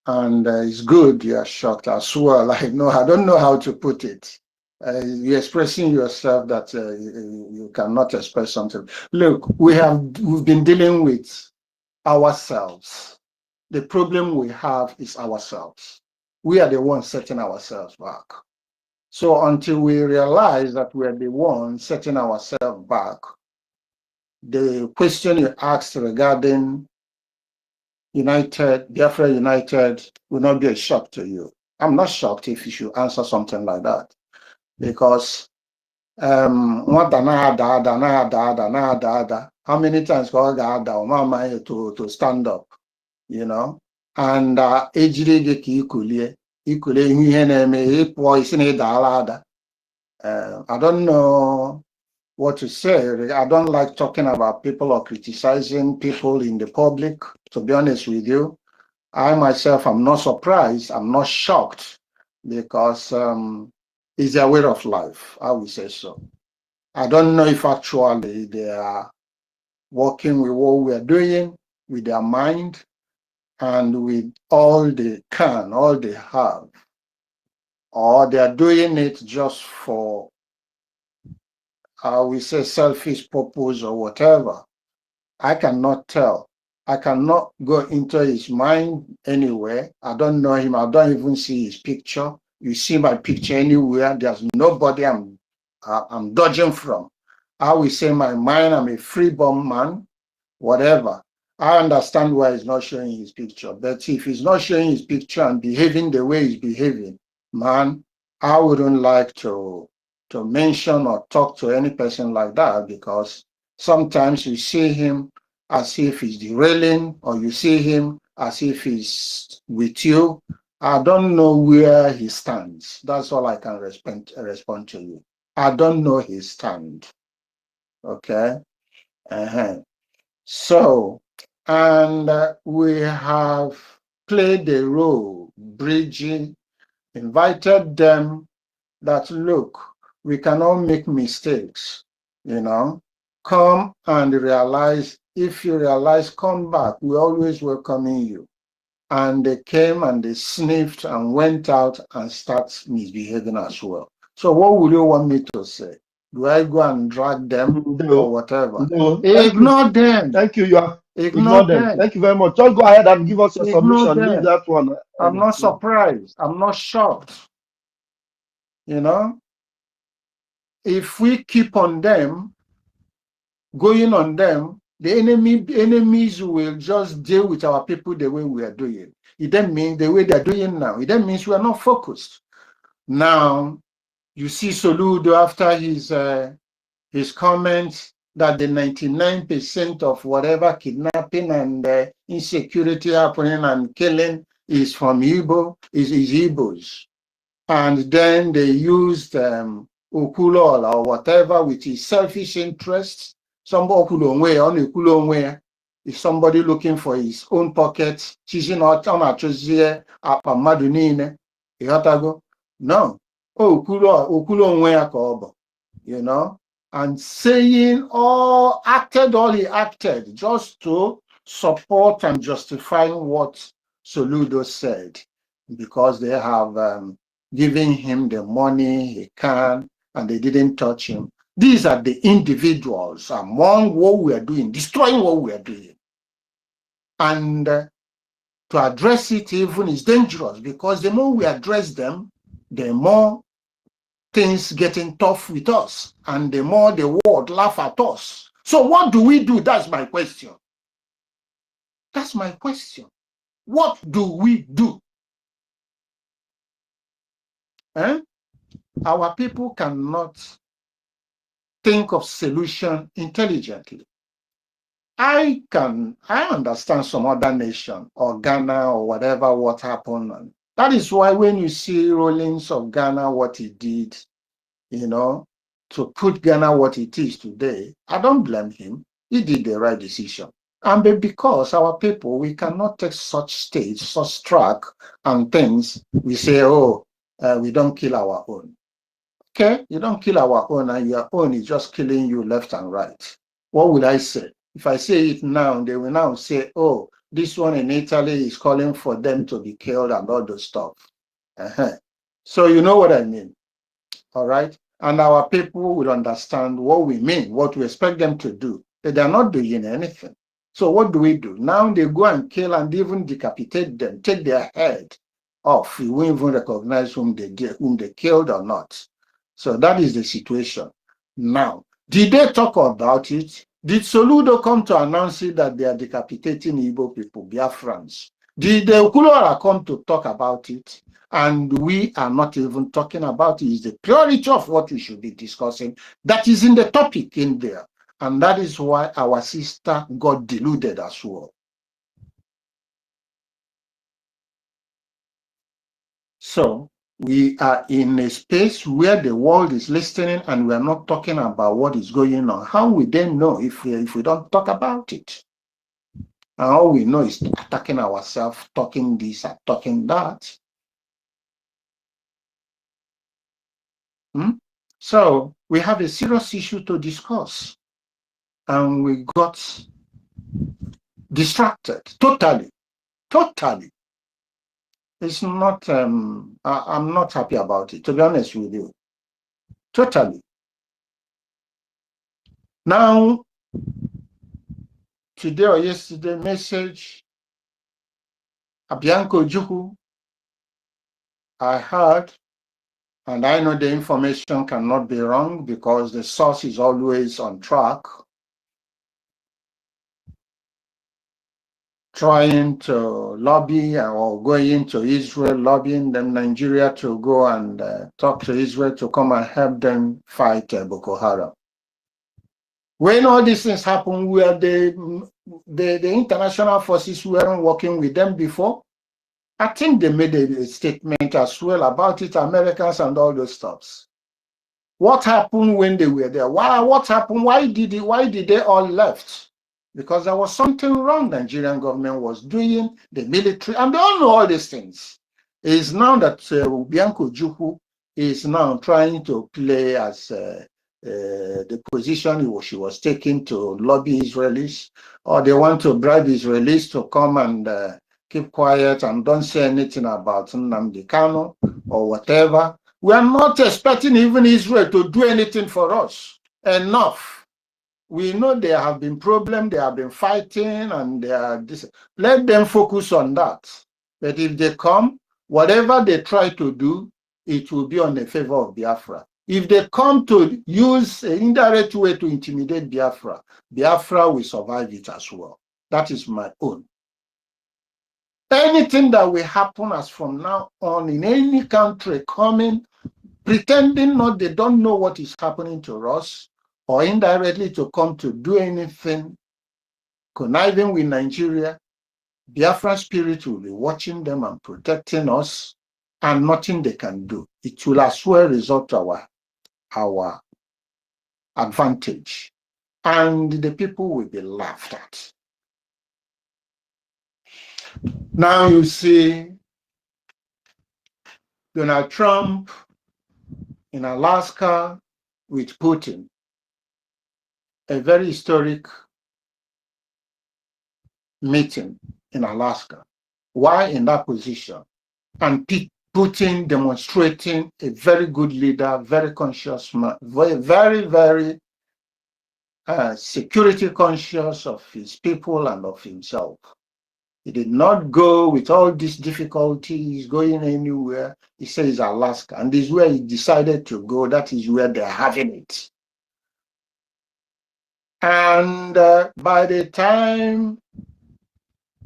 And it's good you are shocked as well. I don't know how to put it. You're expressing yourself that you cannot express something. Look, we've been dealing with ourselves. The problem we have is ourselves. We are the ones setting ourselves back. So until we realize that we're the ones setting ourselves back, the question you asked regarding Biafra United will not be a shock to you. I'm not shocked if you should answer something like that, because how many times to stand up, you know? And I don't know what to say. I don't like talking about people or criticizing people in the public, to be honest with you. I myself am not surprised, I'm not shocked, because it's their way of life, I would say so. I don't know if actually they are working with what we are doing, with their mind, and with all they can, all they have, or they are doing it just for, we say, selfish purpose or whatever. I cannot tell. I cannot go into his mind anywhere. I don't know him. I don't even see his picture. You see my picture anywhere. There's nobody I'm dodging from. I will say my mind, I'm a freeborn man, whatever. I understand why he's not showing his picture. But if he's not showing his picture and behaving the way he's behaving, man, I wouldn't like to mention or talk to any person like that, because sometimes you see him as if he's derailing, or you see him as if he's with you. I don't know where he stands. That's all I can respond to you. I don't know his stand. Okay. So, and we have played a role bridging, invited them that, look, we cannot make mistakes, come and realize. If you realize, come back, we're always welcoming you. And they came and they sniffed and went out and start misbehaving as well. So what would you want me to say? Do I go and drag them No, or whatever? no. Thank you. Ignore them. Thank you. You have Ignore ignored them. them. Thank you very much. Just go ahead and give us your Ignore submission. Leave them. that one. I'm not surprised. I'm not shocked. If we keep on them, going on them, the enemies will just deal with our people the way we are doing. It then means the way they're doing now. It then means we are not focused. Now, you see Soludo after his comments that the 99% of whatever kidnapping and insecurity happening and killing is from is Igbos. And then they used Okulola or whatever with his selfish interests. Is somebody looking for his own pocket, choosing out on a choosy Madunine. No. Okulo, and saying acted all he acted just to support and justify what Soludo said, because they have giving him the money he can, and they didn't touch him. These are the individuals among what we are doing, destroying what we are doing. And to address it even is dangerous, because the more we address them, the more things getting tough with us, and the more the world laugh at us. So what do we do? That's my question. That's my question. What do we do? Our people cannot think of solution intelligently. I understand some other nation or Ghana or whatever, what happened. And that is why when you see Rollins of Ghana, what he did, to put Ghana what it is today, I don't blame him. He did the right decision. And because our people, we cannot take such stage, such track and things, we say, we don't kill our own. Okay, you don't kill our own, and your own is just killing you left and right. What would I say? If I say it now, they will now say, oh, this one in Italy is calling for them to be killed and all those stuff. So you know what I mean, all right? And our people will understand what we mean, what we expect them to do. They are not doing anything. So what do? Now they go and kill and even decapitate them, take their head off. We won't even recognize whom they killed or not. So that is the situation. Now, did they talk about it? Did Soludo come to announce it that they are decapitating Igbo people, Biafrans? Did the Okulora come to talk about it? And we are not even talking about it. It's the purity of what we should be discussing that is in the topic in there. And that is why our sister got deluded as well. So we are in a space where the world is listening, and we are not talking about what is going on. How we then know if we don't talk about it? And all we know is attacking ourselves, talking this and talking that. So we have a serious issue to discuss, and we got distracted totally. It's not, I'm not happy about it, to be honest with you. Totally. Now, today or yesterday, message, Abianco Juku, I heard, and I know the information cannot be wrong because the source is always on track. trying to lobby or going to Israel, lobbying them, Nigeria, to go and talk to Israel to come and help them fight Boko Haram. When all these things happen, where the international forces weren't working with them before, I think they made a statement as well about it, Americans and all those stuffs. What happened when they were there? What happened? Why did they all left? Because there was something wrong the Nigerian government was doing, the military, and they all know all these things. It is now that Bianco Juku is now trying to play as the position she was taking to lobby Israelis, or they want to bribe Israelis to come and keep quiet and don't say anything about Nnamdi Kanu or whatever. We are not expecting even Israel to do anything for us. Enough. We know there have been problems, they have been fighting, and they are let them focus on that. But if they come, whatever they try to do, it will be on the favor of Biafra. If they come to use an indirect way to intimidate Biafra, Biafra will survive it as well. That is my own. Anything that will happen as from now on in any country coming, pretending they don't know what is happening to us, or indirectly to come to do anything, conniving with Nigeria, Biafra spirit will be watching them and protecting us, and nothing they can do. It will as well result to our advantage, and the people will be laughed at. Now you see Donald Trump in Alaska with Putin, a very historic meeting in Alaska. Why in that position? And Putin demonstrating a very good leader, very conscious man, very, very security conscious of his people and of himself. He did not go with all these difficulties going anywhere. He says Alaska, and this is where he decided to go. That is where they're having it. And by the time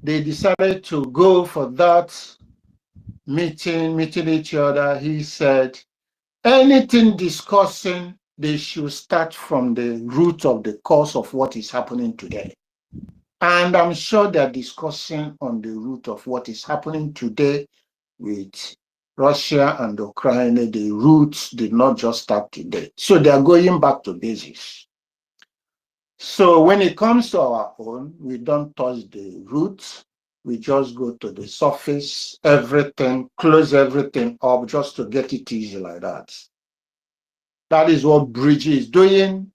they decided to go for that meeting each other, he said, anything discussing, they should start from the root of the cause of what is happening today. And I'm sure they're discussing on the root of what is happening today with Russia and Ukraine. The roots did not just start today. So they're going back to basics. So when it comes to our own, we don't touch the roots. We just go to the surface, everything, close everything up just to get it easy like that. That is what Bridgie is doing.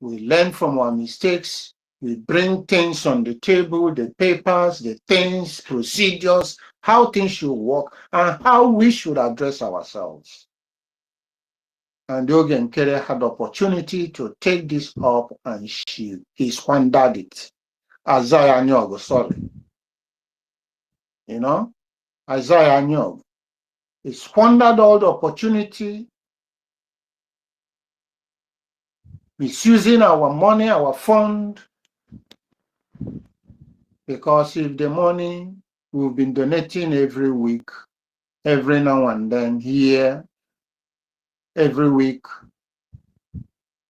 We learn from our mistakes. We bring things on the table, the papers, the things, procedures, how things should work, and how we should address ourselves. And Ogen Kere had opportunity to take this up, and he squandered it. Isaiah Nyogo, sorry. You know, Isaiah Nyogo. He squandered all the opportunity, misusing our money, our fund, because if the money we've been donating every week, every now and then here, every week,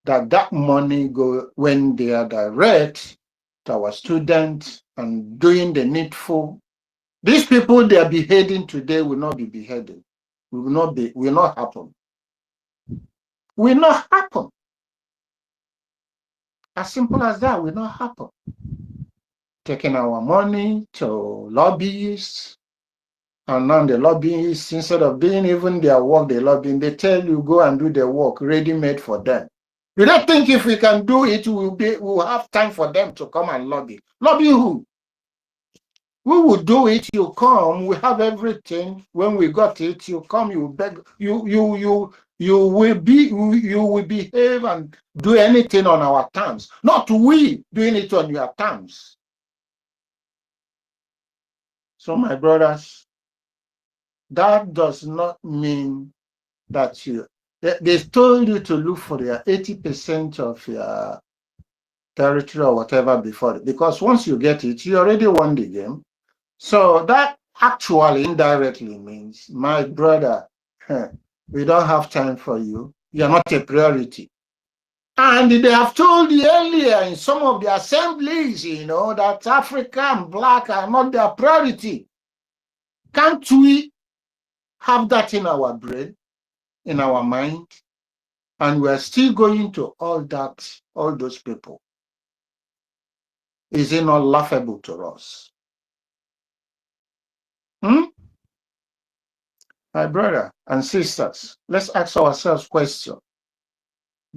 that money go when they are direct to our students and doing the needful. These people they are beheading today will not be beheaded. Will not happen. Will not happen. As simple as that, will not happen. Taking our money to lobbyists, and now the lobbyists, instead of doing even their work, they lobbying, they tell you go and do the work ready-made for them. You don't think if we can do it, we'll have time for them to come and lobby. Lobby who? We will do it, you come, we have everything. When we got it, you come, you beg, you will behave and do anything on our terms. Not we doing it on your terms. So my brothers, that does not mean that they told you to look for your 80% of your territory or whatever before, because once you get it, you already won the game. So that actually indirectly means, my brother, we don't have time for you. You're not a priority. And they have told you earlier in some of the assemblies, that Africa and Black are not their priority. Can't we have that in our brain, in our mind? And we're still going to all those people. Is it not laughable to us? My brother and sisters, let's ask ourselves question.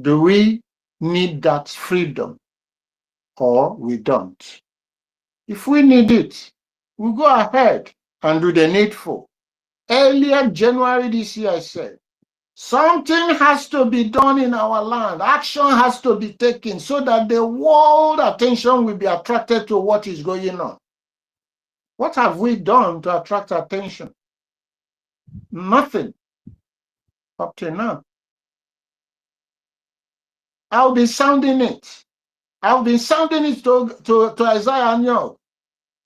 Do we need that freedom or we don't? If we need it, we'll go ahead and do the needful. Earlier January this year, I said, something has to be done in our land. Action has to be taken so that the world attention will be attracted to what is going on. What have we done to attract attention? Nothing up to now. I'll be sounding it. I've been sounding it to Isaiah Anyol.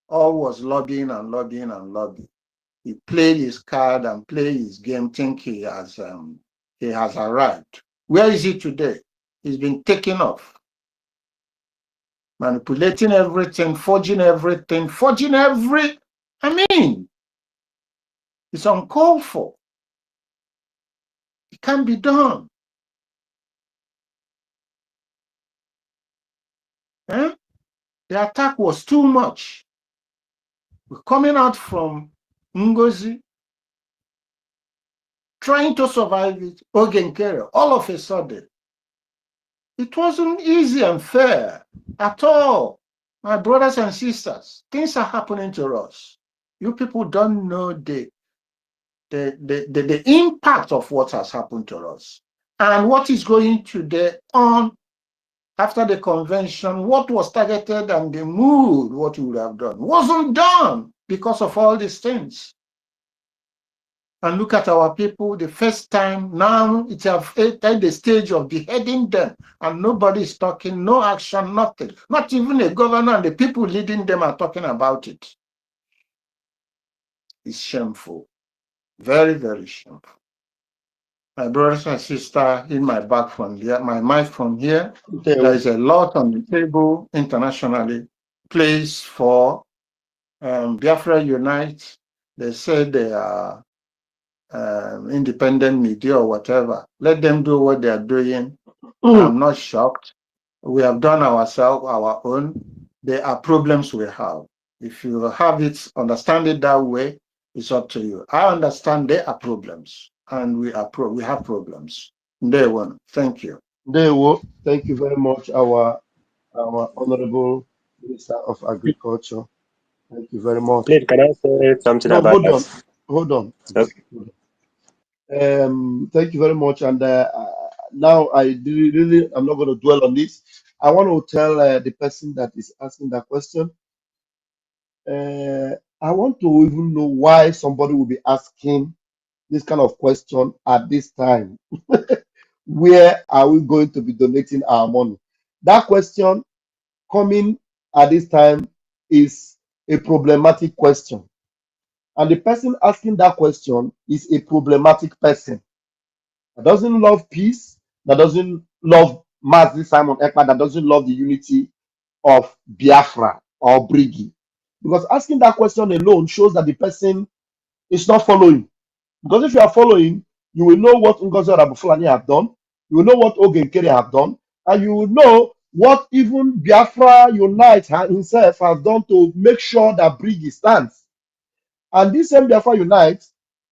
All was lobbying and lobbying and lobbying. He played his card and played his game, think he has arrived. Where is he today? He's been taken off. Manipulating everything, forging everything, it's uncalled for. It can't be done. The attack was too much. We're coming out from Ngozi, trying to survive it, Ogenkere, all of a sudden. It wasn't easy and fair at all. My brothers and sisters, things are happening to us. You people don't know the impact of what has happened to us and what is going to on after the convention. What was targeted and the mood, what we would have done, wasn't done because of all these things. And look at our people, the first time, now it's at the stage of beheading them, and nobody is talking, no action, nothing. Not even a governor and the people leading them are talking about it. It's shameful. Very, very shameful. My brothers and sisters, in my back from here, my mic from here, there is a lot on the table internationally. Place for Biafra Unite. They say they are independent media or whatever. Let them do what they are doing. I'm not shocked. We have done our own. There are problems we have. If you have it, understand it that way, it's up to you. I understand there are problems, and we have problems. Day one. Thank you. Ndewo, thank you very much, our Honorable Minister of Agriculture. Thank you very much. Please, can I say something No, about that? hold on. Okay. Thank you very much. And now I'm not going to dwell on this. I want to tell the person that is asking that question. I want to even know why somebody will be asking this kind of question at this time. Where are we going to be donating our money? That question coming at this time is a problematic question. And the person asking that question is a problematic person that doesn't love peace, that doesn't love Mazi Simon Ekpa, that doesn't love the unity of Biafra or Brigi. Because asking that question alone shows that the person is not following. Because if you are following, you will know what Ngozi Abufulani have done, you will know what Ogenkere have done, and you will know what even Biafra Unite himself has done to make sure that Brigi stands. And this same Biafra Unite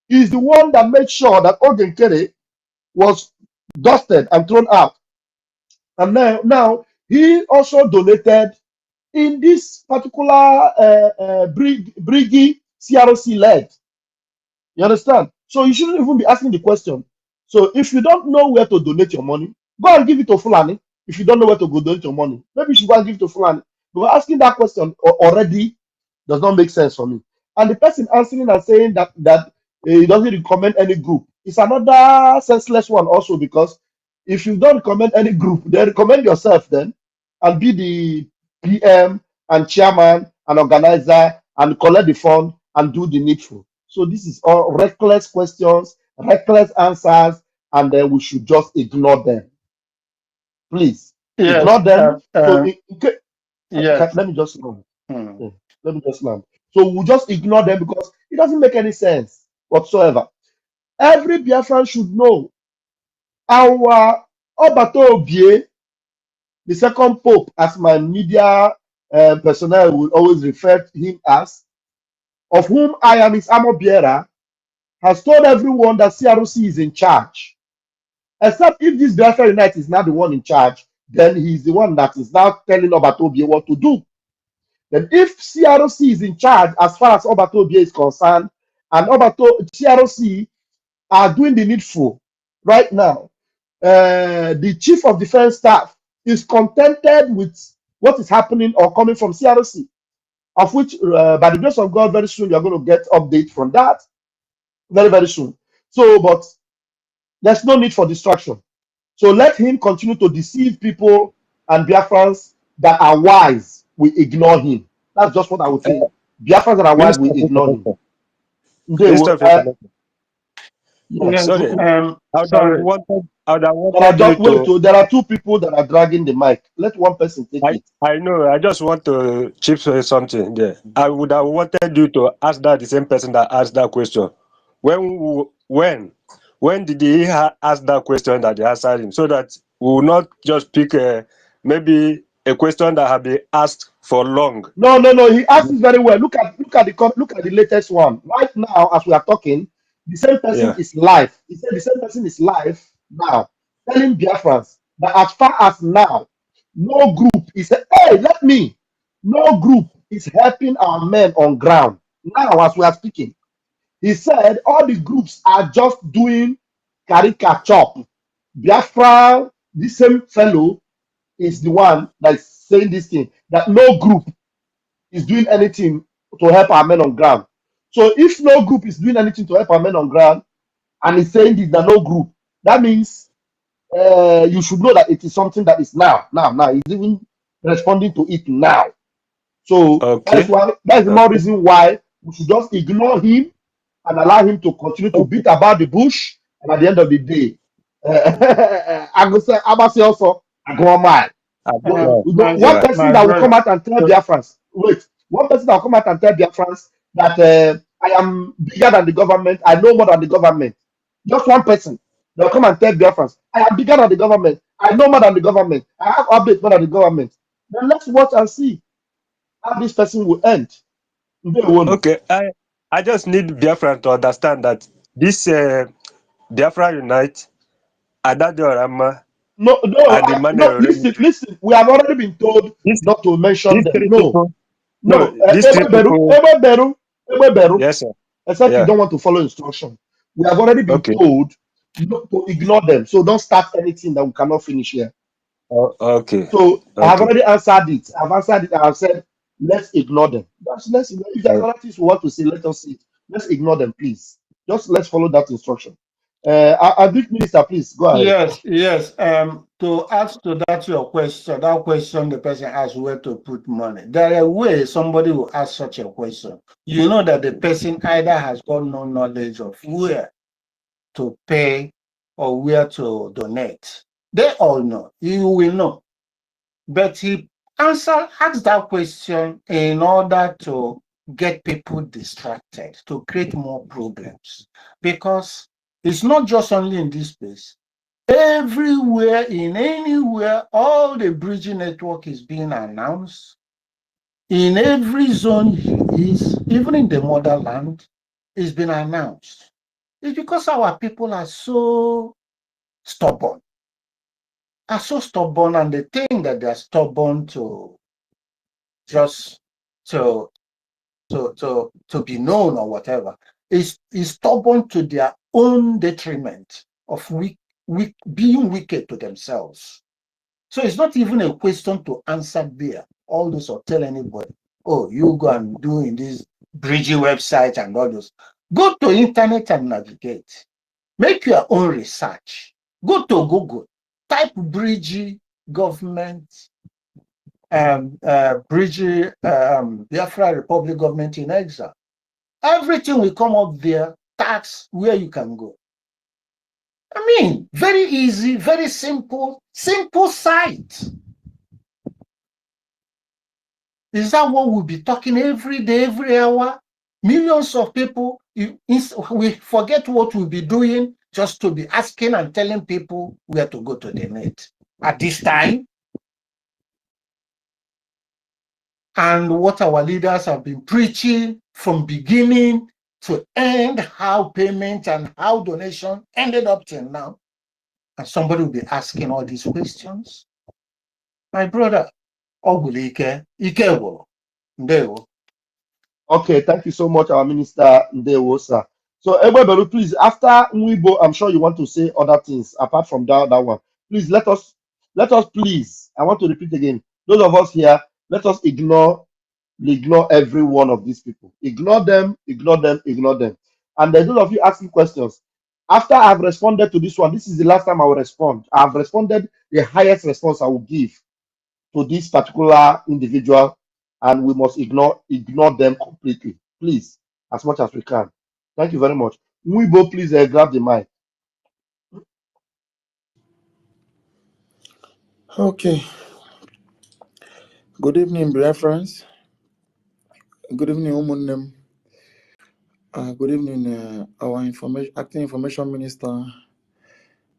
is the one that made sure that Ogenkere was dusted and thrown out. And now he also donated in this particular Brigi CRC led. You understand? So you shouldn't even be asking the question. So if you don't know where to donate your money, go and give it to Fulani. If you don't know where to go donate your money, maybe you should go and give it to Fulani. But asking that question already does not make sense for me. And the person answering and saying that he doesn't recommend any group is another senseless one also, because if you don't recommend any group, then recommend yourself then and be the PM and chairman and organizer and collect the fund and do the needful. So this is all reckless questions, reckless answers, and then we should just ignore them. Please Yes. ignore them. So Yes. let me just land. Hmm. Yeah, let me just land. So we just ignore them because it doesn't make any sense whatsoever. Every Biafran should know our Obato Obie, the second pope, as my media personnel will always refer to him as, of whom I am his armor bearer, has told everyone that CROC is in charge. Except if this Biafra Unite is not the one in charge, then he's the one that is now telling Obatobie what to do. Then if CROC is in charge as far as Obatobie is concerned, and CROC are doing the needful right now, the chief of defense staff is contented with what is happening or coming from CROC, of which, by the grace of God, very soon you're going to get update from that, very, very soon. So, but there's no need for distraction. So let him continue to deceive people and Biafrans that are wise. We ignore him. That's just what I would say. Biafrans that are wise, we Minister of ignore him. Information. They Minister will, of Information. yes. Yes. Sorry, Sorry. I would have There are wanted you just wait. to. There are two people that are dragging the mic. Let one person take it. I know. I just want to chip say something there. I would have wanted you to ask that the same person that asked that question. When did he ask that question that they answered him? So that we will not just pick maybe a question that have been asked for long. No. He asked it very well. Look at the latest one. Right now, as we are talking, the same person Yeah. is live. He said the same person is live now, telling Biafrans that as far as now, no group is no group is helping our men on ground. Now, as we are speaking, he said all the groups are just doing caricature. Biafra, the same fellow, is the one that is saying this thing, that no group is doing anything to help our men on ground. So if no group is doing anything to help our men on ground, and he's saying this, that no group, that means you should know that it is something that is now. He's even responding to it now. So Okay. that is the more reason why we should just ignore him and allow him to continue to beat about the bush. And at the end of the day, I go say, Abasi also, I go on mile. One person My that will come brother. out and tell Biafrans, one person that will come out and tell Biafrans that I am bigger than the government, I know more than the government. Just one person that will come and tell Biafrans, I am bigger than the government, I know more than the government, I have updates more than the government. Then let's watch and see how this person will end. Okay. I just need Biafra to understand that this Biafra Unite, Adadorama, and Emmanuel Remy, Listen. We have already been told these not to mention these them. three No. people. No, these three people. Ebeberu, Yes, sir. except you Yeah. don't want to follow instruction. We have already been Okay. told not to ignore them. So don't start anything that we cannot finish here. Okay. So I have Okay. already answered it. I've answered it. I've said, let's ignore them. If there's other things we want to say, let us see. Let's ignore them, please. Just let's follow that instruction. Our big minister, please go ahead. Yes. To add to that your question, that question the person asked where to put money. There are ways somebody will ask such a question. You know that the person either has got no knowledge of where to pay or where to donate. They all know. You will know. But he asked that question in order to get people distracted, to create more problems. Because it's not just only in this place. Everywhere, in anywhere, all the bridging network is being announced. In every zone he is, even in the motherland, it's been announced. It's because our people are so stubborn. And they think that they're stubborn to just to be known or whatever. Is stubborn to their own detriment of being wicked to themselves. So it's not even a question to answer there. All those or tell anybody, oh, you go and do in this bridging website and all those. Go to internet and navigate. Make your own research. Go to Google. Type bridging government Bridgie, Biafra Republic government in exile. Everything will come up there, tax where you can go. I mean, very easy, very simple site. Is that what we'll be talking every day, every hour? Millions of people, we forget what we'll be doing just to be asking and telling people where to go to donate at this time. And what our leaders have been preaching from beginning to end, how payment and how donation ended up till now. And somebody will be asking all these questions. My brother, Ogulike, Ikewo, Ndewo. Okay, thank you so much, our minister Ndewo, sir. So, Ebebelu, please, after Nwibo, I'm sure you want to say other things apart from that one. Please let us please. I want to repeat again. Those of us here, let us ignore every one of these people. Ignore them, ignore them, ignore them. And then those of you asking questions. After I've responded to this one, this is the last time I will respond. I've responded the highest response I will give to this particular individual, and we must ignore them completely, please, as much as we can. Thank you very much. Muibo, please grab the mic. Okay. Good evening, Biafrans. Good evening, Umunem. Good evening, our acting information minister,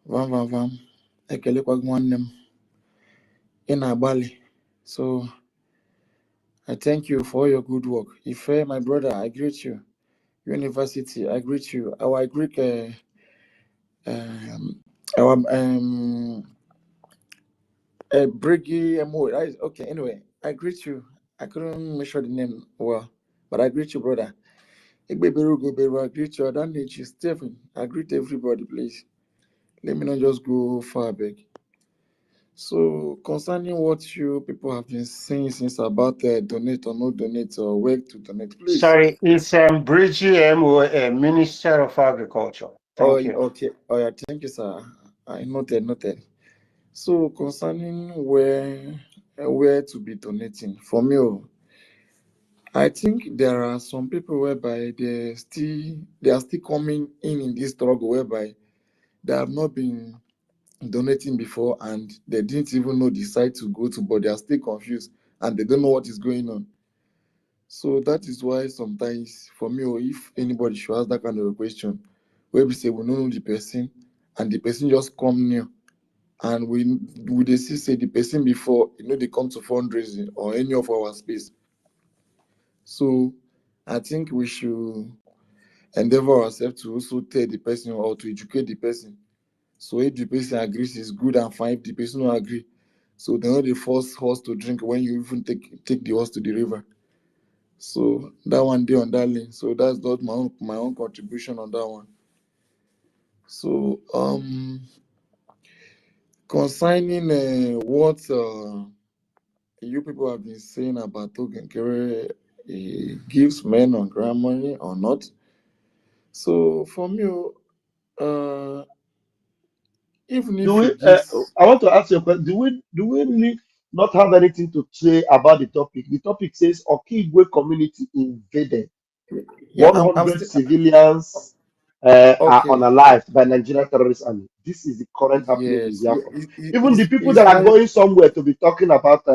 Van Van Van. Ekelekwa in Bali. So I thank you for your good work. Ife, my brother, I greet you. University, I greet you. Our Greek, Briggy okay. Anyway, I greet you. I couldn't make sure the name well, but I greet you, brother. I greet you. I don't need you, Stephen. I greet everybody, please. Let me not just go far back. So, concerning what you people have been saying since about donate or not donate or where to donate, please. Sorry, it's Bridgie Minister of Agriculture. Thank you. Okay. Oh, yeah, thank you, sir. I noted. So, concerning where to be donating, for me, I think there are some people whereby they are still coming in this struggle whereby they have not been donating before and they didn't even know the site to go to, but they are still confused and they don't know what is going on. So that is why sometimes for me, or if anybody should ask that kind of a question, where we say we don't know the person and the person just come new and we they see say the person before, they come to fundraising or any of our space. So I think we should endeavor ourselves to also tell the person or to educate the person. So if the person agrees, it's good and fine. If the person don't agree, so they're not the first horse to drink when you even take the horse to the river. So that one day on that lane. So that's not my own contribution on that one. So concerning what you people have been saying about token carry gives men on grant money or not. So for me, even if he gives, I want to ask you a question. Do we really not have anything to say about the topic? The topic says Okigwe community invaded. yeah, I'm 100 still civilians are okay. unalived by Nigerian terrorist army. This is the current happening in Yes, Biafra. Even the it's people it's that are very going somewhere to be talking about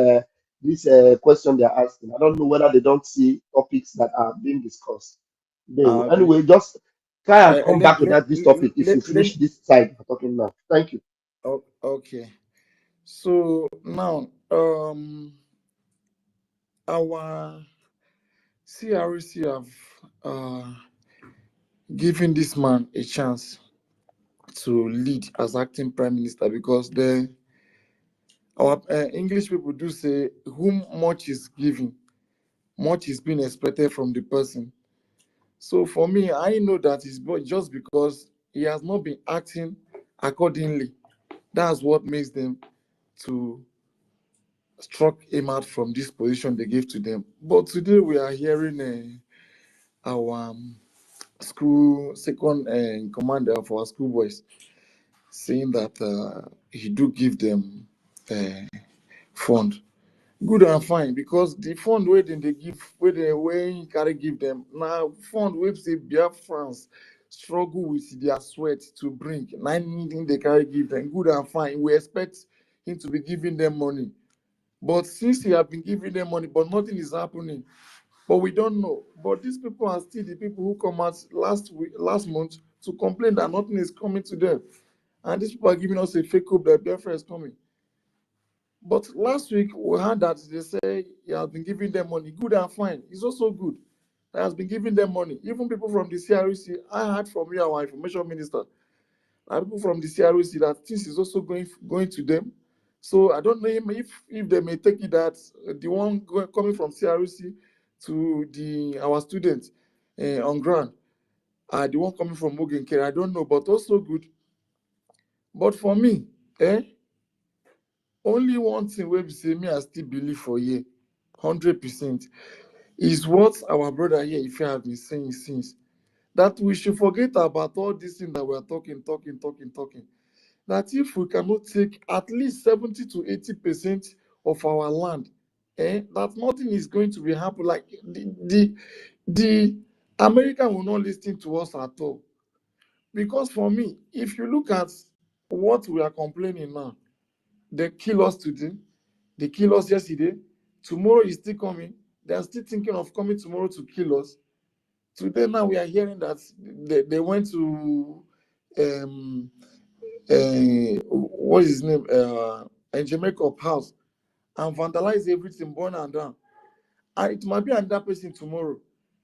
this question they're asking, I don't know whether they don't see topics that are being discussed. Anyway, just try and come back to this topic if you let finish this side we're talking now. Thank you. okay. So now our CRC have given this man a chance to lead as acting prime minister because our English people do say, "Whom much is given, much is being expected from the person." So for me, I know that it's just because he has not been acting accordingly. That's what makes them to struck him out from this position they gave to them. But today we are hearing our school second in command of our school boys saying that he do give them fund. good and fine, because the fund where they give, where they when carry give them now fund where say France struggle with their sweat to bring. Now anything they carry give them, good and fine. We expect him to be giving them money. But since he have been giving them money, but nothing is happening, but we don't know. But these people are still the people who come out last month to complain that nothing is coming to them. And these people are giving us a fake hope that Biafra is coming. But last week we heard that they say he has been giving them money. Good and fine. It's also good. He has been giving them money. Even people from the CRC, I heard from you, our information minister, and people from the CRC that this is also going to them. So I don't know if they may take it that the one coming from CRC to our students on ground are the one coming from Mugen Care. I don't know, but also good. But for me, only one thing wey be say me I still believe for here 100% is what our brother here Ife have been saying since, that we should forget about all these things that we are talking, that if we cannot take at least 70 to 80% of our land, that nothing is going to be happening. Like the American will not listen to us at all. Because for me, if you look at what we are complaining now, they kill us today, they kill us yesterday, tomorrow is still coming, they are still thinking of coming tomorrow to kill us. Today now we are hearing that they went to what is his name, Jamaica house and vandalize everything, burn and down. And it might be another person tomorrow.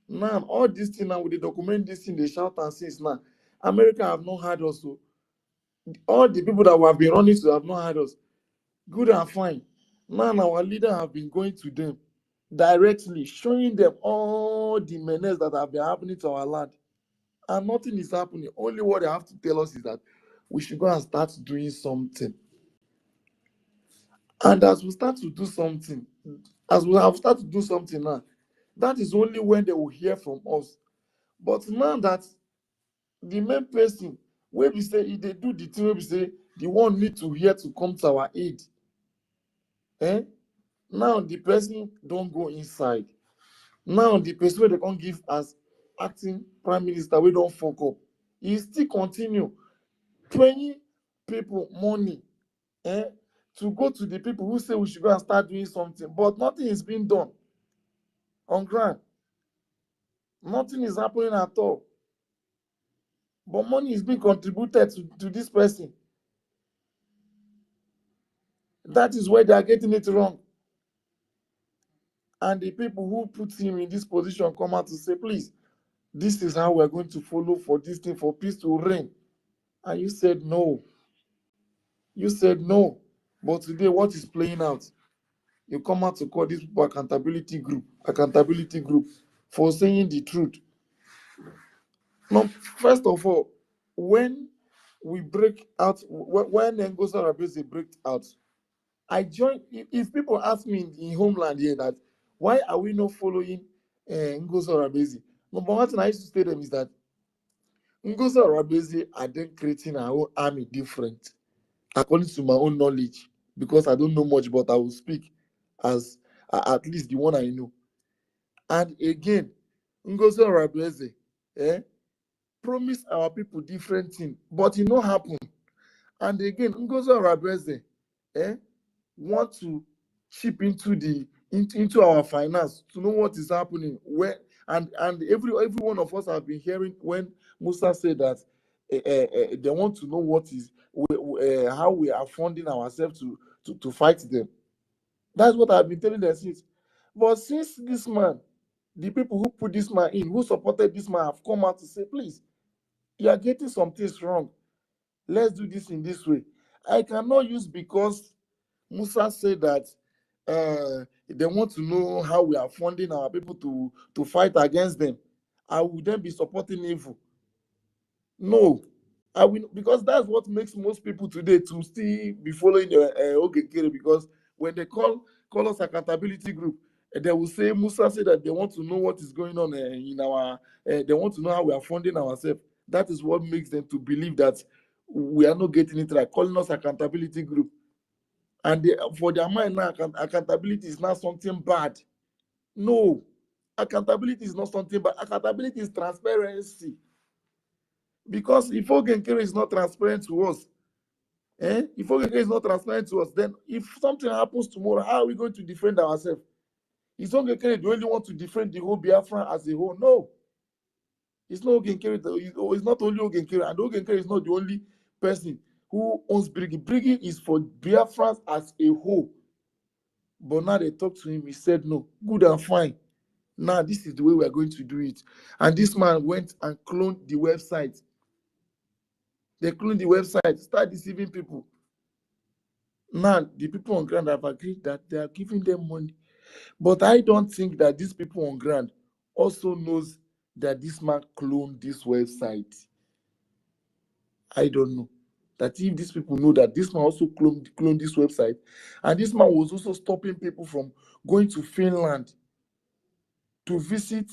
Now all this thing now, with the document this thing, they shout and since now America have not heard us. So all the people that we have been running to have not heard us. Good and fine. Now our leader have been going to them directly, showing them all the menace that have been happening to our land. And nothing is happening. Only what they have to tell us is that we should go and start doing something. And as we start to do something, as we have started to do something now, that is only when they will hear from us. But now that the main person, where we say, if they do the thing, where we say, the one need to hear to come to our aid. Now the person don't go inside. Now the person where they can't give as acting prime minister, we don't fuck up. He still continue paying people money to go to the people who say we should go and start doing something, but nothing is being done on ground. Nothing is happening at all. But money is being contributed to this person. That is where they are getting it wrong. And the people who put him in this position come out to say, please, this is how we're going to follow for this thing, for peace to reign. And you said no. You said no. But today, what is playing out? You come out to call these people accountability group for saying the truth. Now, first of all, when we break out, when Ngozi Rabezi break out, I join. If people ask me in homeland here that why are we not following Ngozi Rabezi? Number one thing I used to say to them is that Ngozi Rabezi are then creating our own army different, according to my own knowledge, because I don't know much, but I will speak as at least the one I know. And again, Ngozi Rabezi promise our people different thing, but it not happen. And again, Ngozi Rabezi want to chip into our finance to know what is happening. Where and every one of us have been hearing when Musa said that they want to know what is how we are funding ourselves to fight them. That's what I've been telling them since. But since this man, the people who put this man in, who supported this man, have come out to say, please, you are getting some things wrong. Let's do this in this way. I cannot use because Musa said that they want to know how we are funding our people to fight against them. I would then be supporting evil. No, I will, because that's what makes most people today to still be following Okigwe, because when they call us accountability group, they will say Musa said that they want to know what is going on in our. They want to know how we are funding ourselves. That is what makes them to believe that we are not getting it right, calling us accountability group. And for their mind now, accountability is not something bad. No, accountability is not something bad. Accountability is transparency. Because if Ogenkere is not transparent to us, if Ogenkere is not transparent to us, then if something happens tomorrow, how are we going to defend ourselves? Is Ogenkere the only one to defend the whole Biafra as a whole? No. It's not Ogenkere. It's not only Ogenkere. And Ogenkere is not the only person who owns Brigi. Brigi is for Biafrans as a whole. But now they talked to him. He said, no, good and fine. Now this is the way we are going to do it. And this man went and cloned the website. They cloned the website, start deceiving people. Now the people on ground have agreed that they are giving them money. But I don't think that these people on ground also knows that this man cloned this website. I don't know. That if these people know that this man also cloned this website, and this man was also stopping people from going to Finland to visit,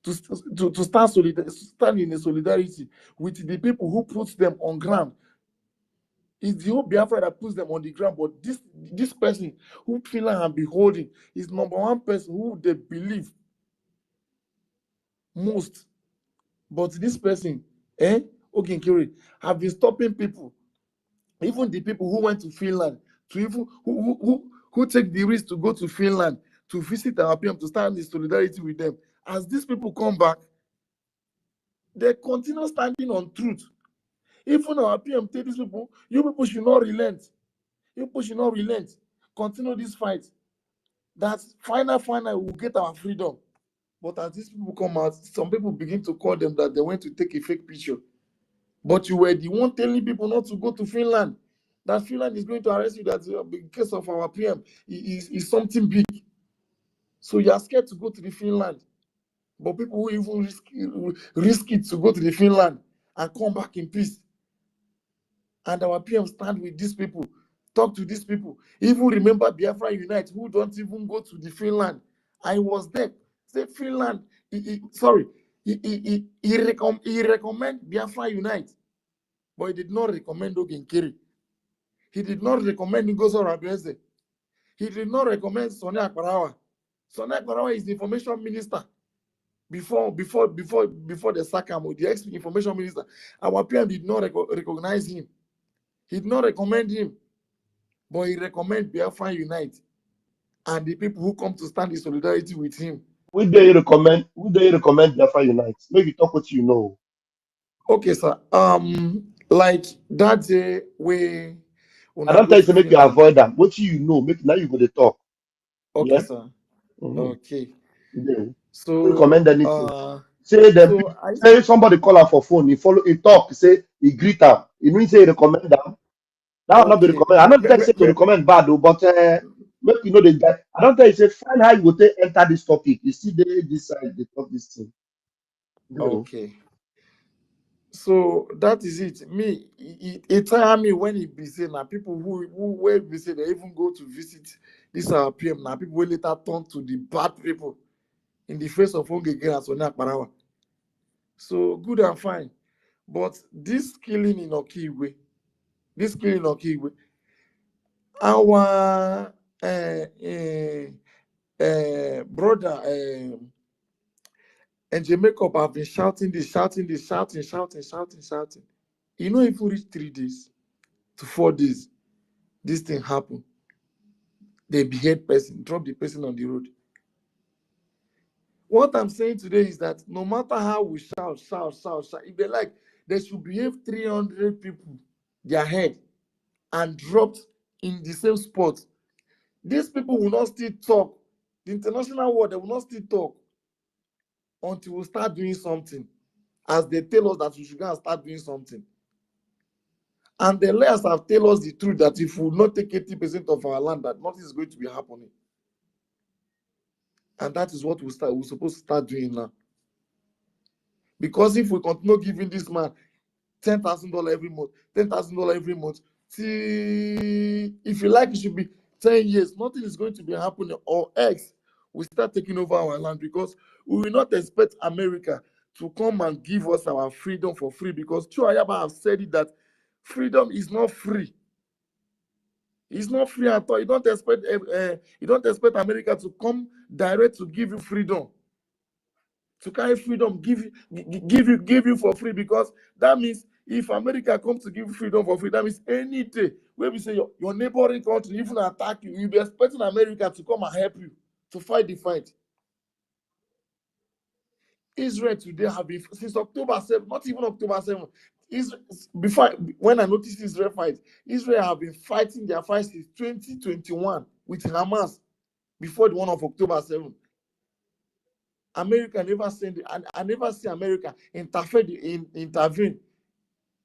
to stand in a solidarity with the people who put them on ground. It's the whole Biafra that puts them on the ground, but this person who Finland have been holding is number one person who they believe most. But this person, Ogenkere, have been stopping people, even the people who went to Finland, to even who take the risk to go to Finland to visit our PM, to stand in solidarity with them. As these people come back, they continue standing on truth. Even our PM tell these people, you people should not relent. You people should not relent. Continue this fight. That final, we'll get our freedom. But as these people come out, some people begin to call them that they went to take a fake picture. But you were the one telling people not to go to Finland. That Finland is going to arrest you. That in case of our PM is something big. So you are scared to go to the Finland. But people who even risk it to go to the Finland and come back in peace. And our PM stand with these people, talk to these people. Even remember Biafra Unite, who don't even go to the Finland. I was there. Say Finland, he recommend Biafra Unite, but he did not recommend Ogenkere. He did not recommend Ngozo Rabeze. He did not recommend Sonia Akbarawa. Sonia Akbarawa is the information minister before the Sakamo, the ex-information minister. Our PM did not recognize him. He did not recommend him, but he recommended Biafra Unite and the people who come to stand in solidarity with him. Would they recommend Biafra Unite? Maybe talk what you know. Okay, sir. Like that day we I don't tell you to make you avoid them. What you know, make now you go to talk. Okay, Yeah? sir. Okay. Yeah. So recommend anything. Say say somebody call her for phone, he talk, say he greet her. He mean say he recommend them. That will not be recommend. I don't tell you say to recommend bad though, but make you know the guy. I don't tell you say find how you go to enter this topic. You see this side, they talk this thing. Okay. So that is it. Me, it tire me when it be saying now people who will be say they even go to visit this our PM now people will later turn to the bad people in the face of Ongege and Sonia Akbarawa. So good and fine. But this killing in Okigwe, our brother and Jamaica have been shouting. You know, if we reach 3 days to 4 days, this thing happen. They behead person, drop the person on the road. What I'm saying today is that no matter how we shout, if they like, they should behave 300 people, their head, and dropped in the same spot. These people will not still talk. The international world, they will not still talk until we start doing something, as they tell us that we should go and start doing something. And the layers have told us the truth that if we will not take 80% of our land, that nothing is going to be happening. And that is what we're supposed to start doing now. Because if we continue giving this man $10,000 every month, see, if you like, it should be 10 years, nothing is going to be happening, or else we start taking over our land, because we will not expect America to come and give us our freedom for free, because Chua Yaba have said it that freedom is not free. It's not free at all. You don't expect America to come direct to give you freedom. To carry freedom, give you for free, because that means if America comes to give you freedom for free, that means any day where we say your neighboring country even attack you, you'll be expecting America to come and help you to fight the fight. Israel today have been since October 7th, not even October 7th. Before when I noticed Israel fight, Israel have been fighting their fight since 2021 with Hamas before the one of October 7th. America never sent I never see America intervene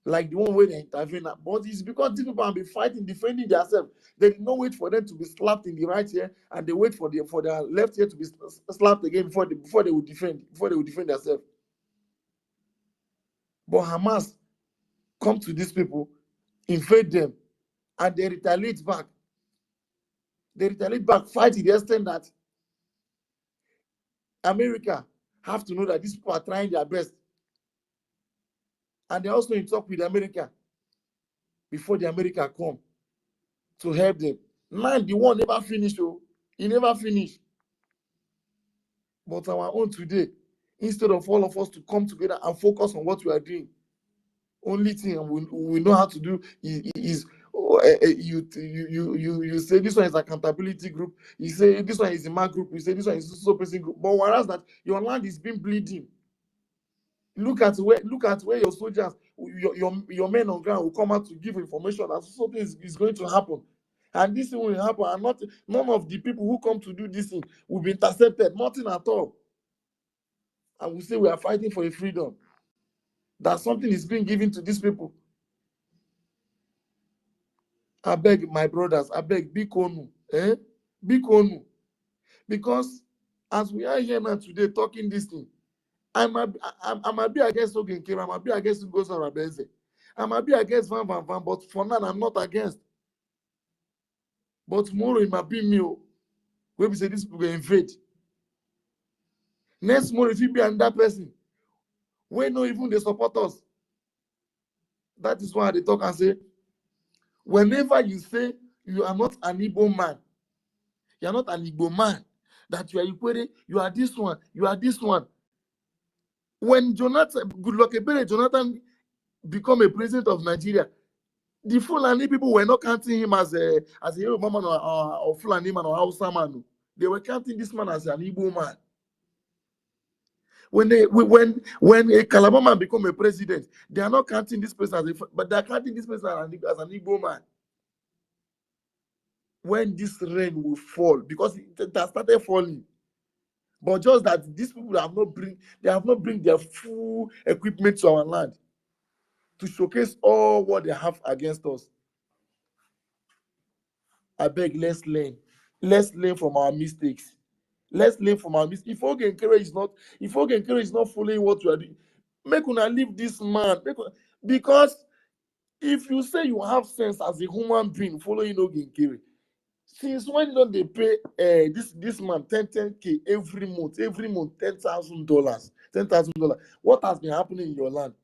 like the one where they intervene. But it's because these people have been fighting, defending themselves. They did not wait for them to be slapped in the right ear, and they wait for their left ear to be slapped again before they would defend themselves. But Hamas come to these people, invade them, and they retaliate back. Fight to the extent that America have to know that these people are trying their best. And they also in talk with America before the America come to help them. Man, the war never finished, oh. He never finished. But our own today, instead of all of us to come together and focus on what we are doing, only thing we know how to do is you say this one is accountability group, you say this one is a mark group, you say this one is so person group. But whereas that your land is being bleeding. Look at where your soldiers, your men on ground will come out to give information that something is going to happen. And this thing will happen, and none of the people who come to do this thing will be intercepted, nothing at all. And we say we are fighting for a freedom. That something is being given to these people. I beg my brothers, I beg, Bikonu, Bikonu. Because as we are here now today talking this thing, I might be against Ogenkere, I might be against Ugosa Rabeze, I might be against Van, but for now I'm not against. But tomorrow it might be me, where we say this people will invade. Next tomorrow if you be another person, we know even they support us. That is why they talk and say, whenever you say you are not an Igbo man, you are not an Igbo man, that you are Ikwere, you are this one, you are this one. When Goodluck Ebele Jonathan become a president of Nigeria, the Fulani people were not counting him as a Yoruba man or Fulani man or Hausa man. They were counting this man as an Igbo man. When a Calabar man become a president, they are not counting this person but they are counting this person as an Igbo man. When this rain will fall, because it has started falling, but just that these people have not bring their full equipment to our land to showcase all what they have against us. I beg, let's learn from our mistakes. Let's learn from our mistakes. If Ogenkere is not following what you are doing, make una leave this man. Because if you say you have sense as a human being following Ogenkere, since when don't they pay this man 10K every month, $10,000? What has been happening in your land?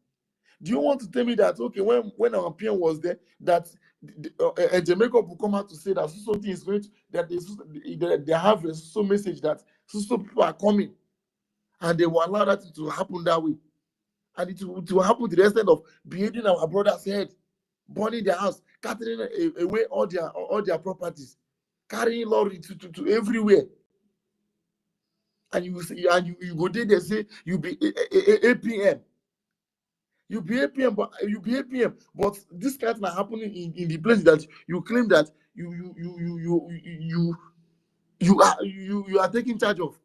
Do you want to tell me that, okay, when our PM was there, that Jamaica will come out to say that something is going to, that they have a so message that so people are coming, and they will allow that to happen that way, and it will happen to the extent of beheading our brother's head, burning their house, cutting away all their properties, carrying lorry to everywhere, and you go there, they say you be APM. You be APM, but this kind of happening in the place that you claim that you are taking charge of.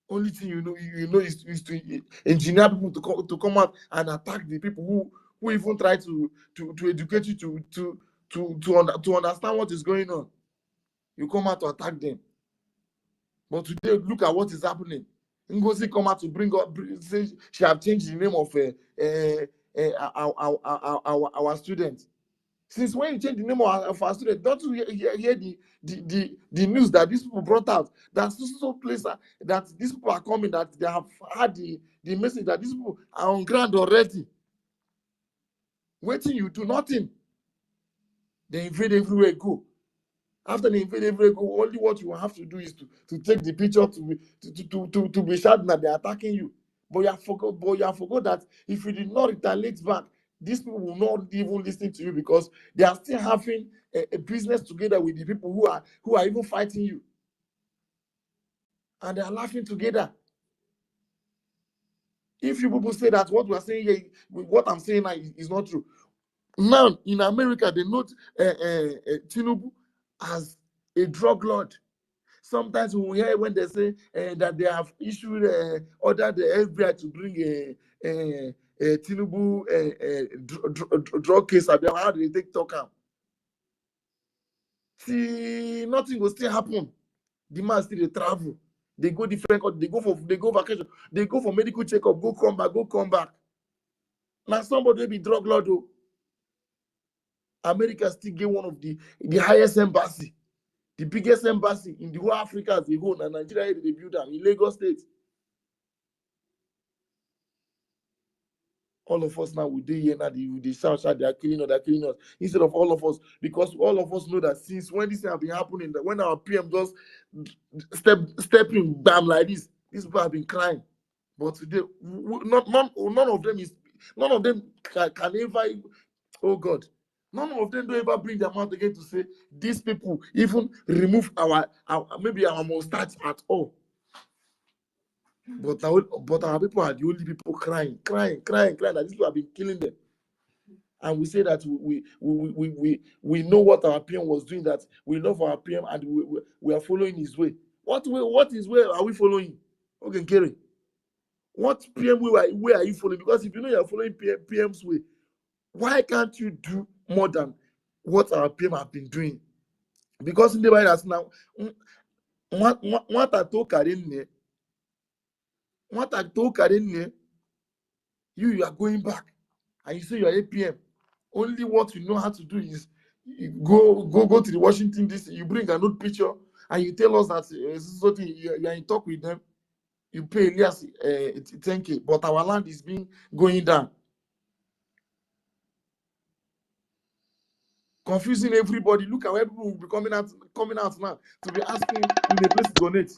Only thing you know is to engineer people to come out and attack the people who even try to educate you to understand what is going on. You come out to attack them. But today, look at what is happening. Ngozi come out to say she have changed the name of our student. Since when you change the name of our student, don't you hear the news that these people brought out? That so place that these people are coming, that they have had the message that these people are on ground already. Waiting, you do nothing. They invade everywhere you go. After they invade everywhere you go, only what you will have to do is to take the picture to be shouting that they're attacking you. But you have forgot that if you did not retaliate back, these people will not even listen to you because they are still having a business together with the people who are even fighting you. And they are laughing together. If you people say that what we are saying here, what I'm saying now is not true. Now in America, they note Tinubu as a drug lord. Sometimes we hear when they say that they have issued ordered the FBI to bring a Tinubu drug case. How do they take talk am? See, nothing will still happen. The man still dey travel. They go different country. They go vacation. They go for medical checkup. Go come back. Now somebody will be drug lord. Oh. America still get one of the highest embassy, the biggest embassy in the whole Africa as a whole. And Nigeria they build them in Lagos State. All of us now we do here now they shout they are killing us instead of all of us, because all of us know that since when this thing have been happening, that when our PM just stepping bam like this, these people have been crying. But today, none of them can ever, oh God, none of them don't ever bring their mouth again to say these people even remove our maybe our mustache at all. But our people are the only people crying that these people have been killing them. And we say that we know what our PM was doing, that we love our PM and we are following his way. What his way are we following? Okay, Kerry. What PM way are you following? Because if you know you're following PM's way, why can't you do more than what our PM have been doing? Because in the virus now, what I told Karen, you are going back and you say you are APM. Only what you know how to do is you go to the Washington DC, you bring a note picture and you tell us that you are in talk with them. You pay Elias 10K, but our land is going down. Confusing everybody. Look at where people will be coming out now to be asking in the place to donate.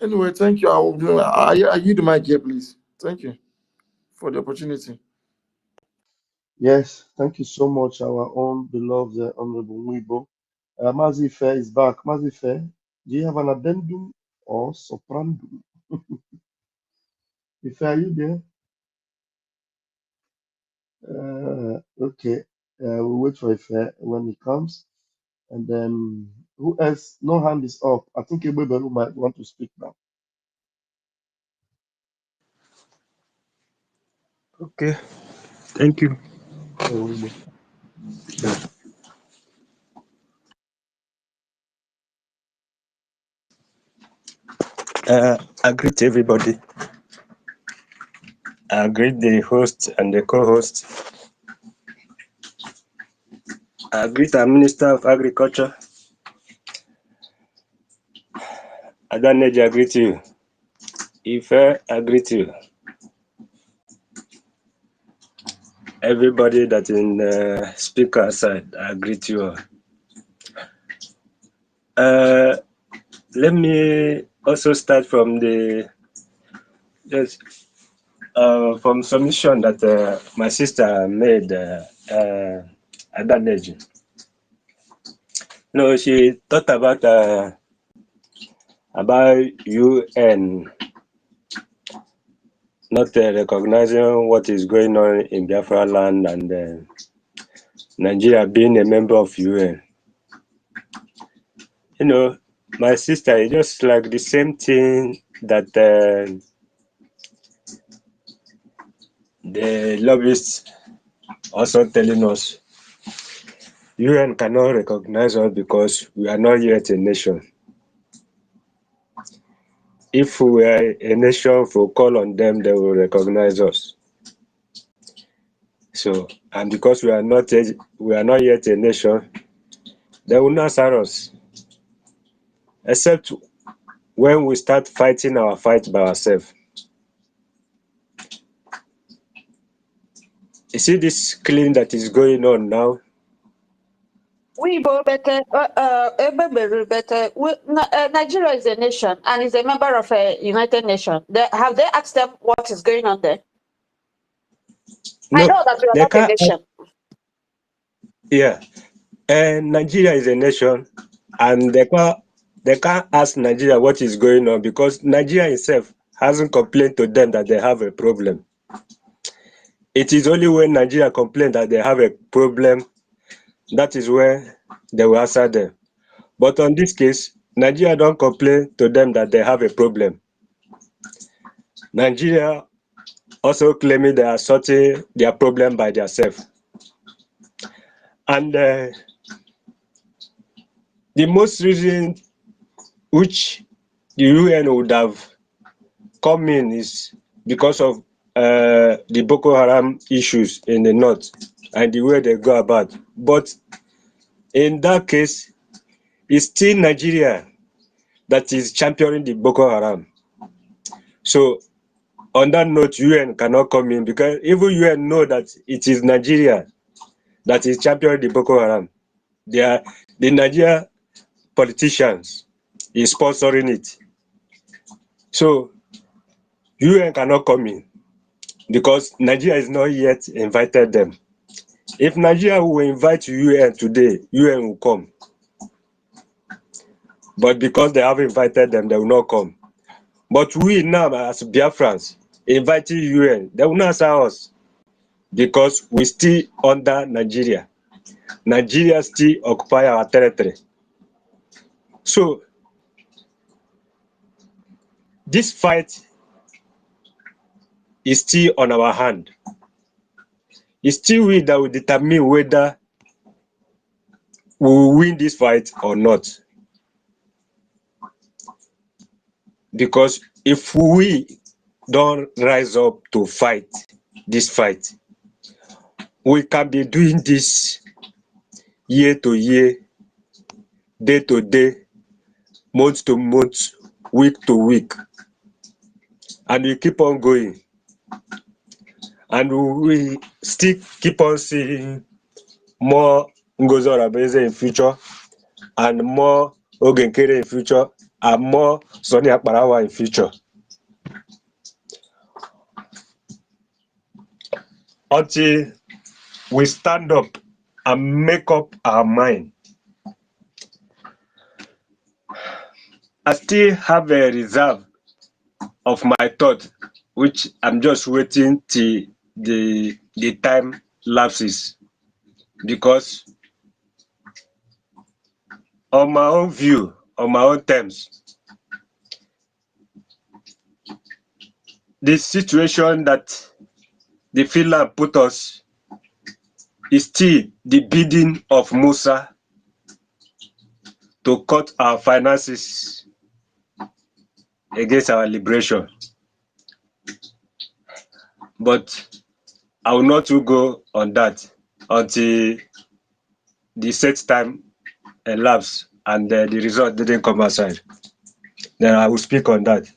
Anyway, thank you. I yield the mic here, please. Thank you for the opportunity. Yes, thank you so much, our own beloved Honorable Muibo. Mazife is back. Mazife, do you have an addendum or soprandum? Ife, are you there? Okay. We'll wait for Ife when he comes. And then who else? No hand is up. I think Ebebe might want to speak now. Okay, thank you. Ewubo. I greet everybody. I greet the host and the co-host. I greet our Minister of Agriculture. Adaneji, I greet you. Ife, I greet you. Everybody that in the speaker side, I greet you all. Let me also start from from submission that my sister made, Adaneji. No, she thought about UN not recognizing what is going on in Biafra land and Nigeria being a member of UN. You know, my sister, is just like the same thing that the lobbyists also telling us. UN cannot recognize us because we are not yet a nation. If we were a nation, if we call on them, they will recognize us. So, and because we are not yet a nation, they will not answer us. Except when we start fighting our fight by ourselves. You see this killing that is going on now? Nigeria is a nation and is a member of a United Nations. Have they asked them what is going on there? I No, know that we are they not a can't. nation. Yeah, and Nigeria is a nation, and they can't ask Nigeria what is going on because Nigeria itself hasn't complained to them that they have a problem. It is only when Nigeria complain that they have a problem that is where they will answer them. But on this case, Nigeria don't complain to them that they have a problem. Nigeria also claiming they are sorting their problem by themselves. And the most reason which the UN would have come in is because of the Boko Haram issues in the north and the way they go about. But in that case, it's still Nigeria that is championing the Boko Haram. So on that note, UN cannot come in because even UN know that it is Nigeria that is championing the Boko Haram. The Nigeria politicians is sponsoring it. So UN cannot come in because Nigeria is not yet invited them. If Nigeria will invite UN today, UN will come. But because they have invited them, they will not come. But we now, as Biafrans, inviting UN, they will not answer us because we still under Nigeria. Nigeria still occupy our territory. So this fight is still on our hand. It's still we that will determine whether we will win this fight or not. Because if we don't rise up to fight this fight, we can be doing this year to year, day to day, month to month, week to week, and we keep on going. And we still keep on seeing more Ngozi Oraveze in future, and more Ogenkere in future, and more Sonny Akparawa in future. Until we stand up and make up our mind. I still have a reserve of my thought, which I'm just waiting till the time lapses, because on my own view, on my own terms, the situation that the Finland put us is still the bidding of Musa to cut our finances against our liberation. But I will not go on that until the set time elapsed and the result didn't come outside. Then I will speak on that.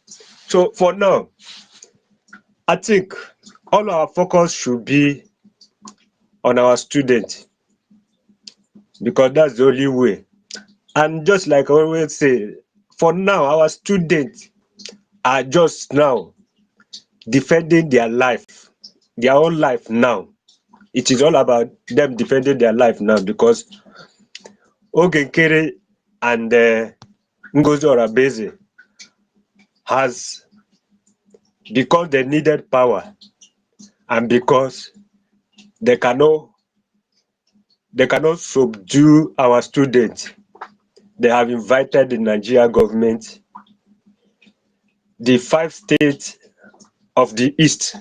So for now, I think all our focus should be on our students, because that's the only way. And just like I always say, for now, our students are just now defending their life, their own life now. It is all about them defending their life now, because Ogenkere and Ngozi Oraveze has, because they needed power and because they cannot subdue our students, they have invited the Nigerian government, the 5 states of the East,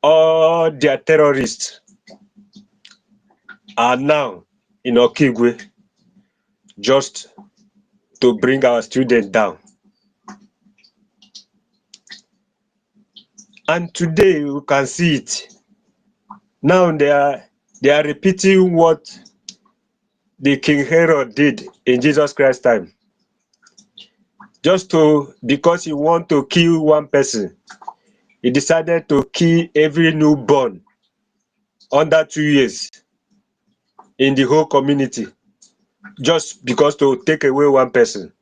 all their terrorists are now in Okigwe just to bring our students down. And today you can see it. Now they are repeating what the King Herod did in Jesus Christ's time. Just because he want to kill one person, he decided to kill every newborn under 2 years in the whole community, just because to take away one person.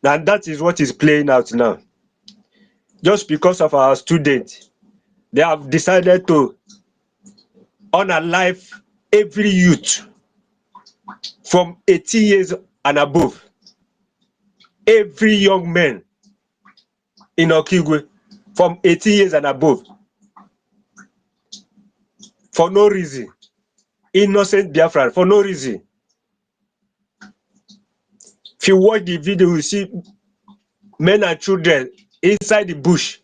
And that is what is playing out now. Just because of our students, they have decided to unalive every youth from 18 years and above. Every young man in Okigwe from 18 years and above. For no reason. Innocent Biafran, for no reason. If you watch the video, you see men and children inside the bush,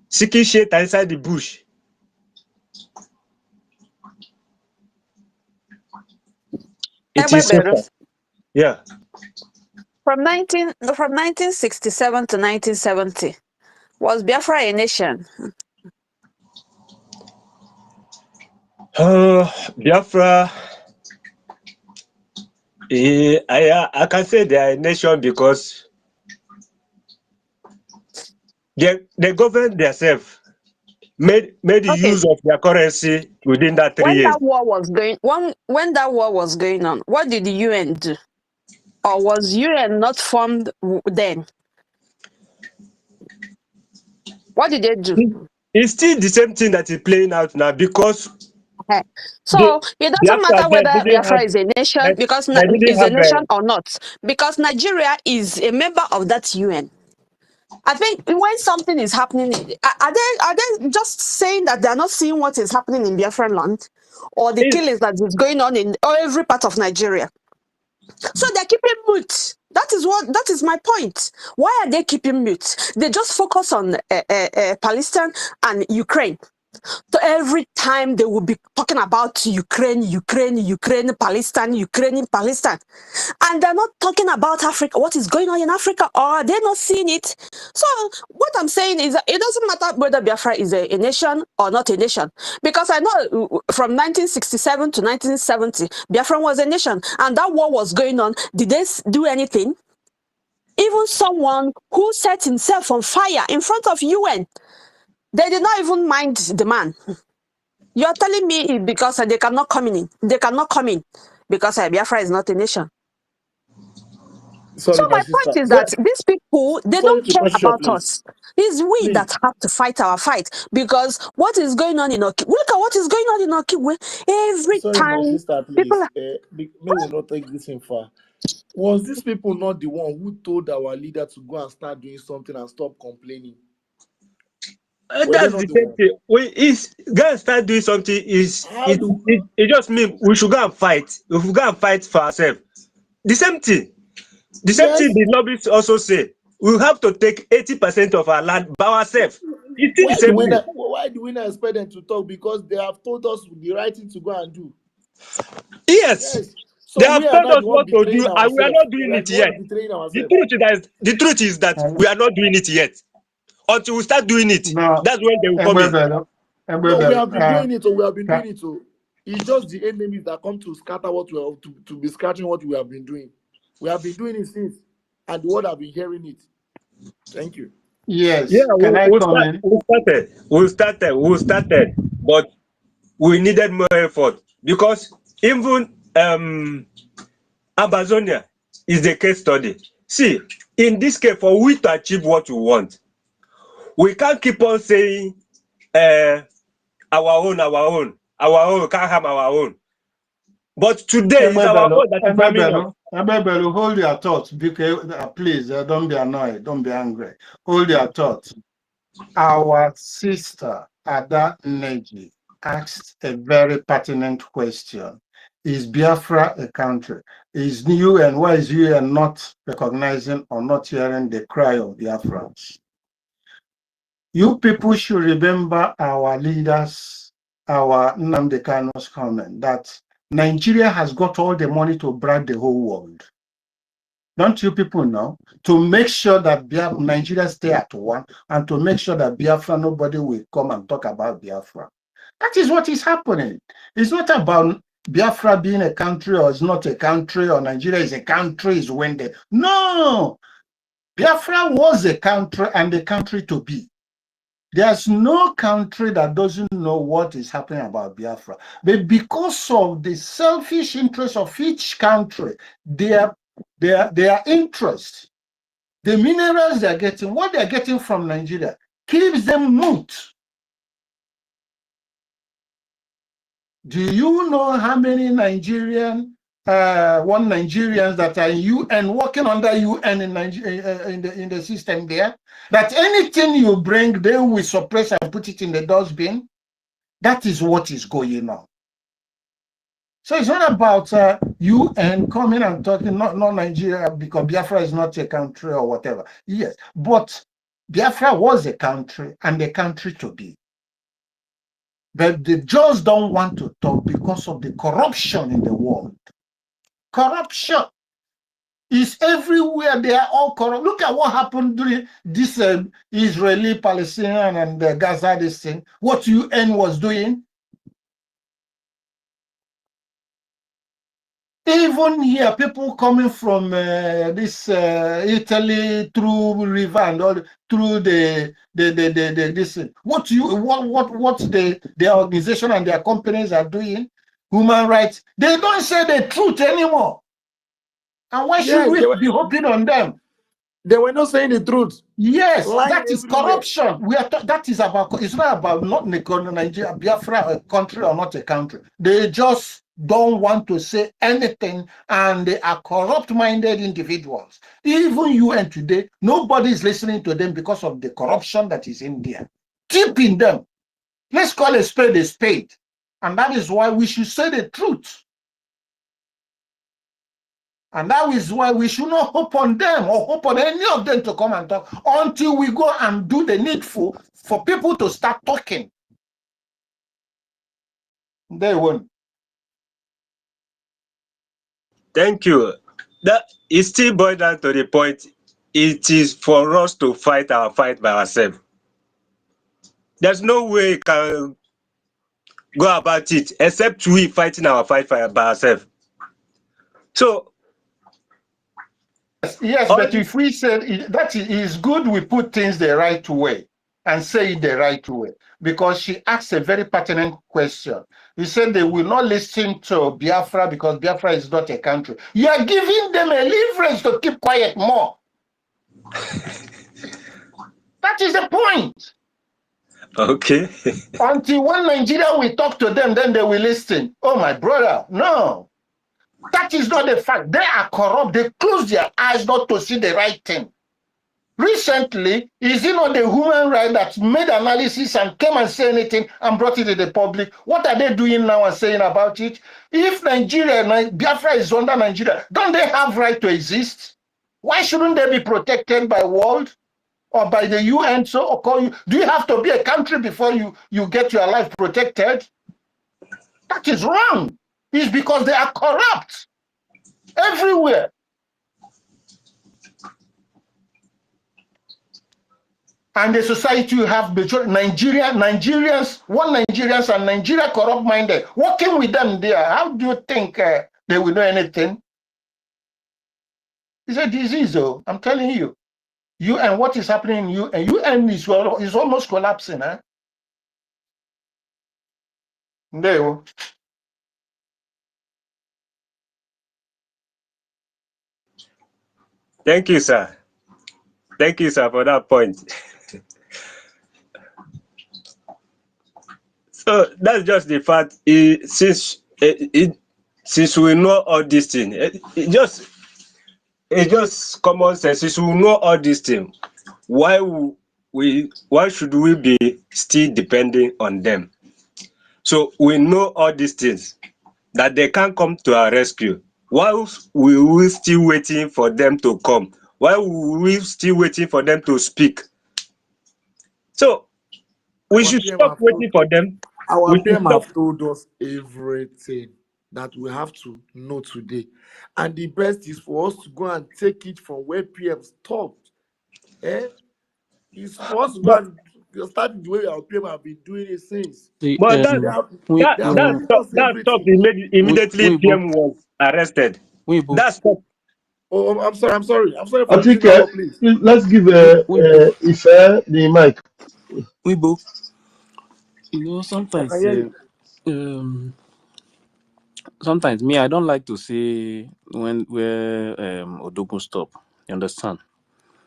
seeking shelter inside the bush. It is so Egbebelu, sad. Yeah. from 1967 to 1970, was Biafra a nation? Biafra, I can say they are a nation because they govern themselves, made Okay, use of their currency within that 3 when years. that war was going on, what did the UN do? Or was UN not formed then? What did they do? It's still the same thing that is playing out now because Eh. the So it doesn't Biafra matter then whether didn't have Biafra is a nation because they didn't is a have nation or not, because Nigeria is a member of that UN. I think when something is happening, are they just saying that they are not seeing what is happening in Biafran land, or the killings that is going on in every part of Nigeria? So they're keeping mute. That is my point. Why are they keeping mute? They just focus on Palestine and Ukraine. So every time they will be talking about Ukraine, Palestine, Palestine. And they're not talking about Africa, what is going on in Africa, or are they not seeing it? So what I'm saying is that it doesn't matter whether Biafra is a nation or not a nation. Because I know from 1967 to 1970, Biafra was a nation. And that war was going on. Did they do anything? Even someone who set himself on fire in front of UN, they did not even mind the man. You're telling me because they cannot come in. They cannot come in because Biafra is not a nation. So Sorry, my my sister. point is Where, that these people, they sorry don't to care cut you short, about please. us. It's we Please. that have to fight our fight, because what is going on in Okigwe? Look at what is going on in Okigwe. Every Sorry, my time sister, people please. May we not take this in far. Was these people not the one who told our leader to go and start doing something and stop complaining? Were they that's not the the same one? thing. We is guys start doing something How do it just means we should go and fight. If we go and fight for ourselves, the same thing. The same thing yes? the lobbyists also say. We have to take 80% of our land by ourselves. It's still the same thing. Why do we not expect them to talk? Because they have told us the right thing to go and do. Yes, Yes. they So we have are told not us the one what to betraying do, and we are ourselves. not doing We are it the one yet. betraying The ourselves. truth is that we are not doing it yet. Until we start doing it, No, that's when they will come in. Egbebelu, No, we Egbebelu, have been doing it. So we have been ca- doing it. So it's just the enemies that come to scatter what we have to be scratching what we have been doing. We have been doing it since, and the world have been hearing it. Thank you. Yeah, yes, can I come in? we started, but we needed more effort because even Amazonia is the case study. See, in this case, for we to achieve what we want, we can't keep on saying our own, can't have our own. But today is our Egbebelu, own that is harming us. Egbebelu, hold your thoughts, because please, don't be annoyed, don't be angry. Hold your thoughts. Our sister Ada Neji asked a very pertinent question. Is Biafra a country? Is UN, why is UN not recognizing or not hearing the cry of Biafrans? You people should remember our leaders, our Nnamdi Kanu's comment that Nigeria has got all the money to bribe the whole world. Don't you people know? To make sure that Nigeria stay at one, and to make sure that Biafra, nobody will come and talk about Biafra. That is what is happening. It's not about Biafra being a country or it's not a country, or Nigeria is a country, is when they... No! Biafra was a country and a country to be. There's no country that doesn't know what is happening about Biafra. But because of the selfish interest of each country, their interest, the minerals they're getting, what they're getting from Nigeria, keeps them mute. Do you know how many Nigerians that are UN working under UN in Nigeria, in the system there? That anything you bring, they will suppress and put it in the dustbin. That is what is going on. So it's not about UN coming and talking, not Nigeria, because Biafra is not a country or whatever. Yes, but Biafra was a country and a country to be. But they just don't want to talk because of the corruption in the world. Corruption is everywhere. They are all corrupt. Look at what happened during this Israeli-Palestinian and Gaza, this thing. What UN was doing. Even here, people coming from this Italy through river and all through the this what the organization and their companies are doing, human rights, they don't say the truth anymore. And why should we be hoping on them? They were not saying the truth. Yes, Lying that is everywhere. corruption. That is about. It's not about not Nigeria, Biafra, a country or not a country. They just don't want to say anything, and they are corrupt-minded individuals. Even UN today, nobody is listening to them because of the corruption that is in there. Deep in them. Let's call a spade, and that is why we should say the truth. And that is why we should not hope on them or hope on any of them to come and talk until we go and do the needful for people to start talking. They won't. Thank you. That is still boiled down to the point. It is for us to fight our fight by ourselves. There's no way we can go about it except we fighting our fight by ourselves. So yes, but if we say that is good, we put things the right way and say it the right way. Because she asked a very pertinent question. He said they will not listen to Biafra because Biafra is not a country. You are giving them a leverage to keep quiet more. That is the point. okay. Until when Nigeria will talk to them, then they will listen. Oh, my brother, no. That is not the fact. They are corrupt. They close their eyes not to see the right thing. Recently, is it not the human right that made analysis and came and said anything and brought it to the public? What are they doing now and saying about it? If Nigeria, Biafra is under Nigeria, don't they have right to exist? Why shouldn't they be protected by world or by the UN? So, do you have to be a country before you get your life protected? That is wrong. It's because they are corrupt everywhere. And the society you have between Nigerians and Nigeria corrupt-minded, working with them there, how do you think they will know anything? It's a disease, though. I'm telling you. UN, what is happening in UN? UN is almost collapsing. Huh? There you go. Thank you, sir. Thank you, sir, for that point. So that's just the fact. Since we know all these things, it's just common sense. Since we know all these things, why should we be still depending on them? So we know all these things that they can't come to our rescue. Why we we still waiting for them to come? Why we still waiting for them to speak? So we should stop waiting for them. Our PM have told us everything that we have to know today. And the best is for us to go and take it from where PM stopped. It's for us to go and start the way our PM have been doing it since. But that stop immediately PM was arrested. That stop. Oh, I'm sorry for I think using that word, please. let's give Ife the mic. Weibo, I sometimes, can hear you. sometimes me, I don't like to say where Odogun stop. You understand?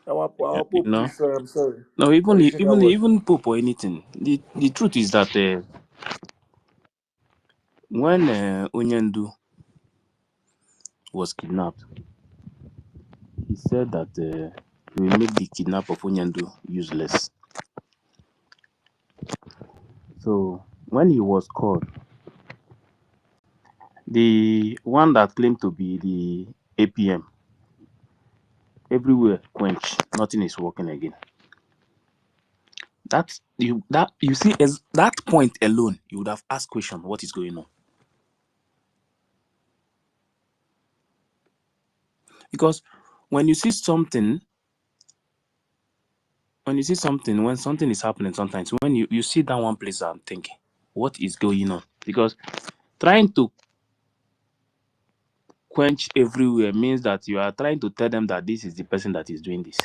Our You Pope, know. please, I'm sorry. No, Additional word. even Pope or anything. The truth is that when Onyendu was kidnapped, he said that he will make the kidnap of Onyendu useless. So when he was called, the one that claimed to be the APM, everywhere quench, nothing is working again. That you see, as that point alone, you would have asked question, what is going on? Because when you see something, when something is happening, sometimes when you sit down one place and think, what is going on? Because trying to quench everywhere means that you are trying to tell them that this is the person that is doing this.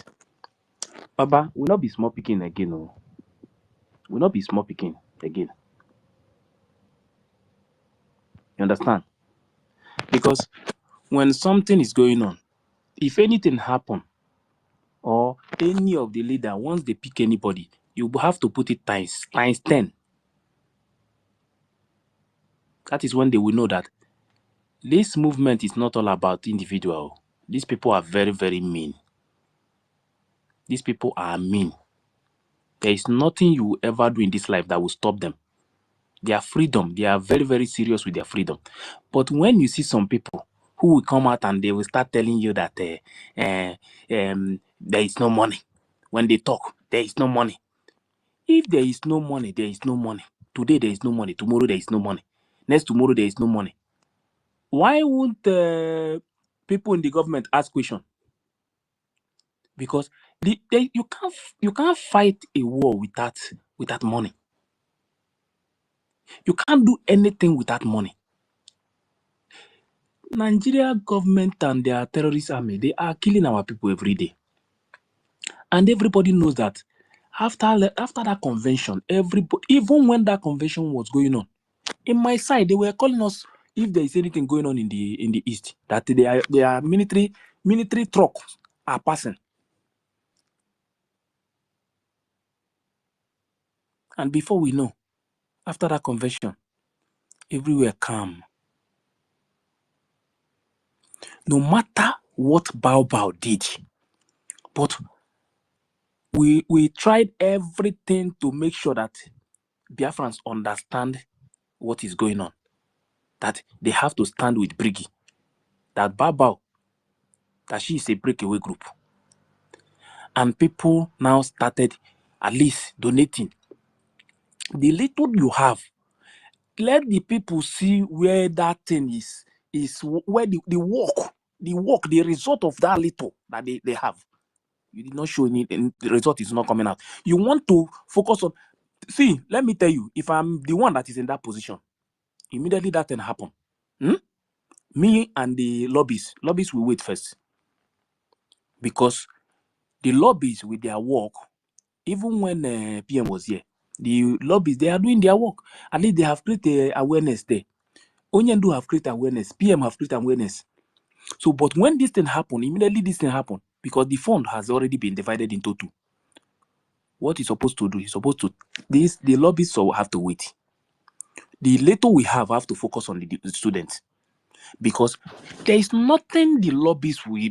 Baba will not be small picking again, no. Will not be small picking again. You understand? Because when something is going on, if anything happen, or any of the leader, once they pick anybody, you have to put it times 10. That is when they will know that this movement is not all about individual. These people are very, very mean. These people are mean. There is nothing you will ever do in this life that will stop them. Their freedom, they are very, very serious with their freedom. But when you see some people who will come out and they will start telling you that there is no money. When they talk, there is no money. If there is no money, there is no money. Today there is no money. Tomorrow there is no money. Next tomorrow there is no money. Why won't people in the government ask question? Because you can't fight a war without money. You can't do anything without money. Nigeria government and their terrorist army, they are killing our people every day. And everybody knows that after that convention, everybody, even when that convention was going on, in my side, they were calling us if there is anything going on in the east, that their military trucks are passing. And before we know, after that convention, everywhere calm. No matter what Bao did, but we tried everything to make sure that Biafrans understand what is going on. That they have to stand with Briggy. That Bao, that she is a breakaway group. And people now started at least donating. The little you have, let the people see where that thing is where the work, the result of that little that they have. You did not show any, and the result is not coming out. You want to focus on, see, let me tell you, if I'm the one that is in that position, immediately that thing happen. Me and the lobbies will wait first. Because the lobbies with their work, even when PM was here, the lobbies, they are doing their work. At least they have created awareness there. Onyendu have created awareness. PM have created awareness. So, but when this thing happen, immediately this thing happen, because the fund has already been divided into two. What he's supposed to do, the lobbies will have to wait. The little we have to focus on the students. Because there is nothing the lobbies will,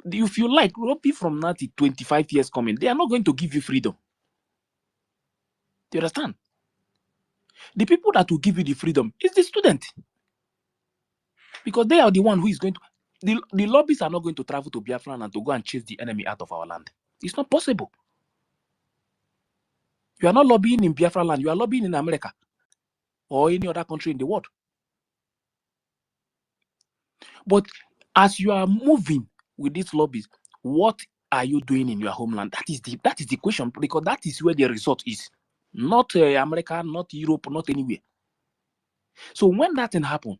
if you like, lobby from now to 25 years coming, they are not going to give you freedom. Do you understand? The people that will give you the freedom is the student. Because they are the one who is going to, the lobbies are not going to travel to Biafra and to go and chase the enemy out of our land. It's not possible. You are not lobbying in Biafra land, you are lobbying in America or any other country in the world. But as you are moving with these lobbies, what are you doing in your homeland? That is the question, because that is where the result is. Not America, not Europe, not anywhere. So when that thing happens,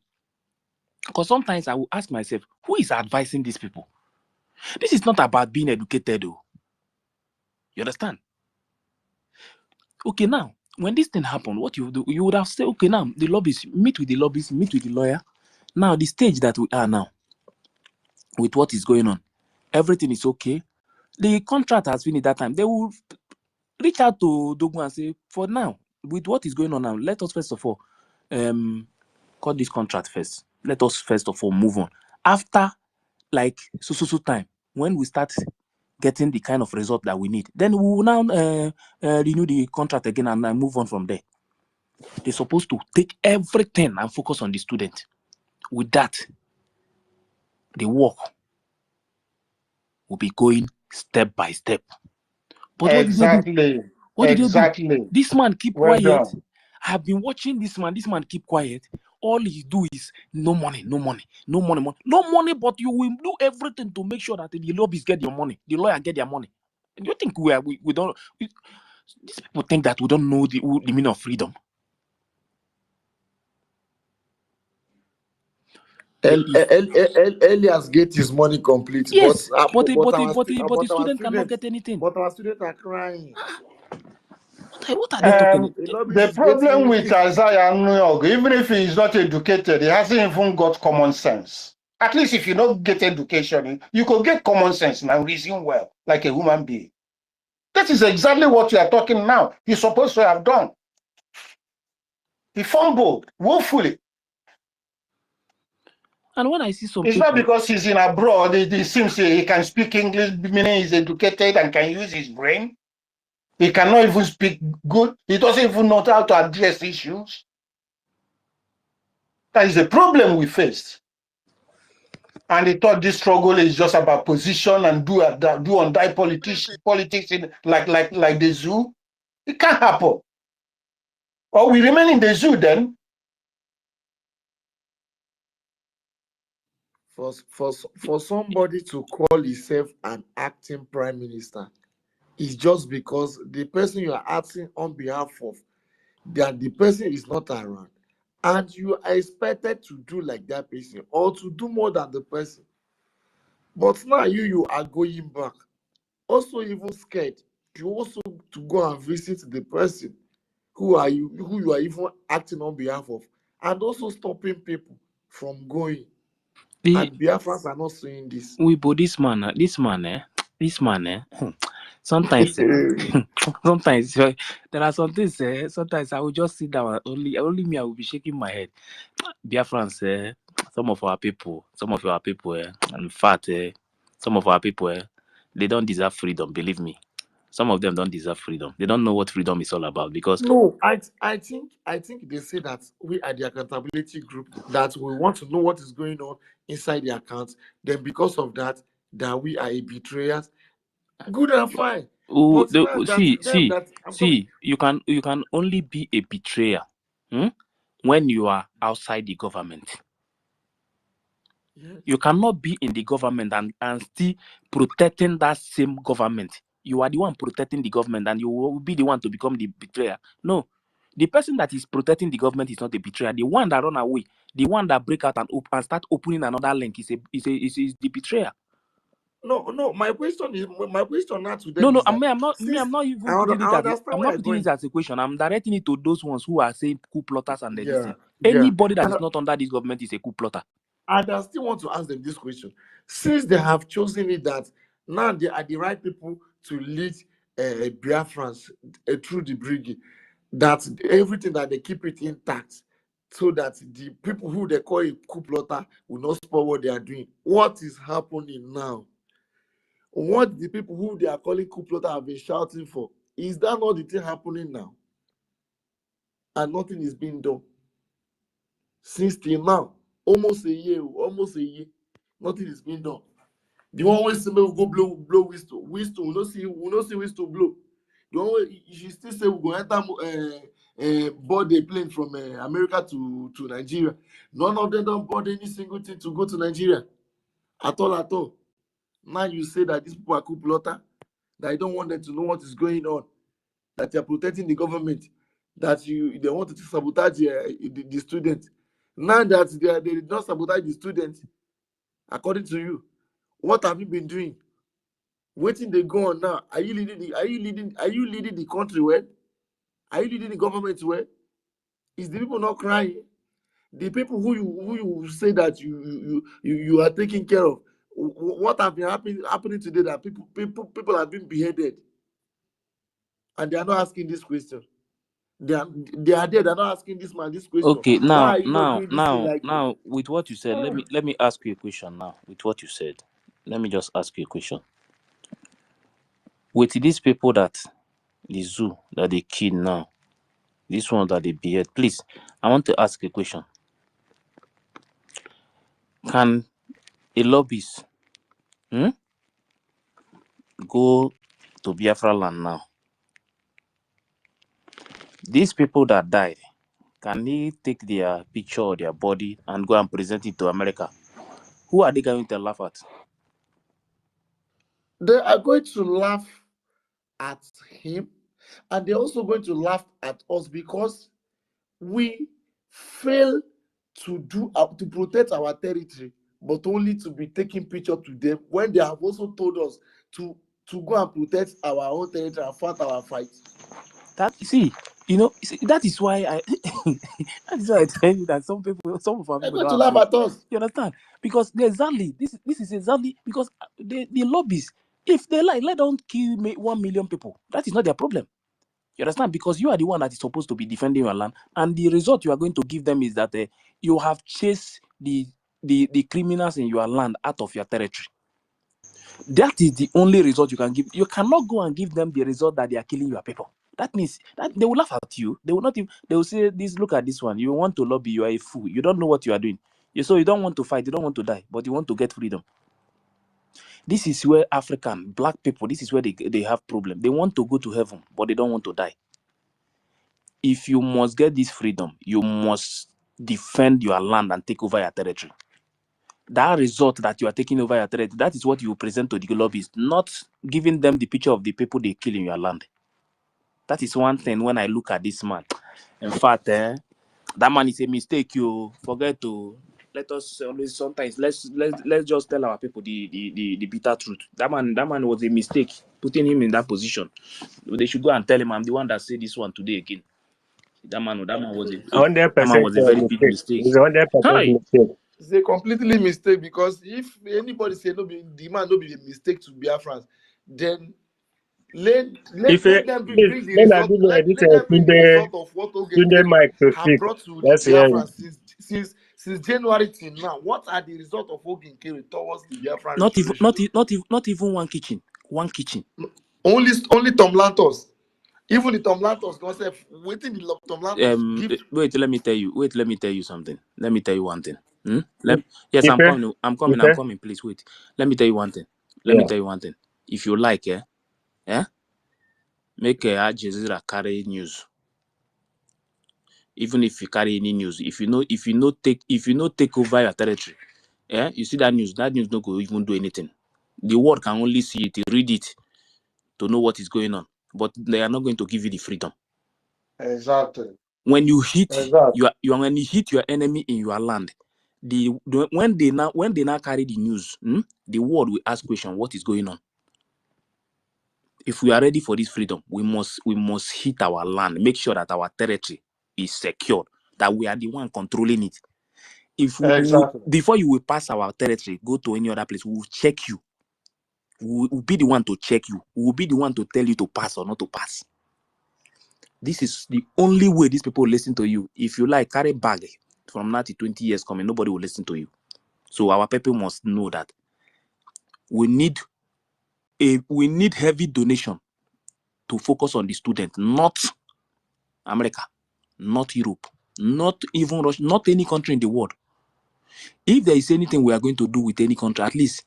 because sometimes I will ask myself, who is advising these people? This is not about being educated, though. You understand? Okay, now when this thing happened, what you would do, you would have said, okay, now the lobbyists, meet with the lobbyists, meet with the lawyer. Now the stage that we are now, with what is going on, everything is okay. The contract has finished that time. They will reach out to Dogun and say, for now, with what is going on now, let us first of all cut this contract first. Let us first of all move on. After like so time, when we start getting the kind of result that we need, then we will now renew the contract again and move on from there. They're supposed to take everything and focus on the student. With that, the work will be going step by step. But what did they do? Exactly. What did they do? Exactly. This man keep Well quiet. done. I have been watching this man. This man keep quiet. All he do is no money, no money, no money, no money. But you will do everything to make sure that the lobbyists get your money, the lawyer get their money. Do you think we don't? These people think that we don't know the meaning of freedom. Elias get his money complete, Yes, but but the student cannot get anything. but our students are crying. What are they talking? The problem with Isaiah Nuyog, even if he is not educated, he hasn't even got common sense. At least if you don't get education, you could get common sense and reason well, like a human being. That is exactly what you are talking now. He's supposed to have done. He fumbled woefully. And when I see some it's people, not because he's in abroad, it seems he can speak English, meaning he's educated and can use his brain. He cannot even speak good. He doesn't even know how to address issues. That is a problem we face. And they thought this struggle is just about position and do and die politics in like the zoo. It can't happen. Or we remain in the zoo then. For somebody to call himself an acting prime minister is just because the person you are acting on behalf of, that the person is not around, and you are expected to do like that person or to do more than the person. But now you are going back, also even scared. You also to go and visit the person who you are even acting on behalf of, and also stopping people from going. And Biafrans are not seeing this. this man, sometimes, sometimes there are some things. Sometimes I will just sit down and only me. I will be shaking my head. Biafrans, some of our people, in fact, some of our people, they don't deserve freedom. Believe me, some of them don't deserve freedom. They don't know what freedom is all about because No, I think they say that we are the accountability group, that we want to know what is going on inside the accounts. Then because of that we are a betrayers. Good and fine. But now you can only be a betrayer when you are outside the government. Yes. You cannot be in the government and still protecting that same government. You are the one protecting the government and you will be the one to become the betrayer. No. The person that is protecting the government is not a betrayer. The one that run away, the one that break out and start opening another link is the betrayer. No. My question now to them No, is I'm that not even putting it as I'm not putting it as a question. I'm directing it to those ones who are saying coup plotters and this thing. Anybody that is not under this government is a coup plotter. And I still want to ask them this question. Since they have chosen it that now they are the right people to lead Biafrans through the brigade, that everything that they keep it intact, so that the people who they call a coup plotter will not spoil what they are doing. What is happening now? What the people who they are calling coup plotter have been shouting for? Is that not the thing happening now? And nothing is being done. Since till now, almost a year, nothing is being done. The one way say we go blow whistle, we no see whistle blow. The one way you still say we go enter board a plane from America to Nigeria. None of them don't board any single thing to go to Nigeria at all. Now you say that these people are coup plotter, that you don't want them to know what is going on, that you are protecting the government, that they want to sabotage the students. Now that they did not sabotage the students, according to you, what have you been doing? Waiting they go on now. Are you leading the country well? Are you leading the government well? Is the people not crying? The people who you say that you are taking care of, what have been happening today that people have been beheaded, and they are not asking this question. They are there. They're not asking this man this question. Okay, Why now, are you not doing this thing like? with what you said, let me ask you a question. Now, with what you said, let me just ask you a question. With these people that the zoo that they kill now, this one that they behead, please, I want to ask a question. Can a lobbyist go to Biafra land now? These people that died, can they take their picture or their body and go and present it to America? Who are they going to laugh at? They are going to laugh at him, and they're also going to laugh at us because we fail to protect our territory, but only to be taking picture to them when they have also told us to go and protect our own territory and fight our fight. That that is why that is why I tell you that some of our They're people going to don't have laugh sense. at us. You understand? Because exactly this is exactly because the lobbies, if they like, let them kill 1 million people. That is not their problem. You understand? Because you are the one that is supposed to be defending your land, and the result you are going to give them is that you have chased the criminals in your land out of your territory. That is the only result you can give. You cannot go and give them the result that they are killing your people. That means that they will laugh at you. They will not even, they will say, "This, look at this one. You want to lobby, you are a fool. You don't know what you are doing. So you don't want to fight, you don't want to die, but you want to get freedom." This is where African black people, this is where they have problem. They want to go to heaven, but they don't want to die. If you must get this freedom, you must defend your land and take over your territory. That result that you are taking over your territory, that is what you present to the lobbyists, not giving them the picture of the people they kill in your land. That is one thing when I look at this man. In fact, that man is a mistake. You forget to let us always sometimes let's just tell our people the bitter truth. That man was a mistake, putting him in that position. They should go and tell him I'm the one that said this one today again. That man was a 100% very big mistake. mistake. It's 100% Hi. mistake. It's a completely mistake, because if anybody say no, the man no be a mistake to Biafrans, then let If them please, bring the then I result. give Let them bring the result of what Tunde Okigwe mic to have speak. brought to the Let's hear it. Biafrans since January till now. What are the result of Okigwe towards the Biafran Not even restoration? not even one kitchen. One kitchen. Only Tom Lantos. Even the Tom Lantos concept, waiting the Tom Lantos give. Wait, let me tell you something. Let me tell you one thing. Yes, Ife, I'm Ife, coming, please wait. Let me tell you one thing. yeah. If you like, make Al Jazeera carry news. Even if you carry any news, if you not take over your territory, you see that news no go even do anything. The world can only see it, read it to know what is going on, but they are not going to give you the freedom. Exactly. When you hit Exactly. when you hit your enemy in your land, when they now carry the news, the world will ask question, what is going on? If we are ready for this freedom, we must hit our land, make sure that our territory is secured, that we are the one controlling it. If Exactly. before you will pass our territory, go to any other place, we will check you. We will be the one to check you. We will be the one to tell you to pass or not to pass. This is the only way these people will listen to you. If you like, carry bag from now to 20 years coming, nobody will listen to you. So our people must know that we need heavy donation to focus on the student, not America, not Europe, not even Russia, not any country in the world. If there is anything we are going to do with any country, at least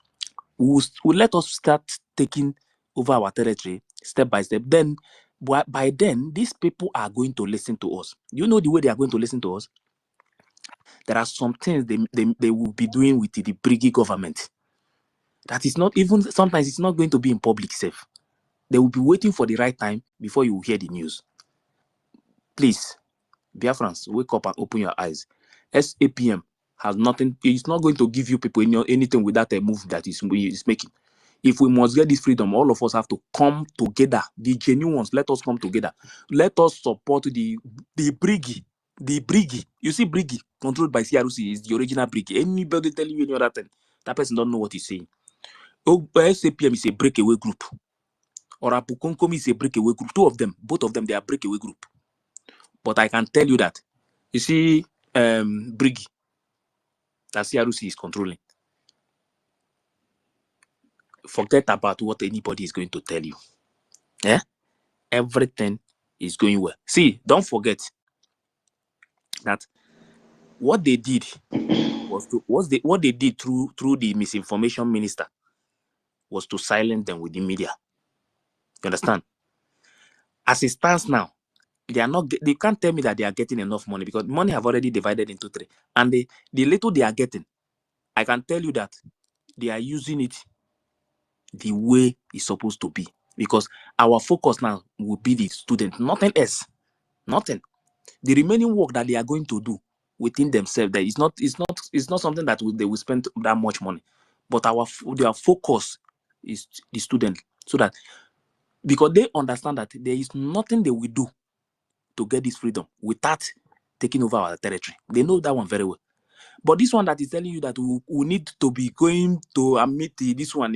we'll let us start taking over our territory step by step. Then by then, these people are going to listen to us. You know the way they are going to listen to us? There are some things they will be doing with the Briggy government. That is not even, sometimes it's not going to be in public safe. They will be waiting for the right time before you hear the news. Please, Biafrans, wake up and open your eyes. SAPM has nothing, it's not going to give you people anything without a move that is making. If we must get this freedom, all of us have to come together. The genuine ones, let us come together. Let us support the Briggy. The Briggy. You see, Briggy, controlled by CRC, is the original Briggy. Anybody telling you any other thing, that person don't know what he's saying. SAPM is a breakaway group. Or Apukonkomi is a breakaway group. Both of them, they are breakaway group. But I can tell you that, you see, Briggy, that CRC is controlling. Forget about what anybody is going to tell you. Yeah? Everything is going well. See, don't forget that what they did was what they did through the misinformation minister was to silence them with the media. You understand? As it stands now, they can't tell me that they are getting enough money, because money have already divided into three. And the little they are getting, I can tell you that they are using it the way it's supposed to be. Because our focus now will be the student, nothing else. Nothing. The remaining work that they are going to do within themselves, that it's not something that they will spend that much money. But their focus is the student, so that, because they understand that there is nothing they will do to get this freedom without taking over our territory. They know that one very well. But this one that is telling you that we need to be going to meet this one,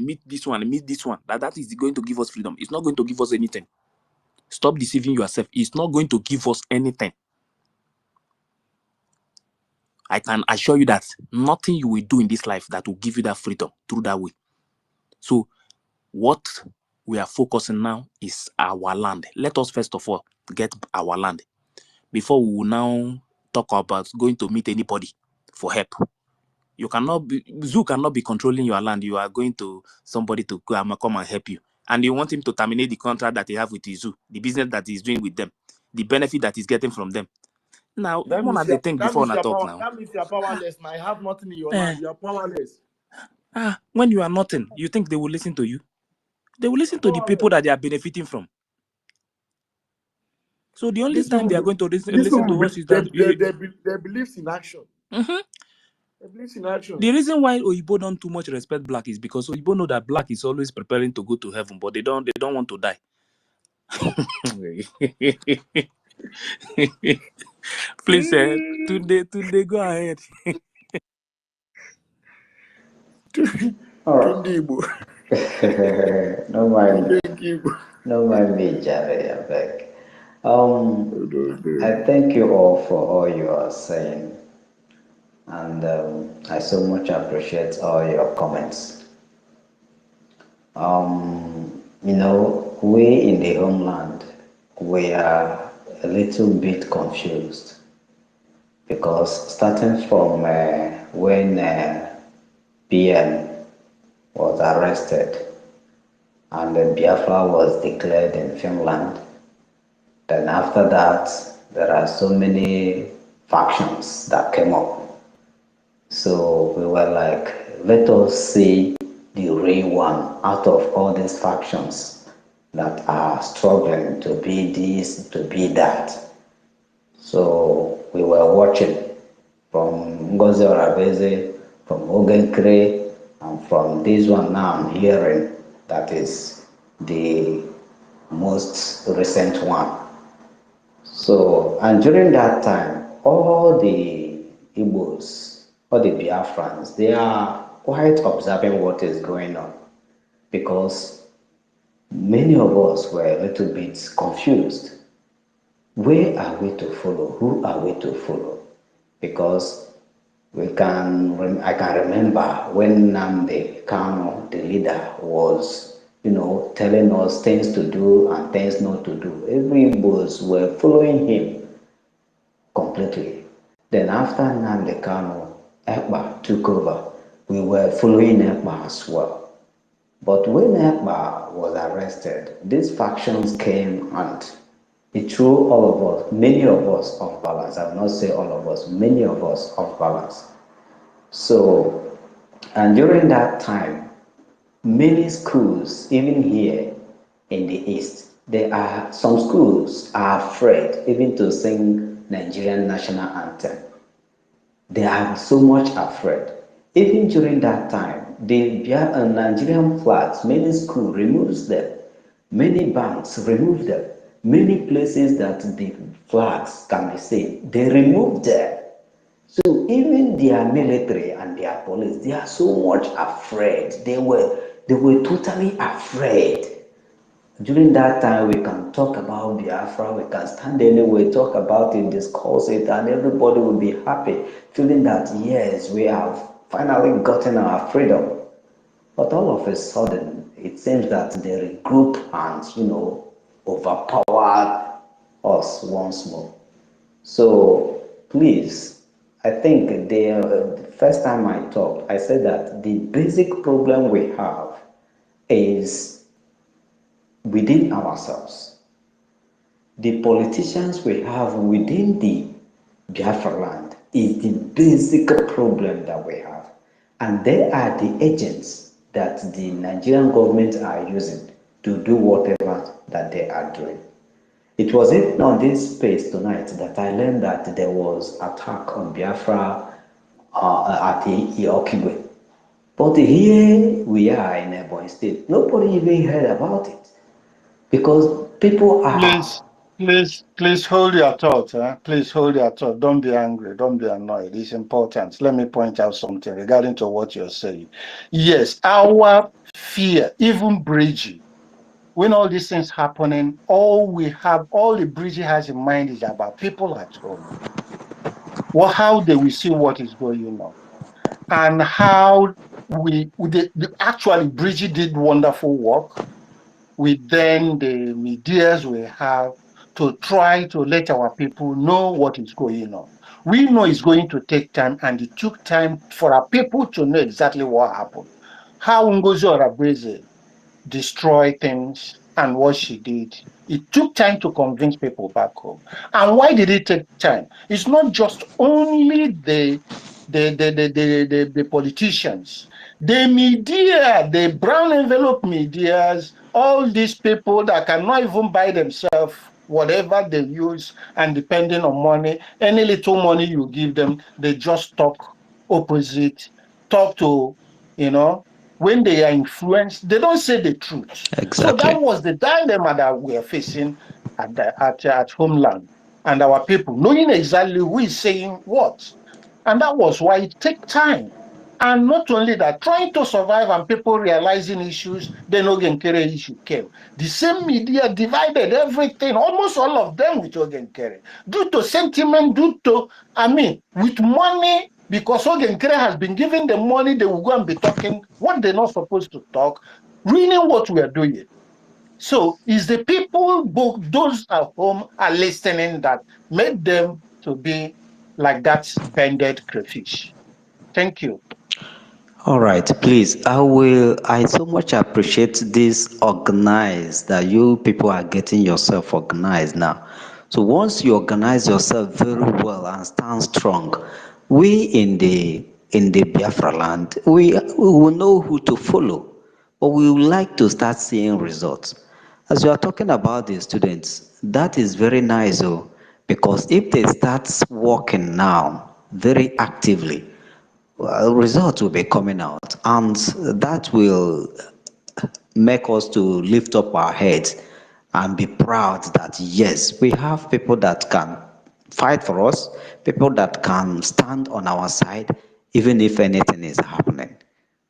that is going to give us freedom. It's not going to give us anything. Stop deceiving yourself. It's not going to give us anything. I can assure you that nothing you will do in this life that will give you that freedom through that way. So what we are focusing now is our land. Let us first of all get our land before we will now talk about going to meet anybody for help. Zoo cannot be controlling your land. You are going to somebody to come and help you. And you want him to terminate the contract that he have with the zoo, the business that he's doing with them, the benefit that he's getting from them. Now, one of the things before I talk now. That means you are powerless. Now I have nothing in your land. You are powerless. When you are nothing, you think they will listen to you? They will listen to the people that they are benefiting from. So the only time they are going to listen to us is that they believe in action. They believe in action. The reason why Oyibo don't too much respect black is because Oyibo know that black is always preparing to go to heaven, but they don't want to die. Please, today go ahead. All right. No mind. No mind me, Jerry, I beg. I thank you all for all you are saying, and I so much appreciate all your comments. We in the homeland, we are a little bit confused because starting from when BM was arrested and Biafra was declared in Finland, then after that, there are so many factions that came up. So we were like, let us see the real one out of all these factions that are struggling to be this, to be that. So we were watching from Ngozi Orabeze, from Ogenkre, and from this one now I'm hearing that is the most recent one. So, and during that time, all the Igbos, all the Biafrans, they are quite observing what is going on because many of us were a little bit confused. Where are we to follow? Who are we to follow? Because I can remember when Nnamdi Kanu, the leader, was telling us things to do and things not to do. Every Igbos were following him completely. Then after Nnamdi Kanu, Ekpa took over. We were following Ekpa as well. But when Ekpa was arrested, these factions came and it threw all of us, many of us, off balance. I will not say all of us, many of us off balance. So, and during that time, many schools, even here in the East, some schools are afraid even to sing Nigerian national anthem. They are so much afraid. Even during that time, The Nigerian flags, many schools removes them, many banks remove them, many places that the flags can be seen, they remove them. So even their military and their police, they are so much afraid. They were totally afraid. During that time, we can talk about Biafra, we can stand anywhere, talk about it, discuss it, and everybody will be happy, feeling that yes, we have finally gotten our freedom. But all of a sudden, it seems that they regroup and, overpower us once more. So please, I think the first time I talked, I said that the basic problem we have is within ourselves. The politicians we have within the Biafra land is the basic problem that we have. And they are the agents that the Nigerian government are using to do whatever that they are doing. It was even on this space tonight that I learned that there was attack on Biafra at the Okigwe. But here we are in Ebonyi State. Nobody even heard about it because people are. Please hold your thought. Please hold your thought. Don't be angry. Don't be annoyed. It's important. Let me point out something regarding to what you're saying. Yes, our fear, even Bridgie, when all these things happening, all the Bridgie has in mind is about people at home. Well, how they will see what is going on, and how actually Bridgie did wonderful work with then the medias we have to try to let our people know what is going on. We know it's going to take time, and it took time for our people to know exactly what happened. How Ngozi Orabueze destroy things and what she did. It took time to convince people back home. And why did it take time? It's not just only the politicians, the media, the brown envelope medias, all these people that cannot even buy themselves whatever they use, and depending on money, any little money you give them, they just talk opposite, talk to, when they are influenced, they don't say the truth. So that Exactly. was the dilemma that we are facing at homeland, and our people knowing exactly who is saying what. And that was why it takes time. And not only that, trying to survive and people realizing issues, then Ogenkere issue came. The same media divided everything, almost all of them with Ogenkere, due to sentiment, with money, because Ogenkere has been giving them money, they will go and be talking what they're not supposed to talk, ruining what we are doing. So it's the people, both those at home are listening, that made them to be like that bended crayfish. Thank you. All right, please. I so much appreciate this organized that you people are getting yourself organized now. So once you organize yourself very well and stand strong, we in the Biafra land, we will know who to follow, but we would like to start seeing results. As you are talking about the students, that is very nice, because if they start working now very actively, well, results will be coming out, and that will make us to lift up our heads and be proud that yes, we have people that can fight for us, people that can stand on our side, even if anything is happening.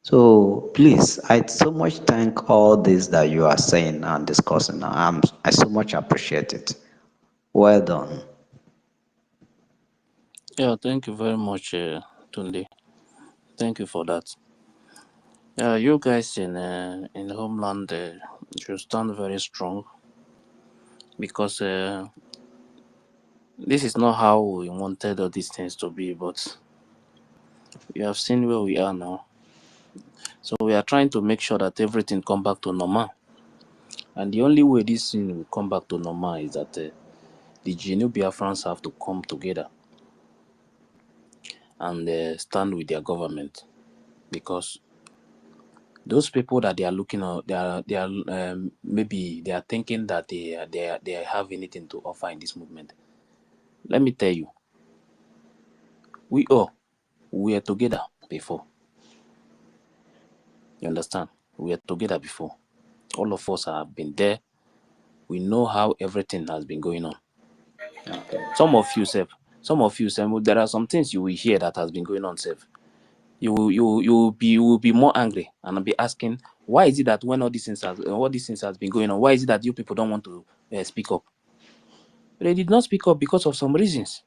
So please, I so much thank all this that you are saying and discussing. I so much appreciate it. Well done. Yeah, thank you very much, Tunde. Thank you for that. Yeah, you guys in homeland should stand very strong, because this is not how we wanted all these things to be, but we have seen where we are now. So we are trying to make sure that everything come back to normal. And the only way this thing will come back to normal is that the Genu Biafrans have to come together and stand with their government, because those people that they are looking at, they are maybe they are thinking that they have anything to offer in this movement. Let me tell you, we are together before. You understand? We were together before. All of us have been there. We know how everything has been going on. Okay. Some of you, there are some things you will hear that has been going on, Seth. You will be more angry and be asking, why is it that when all these things has been going on, why is it that you people don't want to speak up? They did not speak up because of some reasons.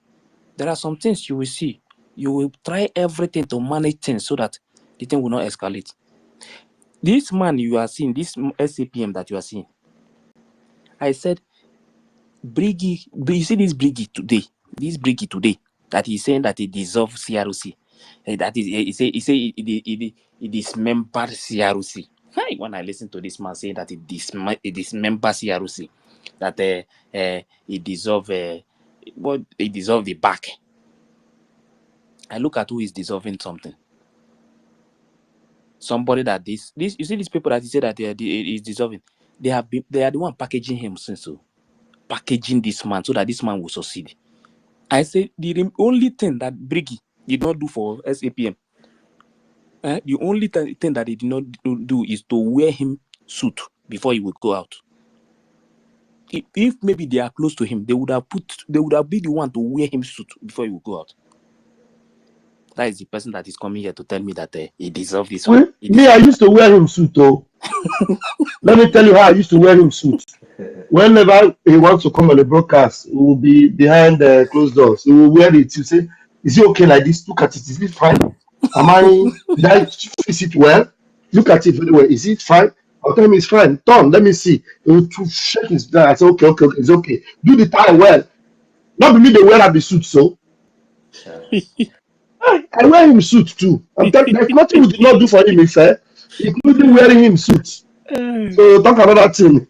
There are some things you will see. You will try everything to manage things so that the thing will not escalate. This man you are seeing, this SAPM that you are seeing, I said, Briggy, you see this Briggy today, that he's saying that he dissolves CRC. That is, he say he dismembered CRC. Hi, when I listen to this man saying that he dismembered CRC, that he dissolved the back. I look at who is dissolving something. Somebody that this you see these people that he said that he is dissolving. They are the one packaging him since so. Packaging this man so that this man will succeed. I say the only thing that Briggy did not do for SAPM, the only thing that he did not do is to wear him suit before he would go out. If maybe they are close to him, they would have been the one to wear him suit before he would go out. That is the person that is coming here to tell me that he deserves this one. Me, I used to wear him suit, though. Let me tell you how I used to wear him suit. Whenever he wants to come on the broadcast, he will be behind the closed doors. He will wear it. You say, is it okay like this? Look at it. Is it fine? Did I fix it well? Look at it very well. Is it fine? I'll tell him it's fine. Turn, let me see. He will shake his down. I say, okay, it's okay. Do the tie well. Not be me they wear the suit, so. Sure. I wear him suit too. There's nothing we did not do for him, including wearing him suit. So talk about that thing.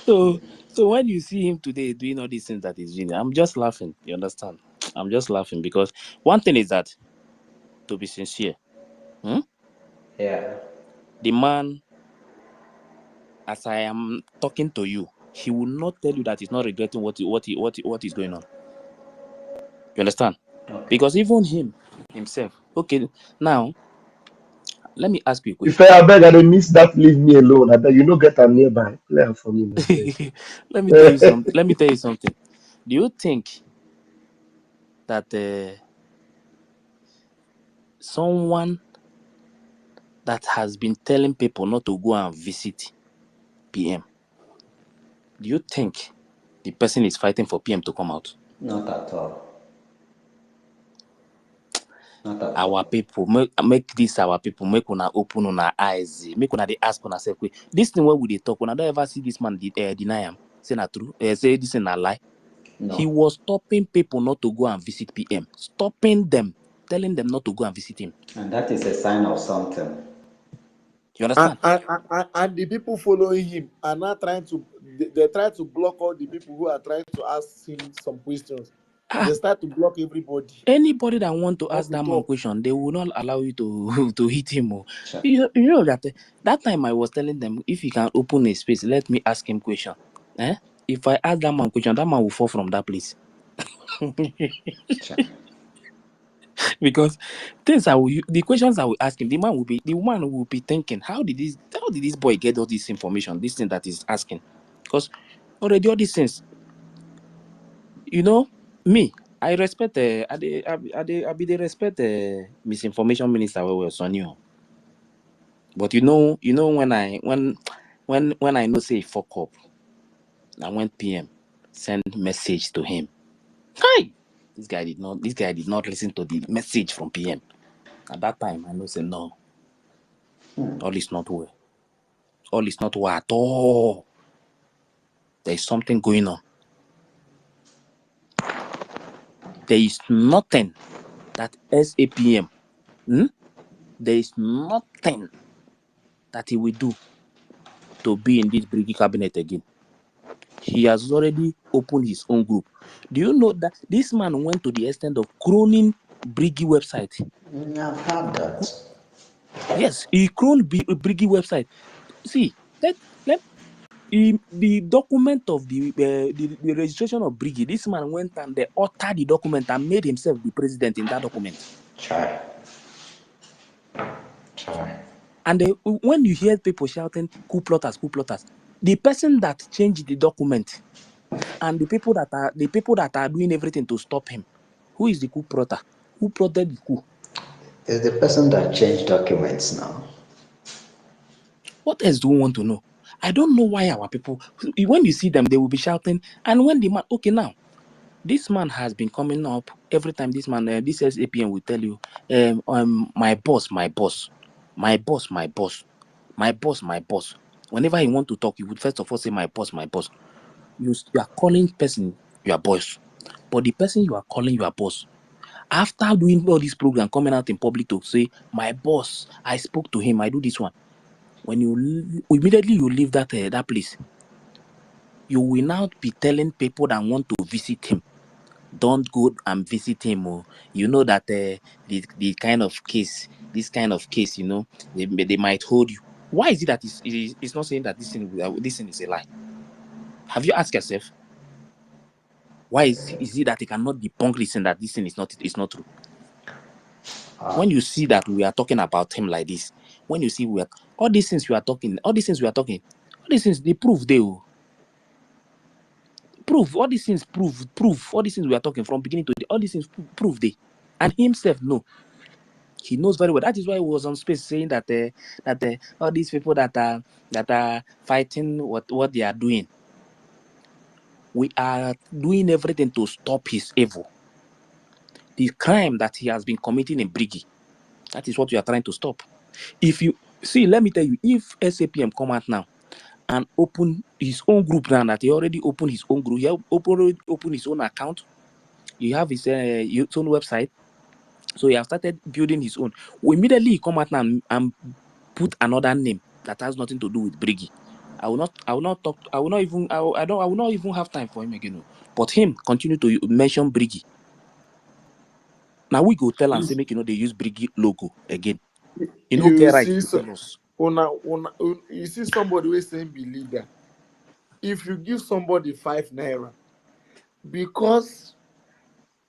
So when you see him today doing all these things that he's doing, I'm just laughing. You understand? I'm just laughing because one thing is that, to be sincere, Yeah. the man, as I am talking to you, he will not tell you that he's not regretting what is going on. You understand? Okay. Because even himself. Okay, now let me ask you a If question. I beg, I don't miss that. Leave me alone. I beg you, no get am nearby. Play am for me. Let me tell you something. Do you think that someone that has been telling people not to go and visit PM, do you think the person is fighting for PM to come out? Not at all. Not at Our all. people, make this our people, make una open una eyes, make una dey ask una self. This thing where we dey talk, una don't ever see this man deny am, say na true, say this is a lie. No. He was stopping people not to go and visit PM, stopping them, telling them not to go and visit him. And that is a sign of something. You understand? And the people following him are not trying to, they try to block all the people who are trying to ask him some questions. They start to block everybody. Anybody that want to Not ask to that man talk. question, they will not allow you to hit him. Sure. You know that time I was telling them, if he can open a space, let me ask him question. If I ask that man question, that man will fall from that place. Sure. Because the questions I will ask him, the man will be thinking, how did this boy get all this information, this thing that he's asking? Because already all these things, me, I respect I be respect misinformation minister well Sonny. But when I know say fuck up, I went PM send message to him. Hi, this guy did not listen to the message from PM. At that time, I know say no, all is not well. All is not well at all. There is something going on. There is nothing that SAPM. There is nothing that he will do to be in this Briggy cabinet again. He has already opened his own group. Do you know that this man went to the extent of cloning Briggy website? I've heard that. Yes, he cloned Briggy website. See, the document of the registration of Briggy, this man went and they altered the document and made himself the president in that document. Try. And when you hear people shouting coup plotters, the person that changed the document and the people that are doing everything to stop him, who is the coup plotter? Who plotted the coup? It's the person that changed documents now. What else do we want to know? I don't know why our people, when you see them, they will be shouting. And when the man, okay, now, this man has been coming up every time. This man, this SAPM will tell you, my boss. Whenever he want to talk, he would first of all say, my boss. You are calling person your boss, but the person you are calling your boss, after doing all this program, coming out in public to say, my boss, I spoke to him, I do this one. When you immediately you leave that place, you will now be telling people that want to visit him, don't go and visit him. Oh. You know that the kind of case, this kind of case, you know, they might hold you. Why is it that it's not saying that this thing is a lie? Have you asked yourself? Why is it that they cannot debunk this and that this thing is not true? When you see that we are talking about him like this, when you see all these things we are talking, they prove prove all these things prove all these things we are talking from beginning to all these things prove they, and himself he knows very well. That is why he was on space saying that all these people that are fighting what they are doing, we are doing everything to stop his evil, the crime that he has been committing in Brigi. That is what we are trying to stop. If you see, let me tell you, if SAPM come out now and open his own group now, that he already opened his own group, he already opened his own account, you have his own website, so he has started building his own. Immediately he come out now and put another name that has nothing to do with Brigi. I will not even have time for him again. No. But him continue to mention Brigi. Now we go tell and say make they use Brigi logo again. You know, You get right see, to so tell us. you see somebody who saying be leader. If you give somebody 5 naira, because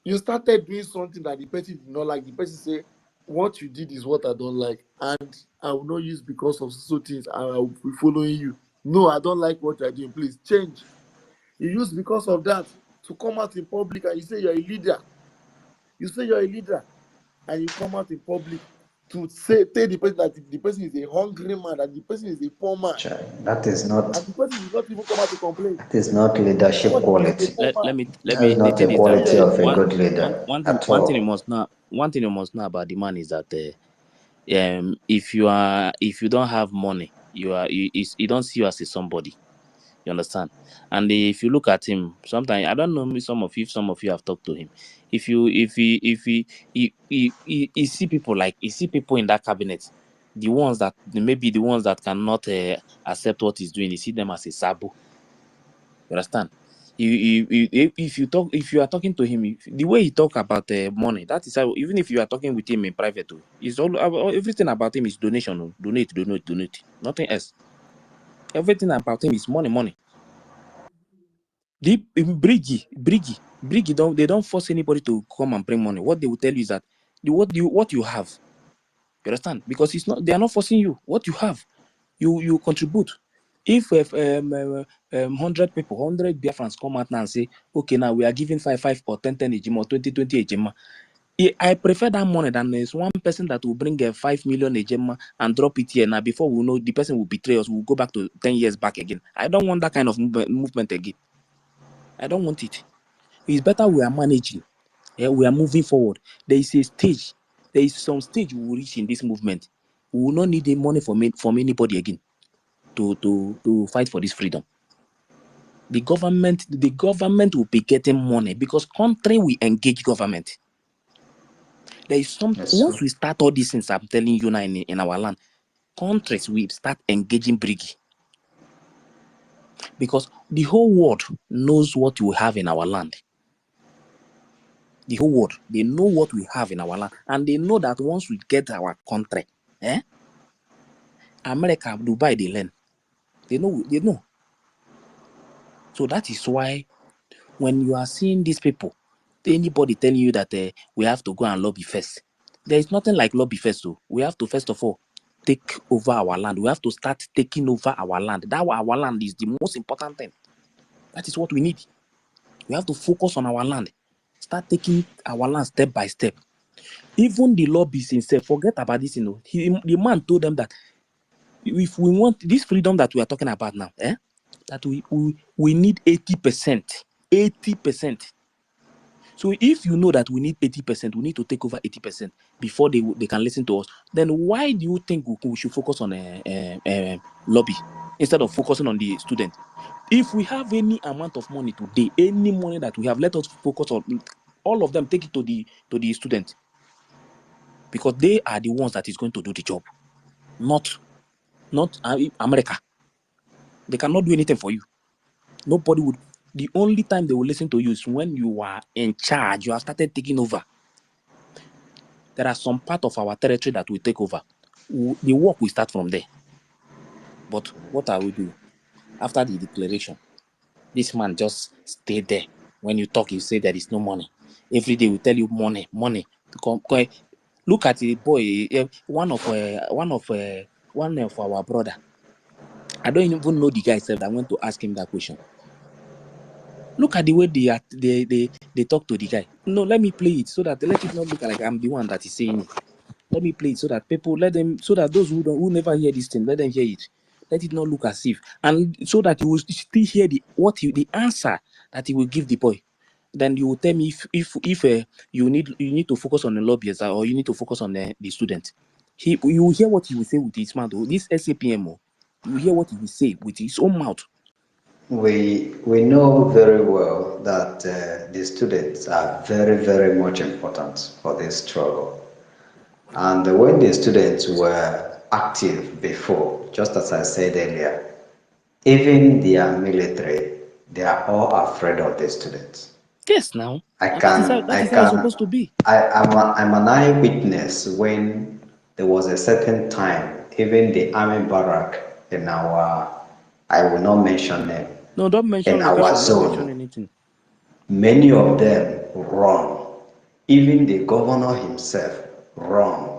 you started doing something that the person did not like, the person say, what you did is what I don't like, and I will not use because of so things. I will be following you. No, I don't like what you're doing. Please change. You use because of that to come out in public and you say you're a leader. You say you're a leader, and you come out in public to tell the person that the person is a hungry man, that the person is a poor man, That is not and the person did not even come out to complain. that is not leadership Somebody is a quality. poor man. Let That's me the not thing a is You say that quality you're a of a leader. good leader at all. one thing you must know about the man is that if you don't have money, you don't see you as a somebody. You understand? And if you look at him, sometimes I don't know some of you have talked to him. If you see people like you see people in that cabinet, the ones that maybe the ones that cannot accept what he's doing, you see them as a sabo. You understand? If you are talking to him, the way he talk about money, that is how, even if you are talking with him in private, it's everything about him is donation. Donate. Nothing else. Everything about him is money. The Brigi don't force anybody to come and bring money. What they will tell you is that what you have. You understand? Because they are not forcing you. What you have, you contribute. If 100 people, 100 Biafrans come out now and say, okay, now we are giving 5 or 10 ejima or 20 ejima. I prefer that money than there's one person that will bring a 5 million ejima and drop it here. Now, before we know, the person will betray us. We'll go back to 10 years back again. I don't want that kind of movement again. I don't want it. It's better we are managing. Yeah, we are moving forward. There is a stage. There is some stage we will reach in this movement. We will not need the money from anybody again to fight for this freedom. The government will be getting money because country will engage government. There is some Yes, once sir. we start all these things I'm telling you now in our land, countries will start engaging Brigi. Because the whole world knows what we have in our land. The whole world, they know what we have in our land, and they know that once we get our country, America, Dubai, they learn. They know. So that is why when you are seeing these people, anybody telling you that we have to go and lobby first, there is nothing like lobby first. So we have to first of all take over our land. We have to start taking over our land. That our land is the most important thing. That is what we need. We have to focus on our land. Start taking our land step by step. Even the lobbyists himself, forget about this, the man told them that if we want this freedom that we are talking about now, that we need 80%. 80%. So if you know that we need 80%, we need to take over 80% before they can listen to us. Then why do you think we should focus on a lobby instead of focusing on the student? If we have any amount of money today, any money that we have, let us focus on all of them. Take it to the student, because they are the ones that is going to do the job, not America. They cannot do anything for you. Nobody would. The only time they will listen to you is when you are in charge. You have started taking over. There are some part of our territory that we take over. The work will start from there. But what are we doing? After the declaration, this man just stay there. When you talk, you say there is no money. Every day we tell you money. Look at the boy, one of our brother. I don't even know the guy itself that went to ask him that question. Look at the way they talk to the guy. No, let me play it so that let it not look like I'm the one that is saying it. Let me play it so that people so that those who never hear this thing, let them hear it. Let it not look as if, and so that you will still hear the answer that he will give the boy. Then you will tell me if you need to focus on the lobbyists or you need to focus on the student. You will hear what he will say with his mouth. This SAPMO, you will hear what he will say with his own mouth. We know very well that the students are very, very much important for this struggle. And when the students were active before, just as I said earlier, even their military, they are all afraid of the students. Yes, now. I And can, that I is how it's can, supposed to be. I'm an eyewitness when there was a certain time, even the army barrack in our, I will not mention them, No, don't mention in our location, don't mention zone, anything. many of them run. Even the governor himself run.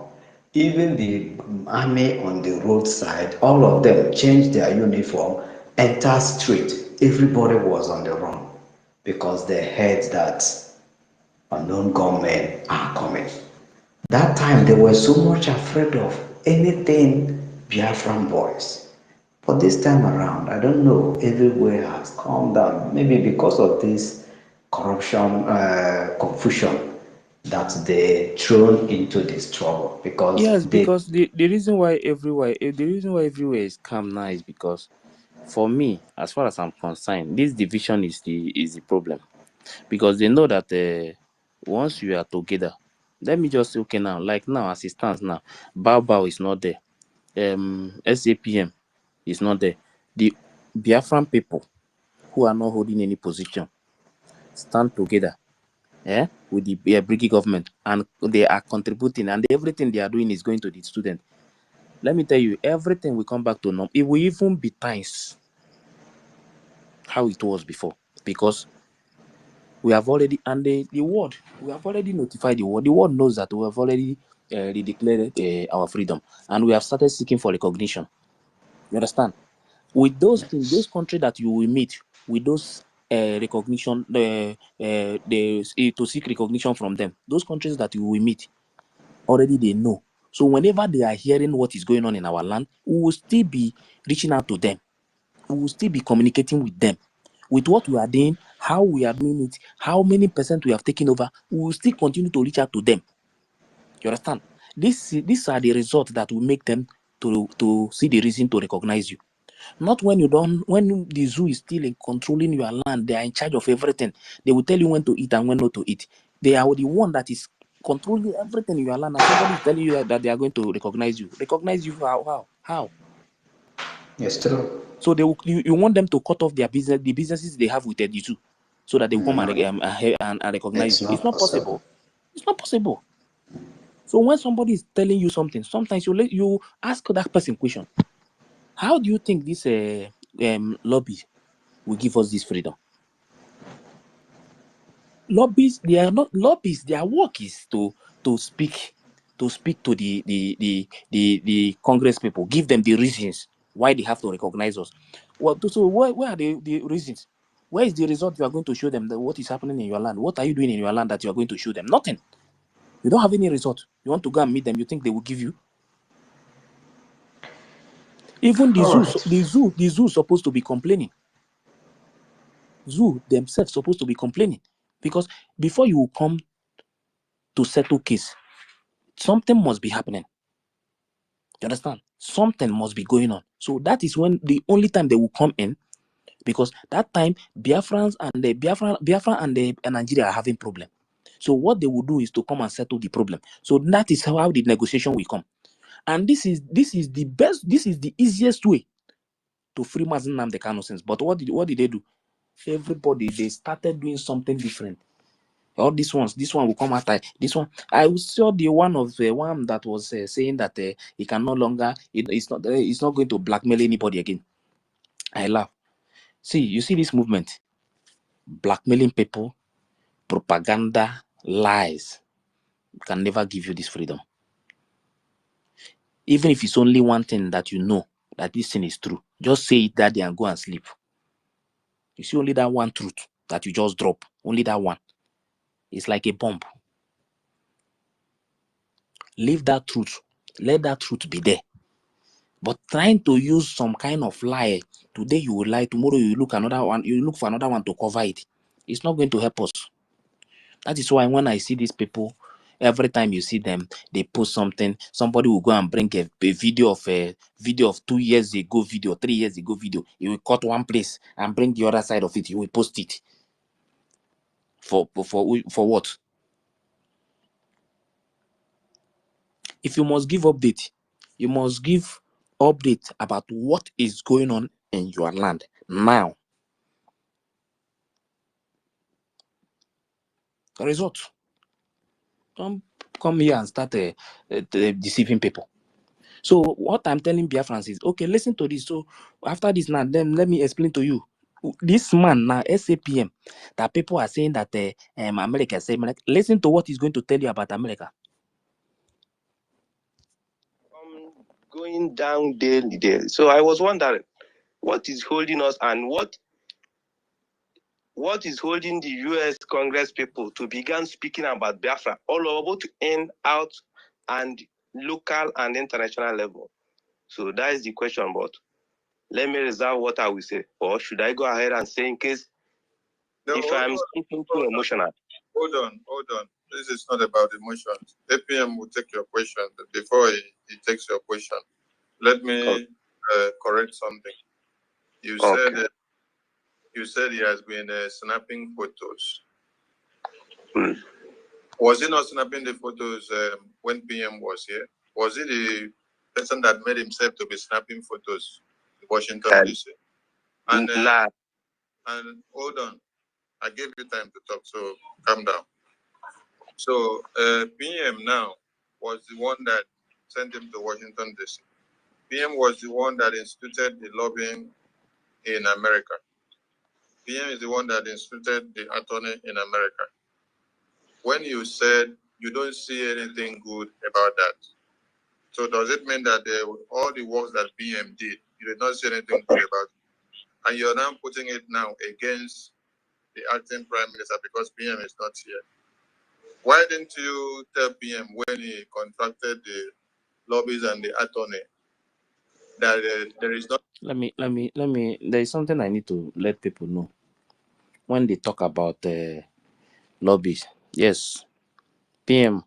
Even the army on the roadside, all of them changed their uniform, enter street. Everybody was on the run because they heard that unknown gunmen are coming. That time they were so much afraid of anything Biafran boys. But this time around, I don't know, everywhere has calmed down. Maybe because of this corruption, confusion that they thrown into this trouble. Because Yes, because the reason why everywhere is calm now is because, for me, as far as I'm concerned, this division is the problem. Because they know that once you are together, let me just say, okay, now, like now, as it stands now, Bao is not there. SAPM is not there. The Biafran people who are not holding any position stand together, with the British government, and they are contributing, and everything they are doing is going to the student. Let me tell you, everything will come back to normal. It will even be times how it was before, because we have already, and the world, we have already notified the world. The world knows that we have already declared our freedom, and we have started seeking for recognition. You understand? With those things, those countries that you will meet with those recognition, to seek recognition from them, those countries that you will meet, already they know. So whenever they are hearing what is going on in our land, we will still be reaching out to them. We will still be communicating with them. With what we are doing, how we are doing it, how many percent we have taken over, we will still continue to reach out to them. You understand? These are the results that will make them to see the reason to recognize you. Not when when the zoo is still in controlling your land, they are in charge of everything. They will tell you when to eat and when not to eat. They are the one that is controlling everything in your land, and somebody is telling you that they are going to recognize you. Recognize you how? it's true. So you want them to cut off their business, the businesses they have with the zoo, so that they will come No, and recognize it's you. It's not not possible. possible. It's not possible. So when somebody is telling you something, sometimes you ask that person question. How do you think this lobby will give us this freedom? Lobbies, they are not lobbies. Their work is to speak to speak to the Congress people, give them the reasons why they have to recognize us. Well, so where are the reasons? Where is the result you are going to show them that what is happening in your land? What are you doing in your land that you are going to show them? Nothing. You don't have any result. You want to go and meet them, you think they will give you? Even the All zoo, right. the zoo is supposed to be complaining. Zoo themselves supposed to be complaining, because before you come to settle case, something must be happening. You understand? Something must be going on. So that is when the only time they will come in, because that time Biafrans and the Biafra and the and Nigeria are having problem. So what they will do is to come and settle the problem. So that is how the negotiation will come. And this is the best, this is the easiest way to free Mazen Nnamdi Kanu since. But what did they do? Everybody, they started doing something different. All these ones, this one will come after this one. I saw the one of the one that was saying that he can no longer, it's not going to blackmail anybody again. I laugh. See, you see this movement, blackmailing people, propaganda, lies can never give you this freedom. Even if it's only one thing that you know that this thing is true, just say it that day and go and sleep. You see only that one truth that you just drop, only that one. It's like a bomb. Leave that truth. Let that truth be there. But trying to use some kind of lie, today you will lie, tomorrow you look another one, you look for another one to cover it. It's not going to help us. That is why when I see these people, every time you see them, they post something. Somebody will go and bring a video of 2 years ago video, 3 years ago video. He will cut one place and bring the other side of it. He will post it. For what? If you must give update, you must give update about what is going on in your land now. The result. Don't come here and start deceiving people. So what I'm telling Biafrans is, okay, listen to this. So after this now, then let me explain to you. This man now, SAPM, that people are saying that America say, listen to what he's going to tell you about America. Going down daily there. So I was wondering, what is holding us, and what is holding the US Congress people to begin speaking about Biafra all over to end out and local and international level? So that is the question, but let me reserve what I will say. Or should I go ahead and say in case if I'm speaking too emotional? Hold on. This is not about emotions. APM will take your question, but before he takes your question, let me correct something. You said he has been snapping photos. Was he not snapping the photos when PM was here? Was he the person that made himself to be snapping photos in Washington, D.C.? And hold on. I gave you time to talk, so calm down. So PM now was the one that sent him to Washington, D.C. PM was the one that instituted the lobbying in America. PM is the one that instituted the attorney in America. When you said you don't see anything good about that, so does it mean that all the works that PM did, you did not see anything good about it? And you're now putting it now against the acting prime minister because PM is not here. Why didn't you tell PM when he contracted the lobbies and the attorney that there is not? Let me. There is something I need to let people know. When they talk about lobbies, yes, PM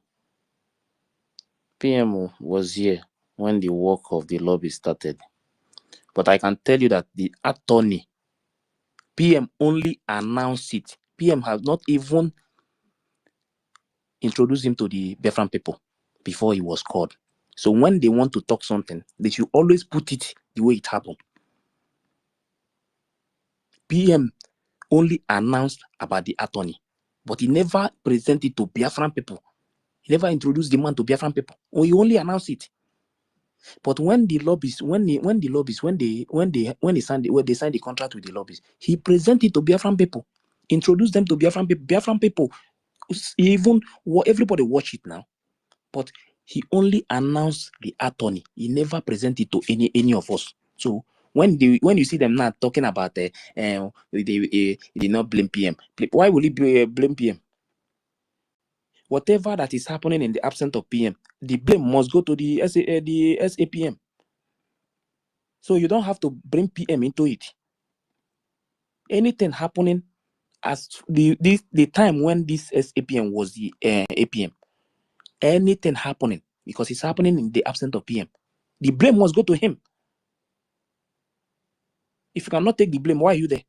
was here when the work of the lobby started. But I can tell you that the attorney, PM only announced it. PM has not even introduced him to the Biafran people before he was called. So when they want to talk something, they should always put it the way it happened. PM only announced about the attorney, but he never presented to Biafran people. He never introduced the man to Biafran people. Or he only announced it. But when they signed the contract with the lobbies, he presented to Biafran people, introduced them to Biafran people. Biafran people, even everybody watch it now. But He only announced the attorney. He never presented to any of us. So when you see them now talking about they did not blame PM. Why will he blame PM? Whatever that is happening in the absence of PM, the blame must go to the SAPM. So you don't have to bring PM into it. Anything happening as the time when this SAPM was the APM, anything happening because it's happening in the absence of PM, the blame must go to him. If you cannot take the blame, why are you there?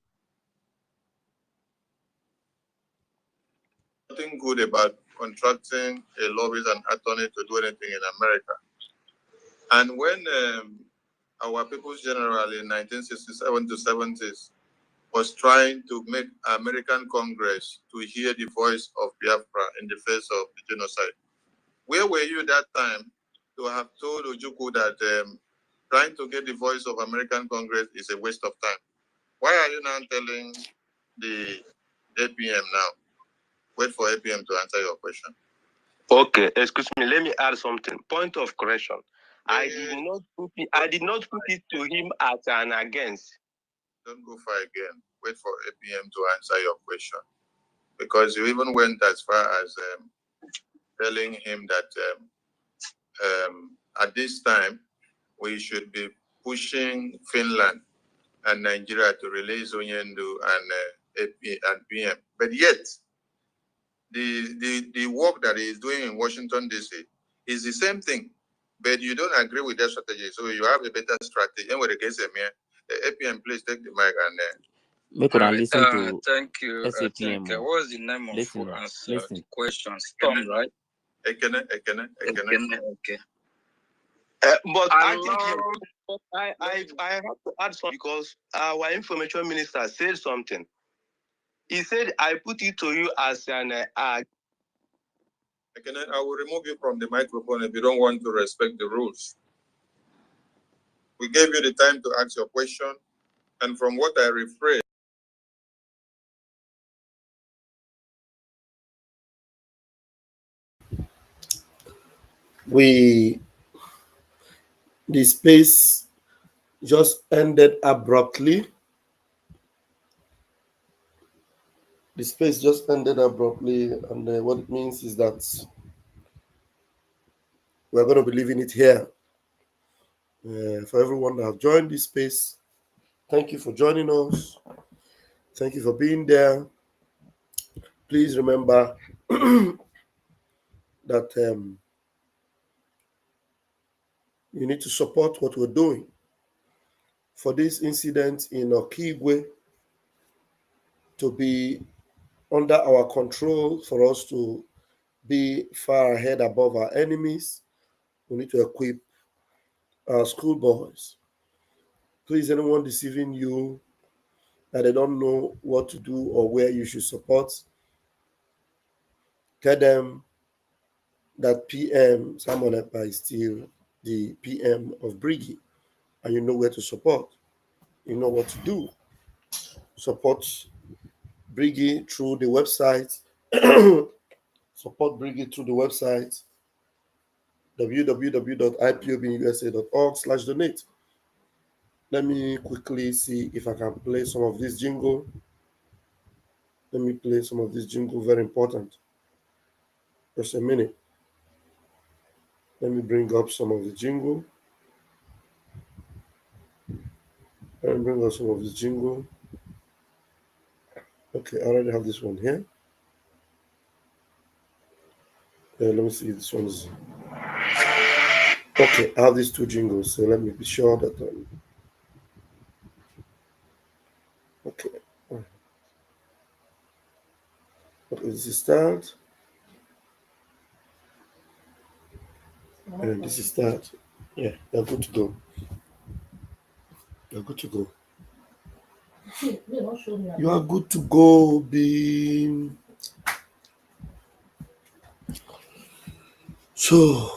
Nothing good about contracting a lobbyist and attorney to do anything in America. And when our People's General in 1967 to 70s was trying to make American Congress to hear the voice of Biafra in the face of the genocide, where were you that time to have told Ojukwu that trying to get the voice of American Congress is a waste of time? Why are you now telling the APM now? Wait for APM to answer your question. Okay, excuse me. Let me add something. Point of correction. I did not put it to him as an against. Don't go far again. Wait for APM to answer your question, because you even went as far as telling him that at this time we should be pushing Finland and Nigeria to release Onyendu and PM. But yet, the work that he is doing in Washington, D.C. is the same thing, but you don't agree with their strategy, so you have a better strategy. And with the case, APM, please take the mic and We could listen to thank you. SAPM. What was the name of Listen. the question? Storm, right? Ekene. Okay. But I think I have to add something because our information minister said something. He said, I put it to you as an I will remove you from the microphone if you don't want to respect the rules. We gave you the time to ask your question, and from what I rephrased, the space just ended abruptly. The space just ended abruptly, and what it means is that we're going to be leaving it here. For everyone that have joined this space, thank you for joining us. Thank you for being there. Please remember that you need to support what we're doing. For this incident in Okigwe to be under our control, for us to be far ahead above our enemies, we need to equip our schoolboys. Please, anyone deceiving you that they don't know what to do or where you should support, tell them that PM Samuel Ekpa is still the PM of Brigi, and you know where to support. You know what to do. Support Brigi through the website. Support Brigi through the website www.ipobnusa.org/donate. Let me quickly see if I can play some of this jingle. Let me play some of this jingle, very important. Just a minute. Let me bring up some of the jingle. Let me bring up some of this jingle. Okay, I already have this one here. Let me see, this one's... Okay, I have these two jingles, so let me be sure that... Okay. Okay, this is start. And this is start. Yeah, they're good to go. You're good to go. You are good to go, B. So,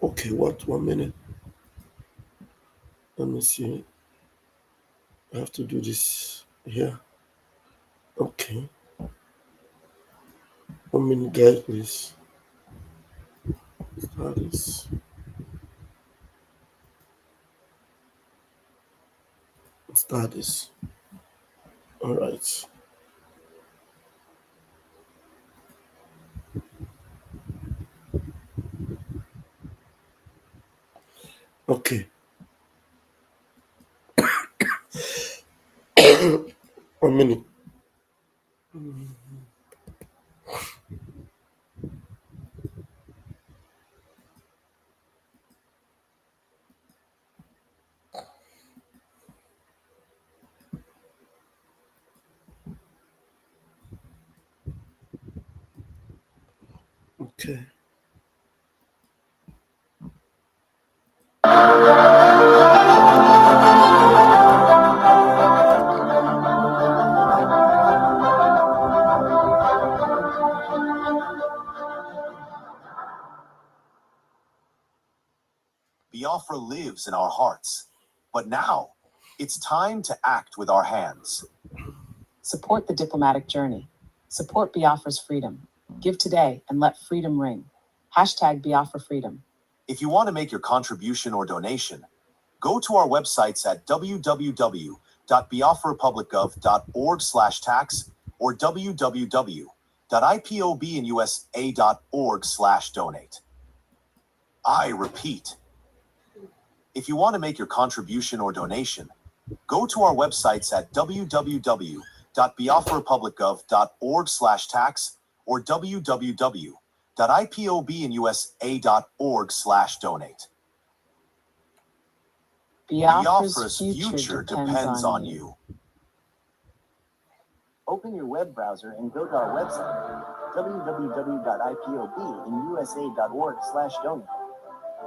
okay. Okay, what? 1 minute. Let me see. I have to do this here. Okay. 1 minute, guys, please. Start this. Start this. All right. Okay. 1 minute. Okay. Biafra lives in our hearts. But now, it's time to act with our hands. Support the diplomatic journey. Support Biafra's freedom. Give today and let freedom ring. Hashtag Biafra Freedom. If you want to make your contribution or donation, go to our websites at www.biafrapublicgov.org/tax or www.ipobnusa.org/donate. I repeat, if you want to make your contribution or donation, go to our websites at www.biafrapublicgov.org/tax or www.ipobnusa.org/donate. Biafra's future depends on you. Open your web browser and go to our website, www.ipobnusa.org/donate.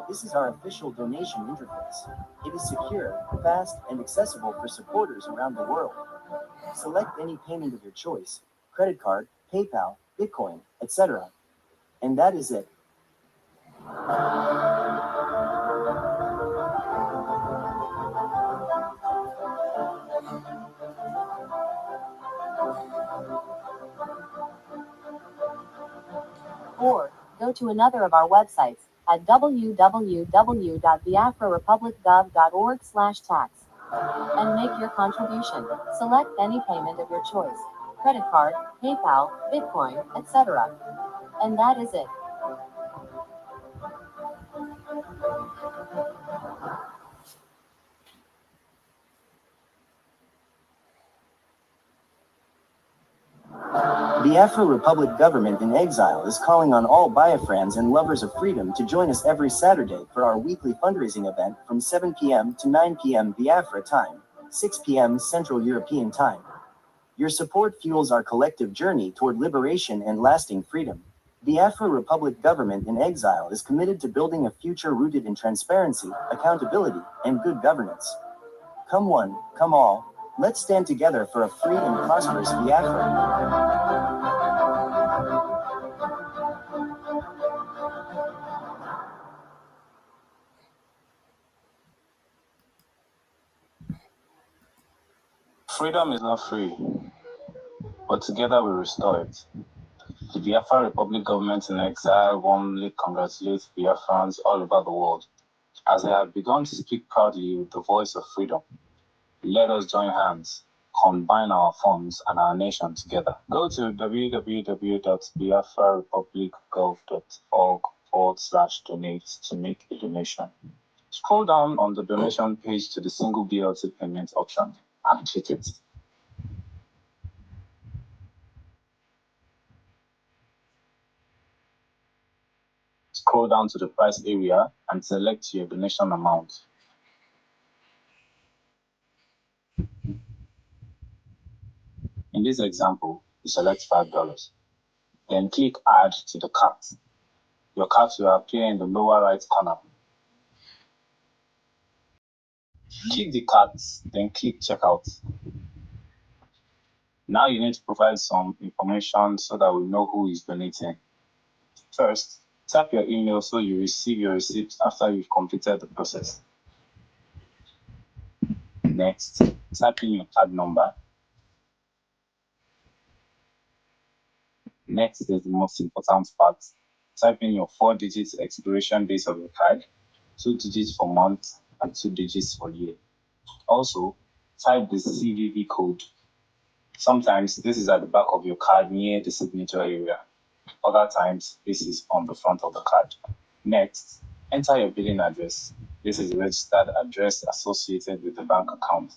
This is our official donation interface. It is secure, fast, and accessible for supporters around the world. Select any payment of your choice, credit card, PayPal, Bitcoin, etc. And that is it. Or, go to another of our websites at www.biafrarepublicgov.org/tax and make your contribution. Select any payment of your choice, credit card, PayPal, Bitcoin, etc. And that is it. The Afro-Republic government in exile is calling on all Biafrans and lovers of freedom to join us every Saturday for our weekly fundraising event from 7 p.m. to 9 p.m. Biafra time, 6 p.m. Central European time. Your support fuels our collective journey toward liberation and lasting freedom. The Afro-Republic government in exile is committed to building a future rooted in transparency, accountability, and good governance. Come one, come all, let's stand together for a free and prosperous Biafra. Freedom is not free, but together we restore it. The Biafra Republic government in exile warmly congratulates Biafrans all over the world as they have begun to speak proudly with the voice of freedom. Let us join hands, combine our funds and our nation together. Go to www.biafrarepublicgov.org/donate to make a donation. Scroll down on the donation page to the single BLT payment option and hit it. Scroll down to the price area and select your donation amount. In this example, you select $5. Then click Add to the cart. Your cart will appear in the lower right corner. Click the cart, then click Checkout. Now you need to provide some information so that we know who is donating. First, Tap your email so you receive your receipt after you've completed the process. Next, type in your card number. Next is the most important part. Type in your 4 digits expiration date of your card, 2 digits for month, and 2 digits for year. Also, type the CVV code. Sometimes this is at the back of your card near the signature area. Other times, this is on the front of the card. Next, enter your billing address. This is the registered address associated with the bank account.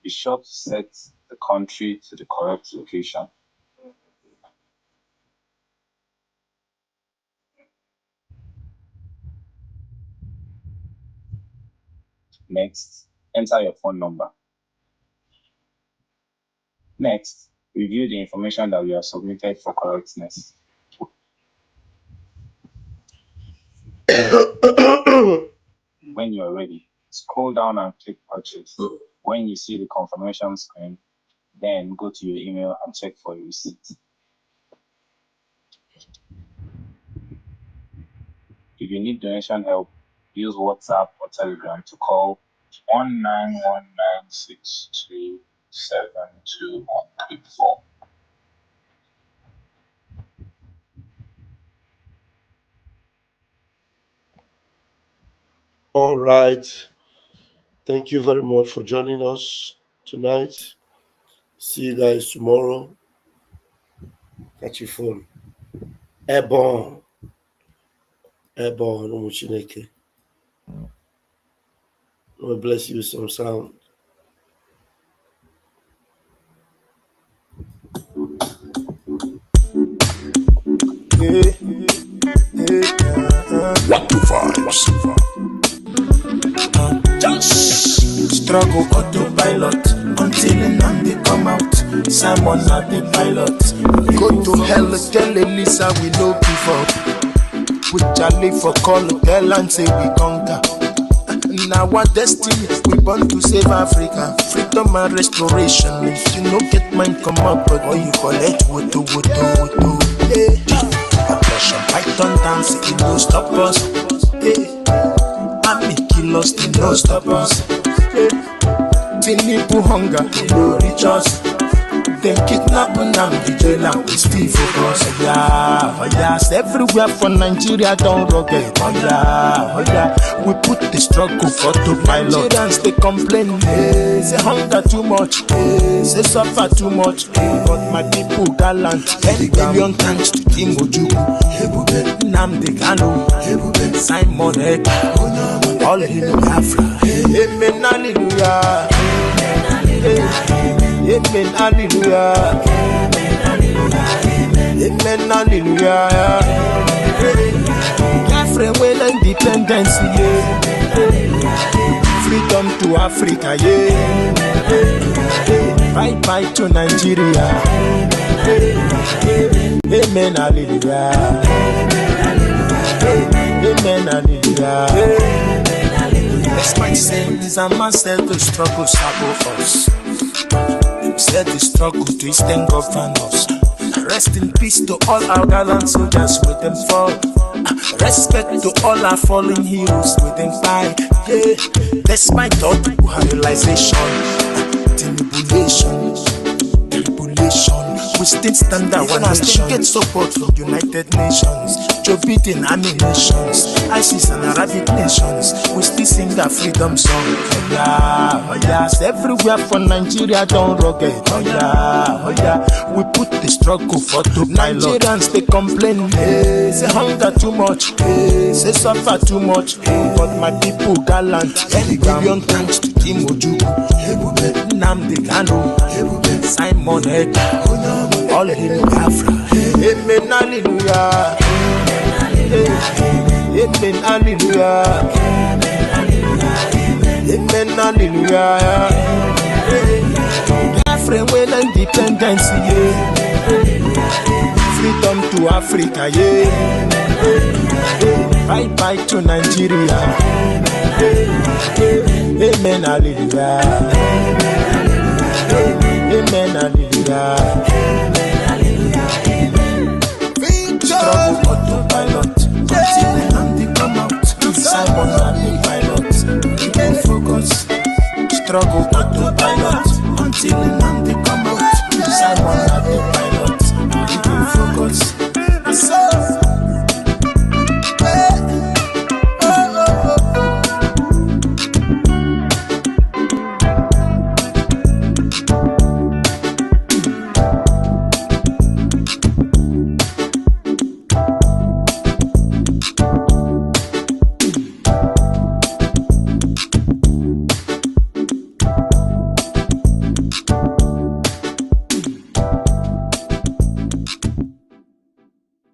Be sure to set the country to the correct location. Next, enter your phone number. Next, review the information that we have submitted for correctness. When you're ready, scroll down and click purchase. When you see the confirmation screen, then go to your email and check for your receipt. If you need donation help, use WhatsApp or Telegram to call 19196272184. All right. Thank you very much for joining us tonight. See you guys tomorrow. Catch your phone. Airborne. Airborne. Umuchineke. Lord bless you with some sound. What the vibes? Just struggle autopilot until they come out. Simon not the pilot. Go to hell, tell Elisa we no give up. Put Charlie for call, tell and say we conquer. Now our destiny, we born to save Africa. Freedom and restoration. If you no get mine, come up, but or you collect woto. Hey. Oppression, Python dance, it no stop us. Hey. Army kill us, it no stop us. Hey. Tinipu hunger, it no reach us. Them kidnap and the jailer, we still focus. Oh yeah, everywhere for Nigeria don't rocket. Oh yeah, we put the struggle for the pilot. Nigerians they complain, hey, say hunger too much, hey, say suffer too much, hey, but my people gallant. 10 billion thanks to Timoju, Nnamdi Kanu, Simon Ekpa, all in Biafra. Amen, hallelujah. Amen, hallelujah. Amen, hallelujah. Biafra when independence, yeah. Freedom to Africa, yeah. Bye to Nigeria. Amen, hallelujah. Amen, hallelujah. Despite sins and master the struggle above us. Said the struggle to Eastern governors. Rest in peace to all our gallant soldiers with them fall. Respect to all our fallen heroes with them fight. Yeah. Despite all the realization, tribulation, we still stand our nation. Still get support from United Nations, Joe Biden army nations, ISIS and Arabic nations. We still sing our freedom song. Oh yeah, everywhere for Nigeria don't rocket. Oh yeah, we put the struggle for the pilot. Nigerians they complain, hey, say hunger too much, hey, say suffer too much, hey, but my people gallant. 10 billion thanks to Timoju, Nnamdi Kanu, Simon Ekpa, all in Biafra. Amen, hallelujah. Amen, hallelujah. Amen, hallelujah. Biafra when independence, yeah. Freedom to Africa, yeah. Bye to Nigeria. Amen, hallelujah. Amen, hallelujah. Struggle autopilot. Simon na the pilot. You can focus, struggle autopilot until Nnamdi come out. Simon na the pilot. You can focus. So